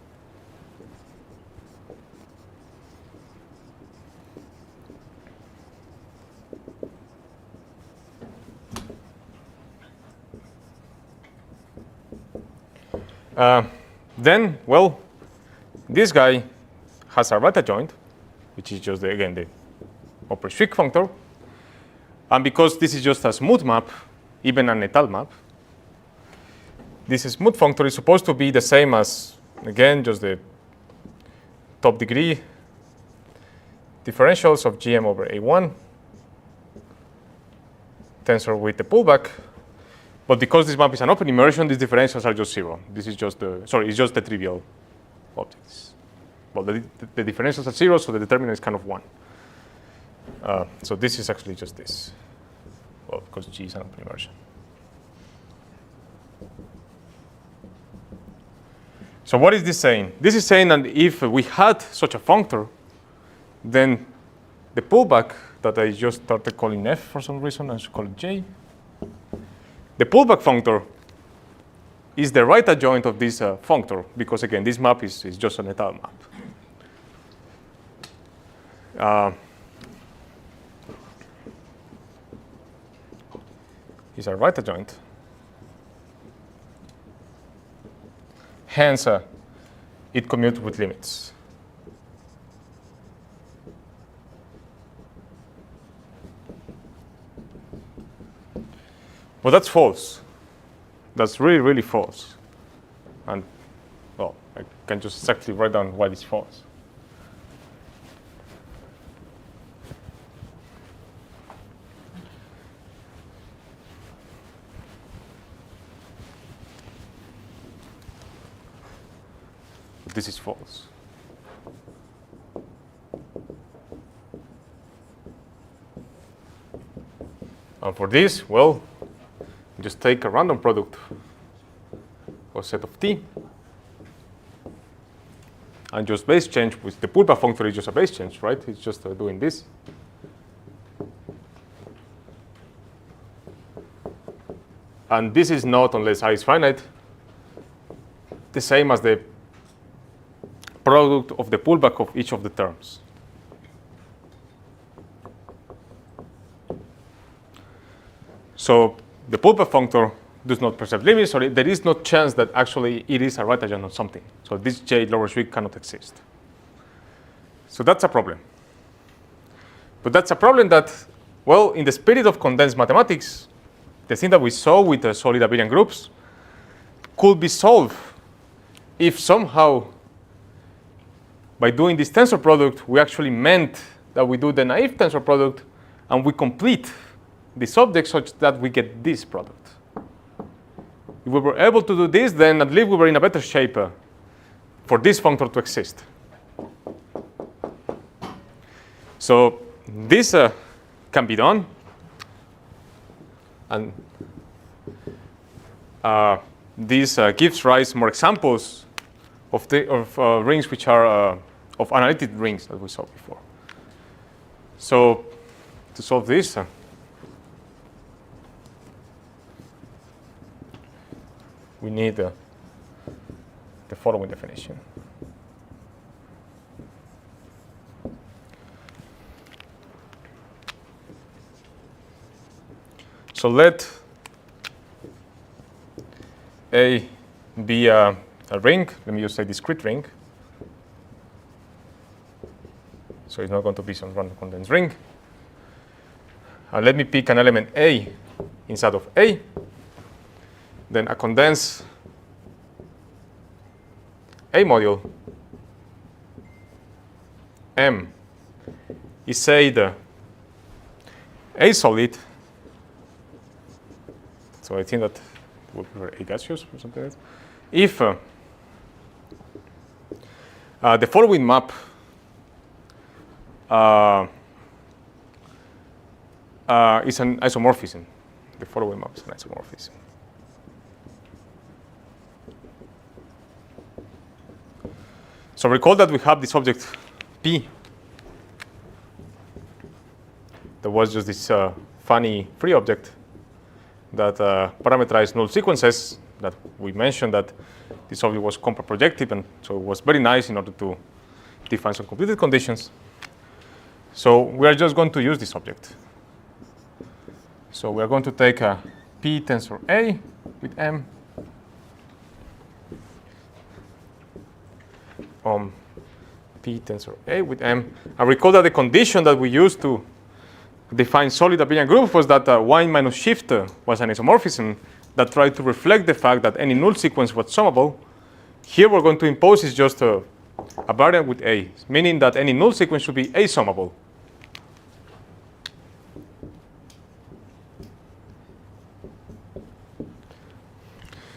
Then, well, this guy has a right adjoint, which is just, again, the upper Schwick functor. And because this is just a smooth map, even an étal map, this smooth functor is supposed to be the same as, again, just the top degree differentials of Gm over A1 tensor with the pullback. But because this map is an open immersion, these differentials are just 0. This is just the, sorry, it's just the trivial objects. Well, the differentials are 0, so the determinant is kind of 1. So this is actually just this. Well, because G is an open immersion. So what is this saying? This is saying that if we had such a functor, then the pullback that I just started calling F for some reason, I should call it J. The pullback functor is the right adjoint of this functor, because again, this map is just an étal map. Is a right adjoint. Hence, it commutes with limits. But that's false. That's really, really false. And, well, I can just exactly write down why it's false. This is false. And for this, well, just take a random product of set of T and just base change with the pullback functor is just a base change, right? It's just doing this. And this is not, unless I is finite, the same as the product of the pullback of each of the terms. So the pullback functor does not preserve limits, or there is no chance that actually it is a right adjoint on something. So this J lower Schwick cannot exist. So that's a problem. But that's a problem that, well, in the spirit of condensed mathematics, the thing that we saw with the solid abelian groups could be solved if somehow by doing this tensor product, we actually meant that we do the naive tensor product and we complete this object such that we get this product. If we were able to do this, then at least we were in a better shape for this functor to exist. So this can be done. And this gives rise more examples of rings which are of analytic rings that we saw before. So to solve this, we need the following definition. So let A be a ring. Let me just say discrete ring. So it's not going to be some random condensed ring. Let me pick an element A inside of A. Then a condensed A module M is say the A solid. So I think that would be A gaseous or something like that. If the following map is an isomorphism. The following map is an isomorphism. So recall that we have this object P. There was just this funny free object that parameterized null sequences that we mentioned that this object was compa-projective, and so it was very nice in order to define some completed conditions. So we are just going to use this object. So we are going to take a P tensor A with M P tensor A with M. And recall that the condition that we used to define solid abelian group was that Y minus shift was an isomorphism that tried to reflect the fact that any null sequence was summable. Here we're going to impose is just a variant with A, meaning that any null sequence should be A-summable.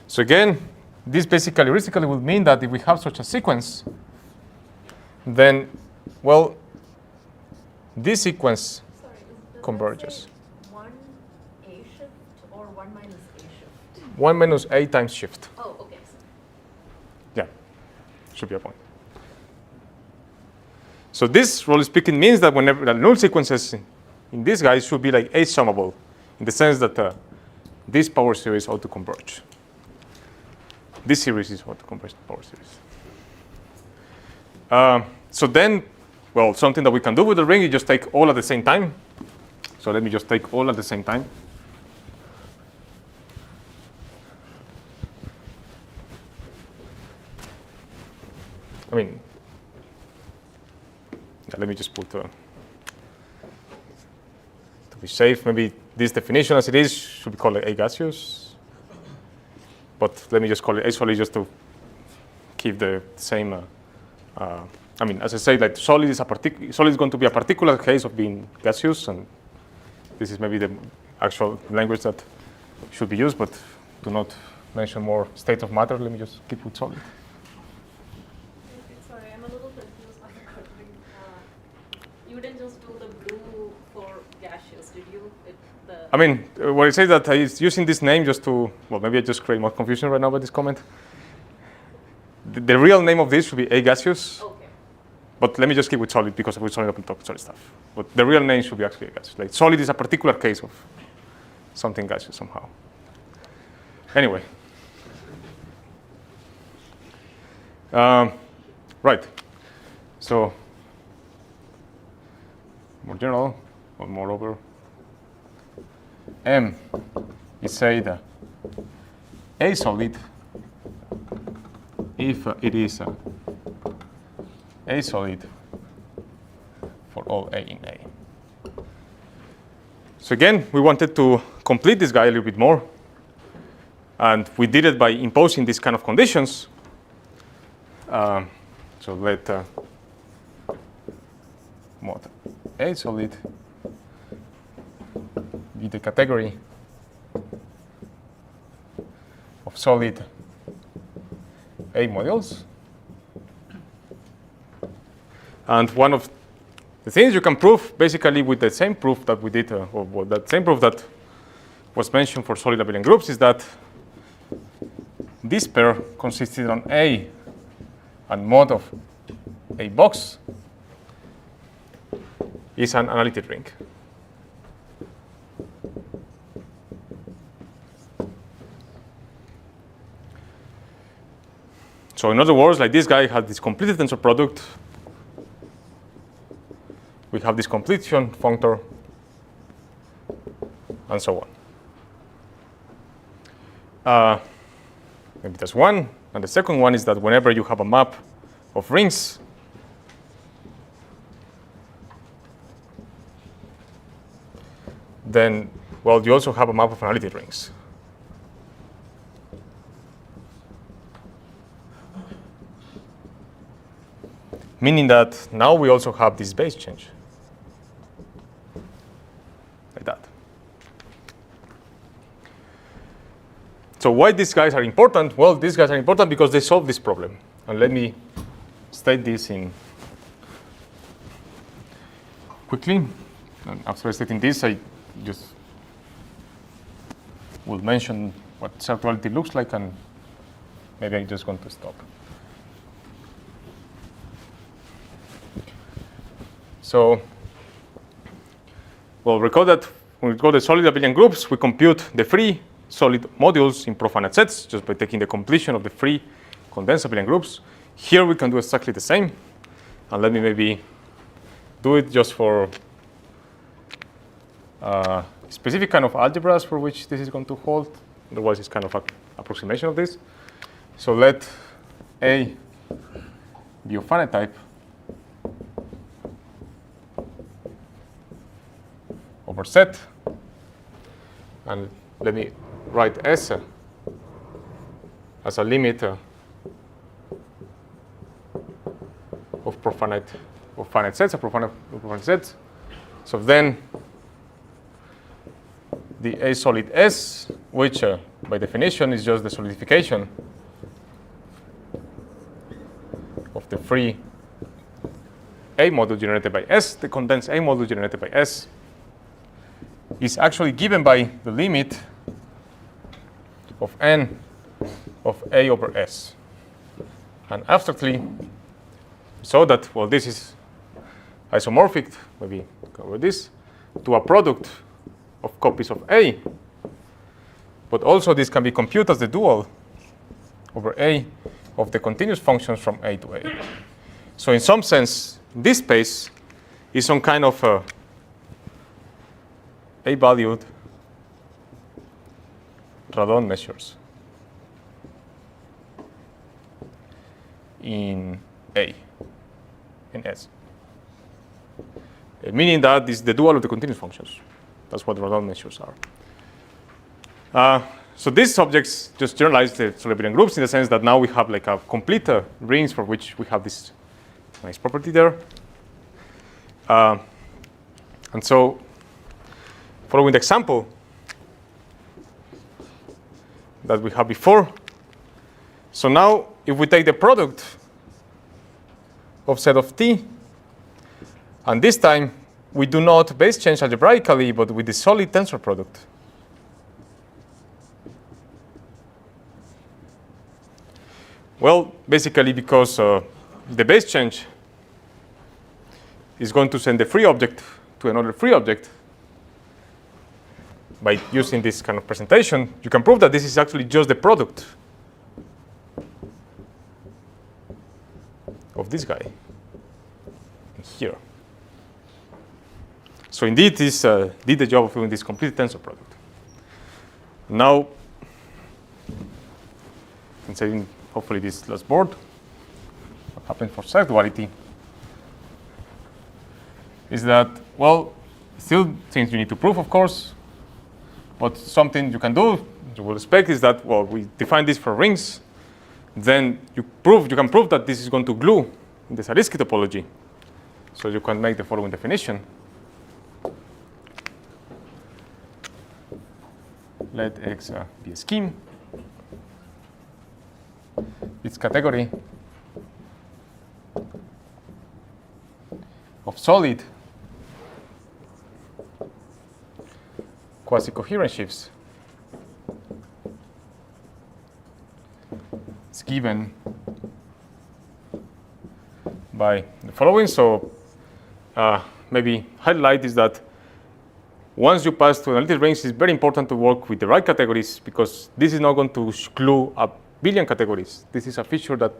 So again, this basically heuristically would mean that if we have such a sequence, then, well, this sequence Sorry, does converges. that say 1 A shift or 1 minus A shift? 1 minus A times shift. Oh, okay. Yeah, should be a point. So this, roughly speaking, means that whenever the null sequences in this guy should be like A-summable, in the sense that this power series ought to converge. This series is ought to converge the power series. So then, well, something that we can do with the ring is just take all at the same time. So let me just take all at the same time. I mean, yeah, let me just put, to be safe, maybe this definition as it is should be called A gaseous. But let me just call it A solid just to keep the same. I mean, as I say, like solid is going to be a particular case of being gaseous, and this is maybe the actual language that should be used, but do not mention more state of matter. Let me just keep with solid. Okay, sorry, I'm a little confused on the coloring. You didn't just do the blue for gaseous, did you? I mean, what it says that is using this name just to, well, maybe I just create more confusion right now by this comment. The real name of this should be A gaseous. Okay. But let me just keep with solid because with solid I can talk solid stuff. But the real name should be actually A gaseous. Like solid is a particular case of something gaseous somehow. Anyway. Right. So, more general, or moreover, M is said A solid if it is A solid for all A in A. So again, we wanted to complete this guy a little bit more. And we did it by imposing these kind of conditions. So let mod A solid be the category of solid A modules. And one of the things you can prove basically with the same proof that we did, or that same proof that was mentioned for solid abelian groups, is that this pair consisted on A and mod of A box is an analytic ring. So in other words, like this guy had this completed tensor product. We have this completion functor, and so on. Maybe that's one. And the second one is that whenever you have a map of rings, then, well, you also have a map of analytic rings. Meaning that now we also have this base change. Like that. So why these guys are important? Well, these guys are important because they solve this problem. And let me state this in quickly. And after stating this, I just will mention what cert duality looks like, and maybe I'm just going to stop. So, well, recall that when we go to solid abelian groups, we compute the free solid modules in profinite sets just by taking the completion of the free condensed abelian groups. Here we can do exactly the same. And let me maybe do it just for specific kind of algebras for which this is going to hold. Otherwise, it's kind of an approximation of this. So let A be of finite type over set. And let me write S as a limit of finite sets, of profinite sets. So then the A solid S, which by definition is just the solidification of the free A module generated by S, the condensed A module generated by S, is actually given by the limit of n of A over S. And abstractly, so that, well, this is isomorphic, maybe cover this, to a product of copies of A. But also this can be computed as the dual over A of the continuous functions from A to A. So in some sense, this space is some kind of A-valued radon measures in A, in S. Meaning that this is the dual of the continuous functions. That's what radon measures are. So these objects just generalize the solid abelian groups in the sense that now we have like a complete rings for which we have this nice property there. And so following the example that we had before, so now if we take the product of set of T, and this time we do not base change algebraically, but with the solid tensor product. Well, basically because the base change is going to send the free object to another free object. By using this kind of presentation, you can prove that this is actually just the product of this guy here. So indeed, this did the job of doing this complete tensor product. Now, and saying hopefully this last board, what happens for cert duality is that, well, still things you need to prove, of course, but something you can do, you will expect, is that, well, we define this for rings, then you can prove that this is going to glue in the Zariski topology. So you can make the following definition. Let X be a scheme. Its category of solid quasi-coherent shifts is given by the following. So maybe highlight is that once you pass to analytic rings, it's very important to work with the right categories, because this is not going to glue abelian categories. This is a feature that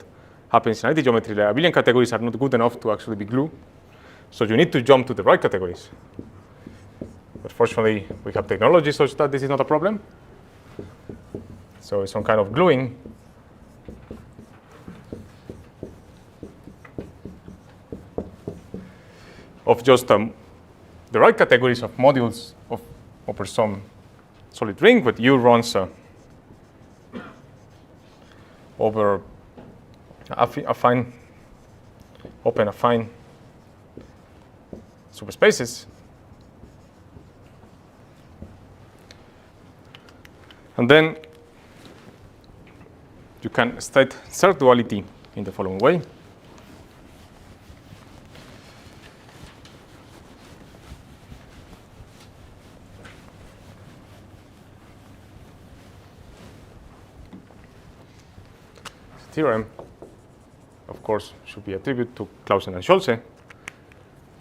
happens in analytic geometry. The abelian categories are not good enough to actually be glue. So you need to jump to the right categories. But fortunately, we have technology such that this is not a problem. So it's some kind of gluing. Of just the right categories of modules over some solid ring, but U runs over affine superspaces. And then you can state cert duality in the following way. theorem, of course, should be attributed to Clausen and Scholze,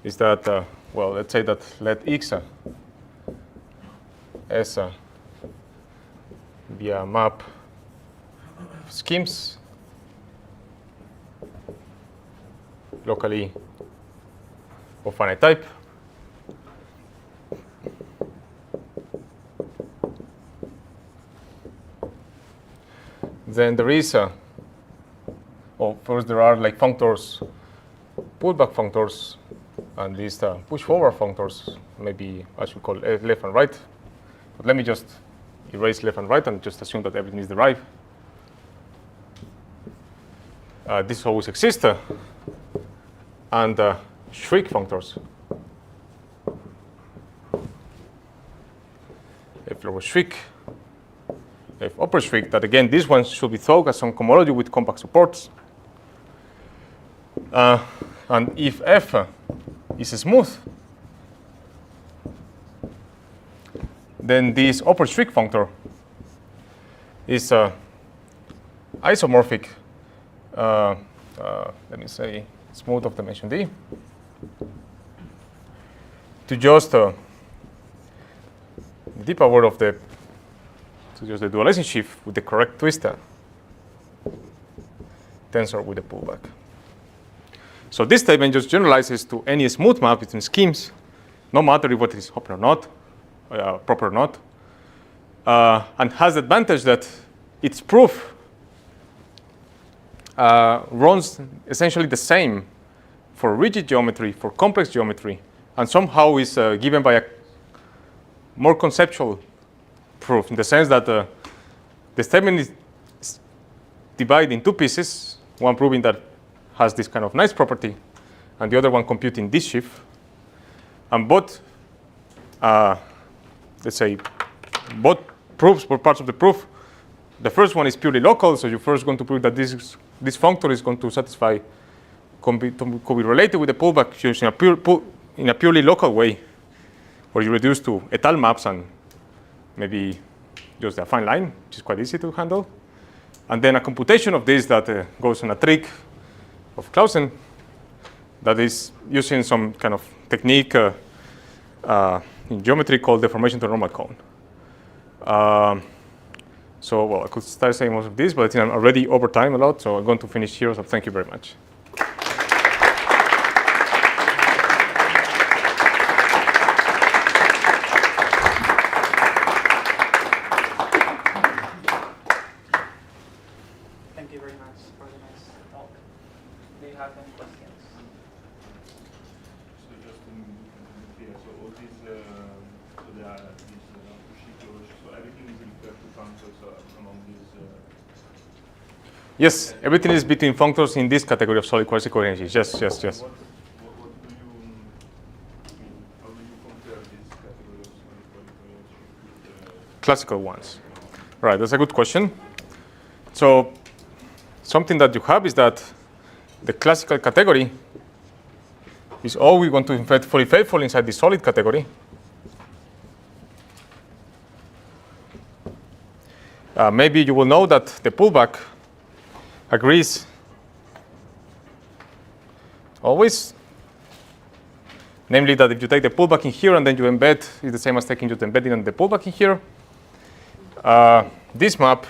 is that, well, let's say that let X S be a map of schemes locally of finite type. Then there is first there are like functors, pullback functors, and these push forward functors, maybe I should call left and right. But let me just erase left and right and just assume that everything is derived. This always exists. And shriek functors. If lower shriek, if upper shriek, that again, this one should be thought as some cohomology with compact supports. And if F is smooth, then this upper shriek functor is isomorphic, let me say, smooth of dimension D, to just the d power of the, to just the dualizing sheaf with the correct twistor tensor with the pullback. So this statement just generalizes to any smooth map between schemes, no matter if what is open or not, proper or not, and has the advantage that its proof runs essentially the same for rigid geometry, for complex geometry, and somehow is given by a more conceptual proof in the sense that the statement is divided in two pieces, one proving that has this kind of nice property, and the other one computing this sheaf. And both, let's say, both proofs, both parts of the proof, the first one is purely local, so you're first going to prove that this functor is going to satisfy, could be related with the pullback using in a purely local way, where you reduce to étal maps and maybe just a fine line, which is quite easy to handle. And then a computation of this that goes on a trick of Clausen that is using some kind of technique in geometry called deformation to normal cone. So, well, I could start saying most of this, but I think I'm already over time a lot, so I'm going to finish here, so thank you very much. Thank you very much for the nice talk. Do you have any questions? So just to be clear, so all these, so there are these so everything is referred to functors among these. Yes, everything is between functors in this category of solid quasi-coherent. Yes. What do you, I mean, how do you compare this category of solid quasi-coherent with the Classical ones. Right, that's a good question. So something that you have is that the classical category is always going to embed fully faithful inside the solid category. Maybe you will know that the pullback agrees always. Namely that if you take the pullback in here and then you embed, it's the same as taking just embedding on the pullback in here. This map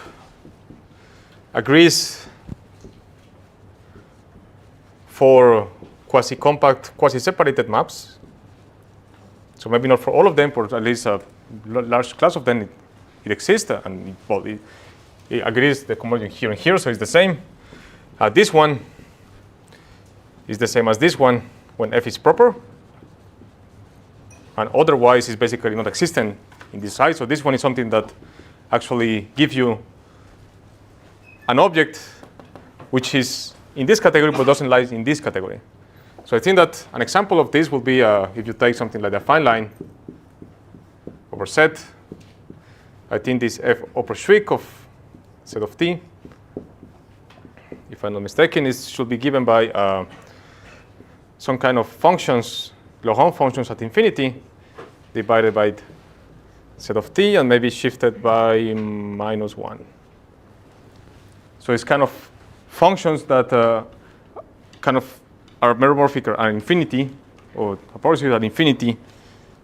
agrees for quasi-compact, quasi-separated maps. So maybe not for all of them, but at least a large class of them, it exists, and it agrees the convergence here and here, so it's the same. This one is the same as this one when F is proper, and otherwise is basically not existent in this side. So this one is something that actually gives you an object which is in this category but doesn't lie in this category. So I think that an example of this will be if you take something like a fine line over set. I think this F upper shriek of set of T, if I'm not mistaken, should be given by some kind of functions, Laurent functions at infinity, divided by set of T, and maybe shifted by -1. So it's kind of functions that kind of are meromorphic at infinity, or approximate at infinity,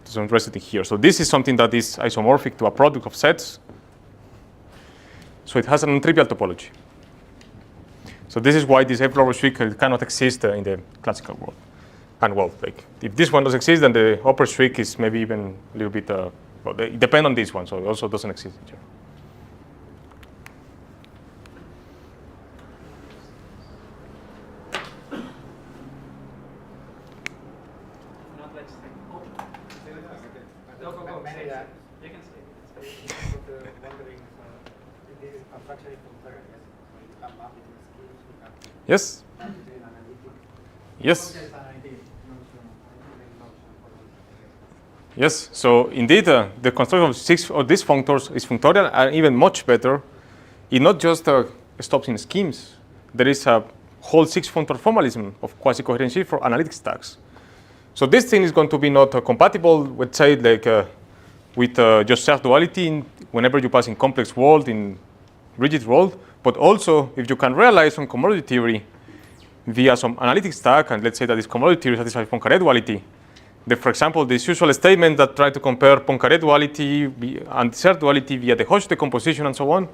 so I'm interested in here. So this is something that is isomorphic to a product of sets. So it has a non-trivial topology. So this is why this F-lower streak cannot exist in the classical world. And well, like if this one doesn't exist, then the upper streak is maybe even a little bit. Well, it depends on this one, so it also doesn't exist here. Not let's think. Go, go, go. Say that. You can say it. Wondering if this is constructionally compared, yes? So you can map between schemes, you can Yes. map between analytic. Yes. There's an idea, notion for this. Yes. So indeed, the construction of 6 of these functors is functorial and even much better. It not just stops in schemes. There is a whole 6-functor formalism of quasi-coherency for analytic stacks. So this thing is going to be not compatible with, say, like with just self duality whenever you pass in complex world, in rigid world, but also if you can realize some commodity theory via some analytic stack, and let's say that this commodity theory satisfies Poincare duality. For example, this usual statement that try to compare Poincare duality and Serre duality via the Hodge decomposition and so on,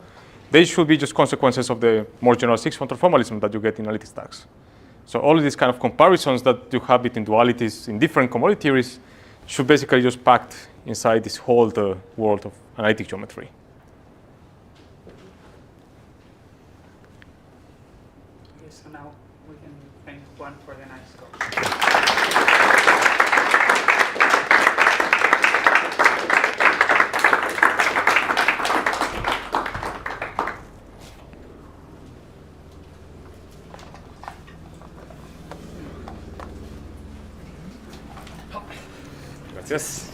they should be just consequences of the more general 6-functor formalism that you get in analytic stacks. So all of these kind of comparisons that you have between dualities in different commodity theories should basically just packed inside this whole world of analytic geometry. Okay, so now we can thank Juan for the nice talk. Gracias.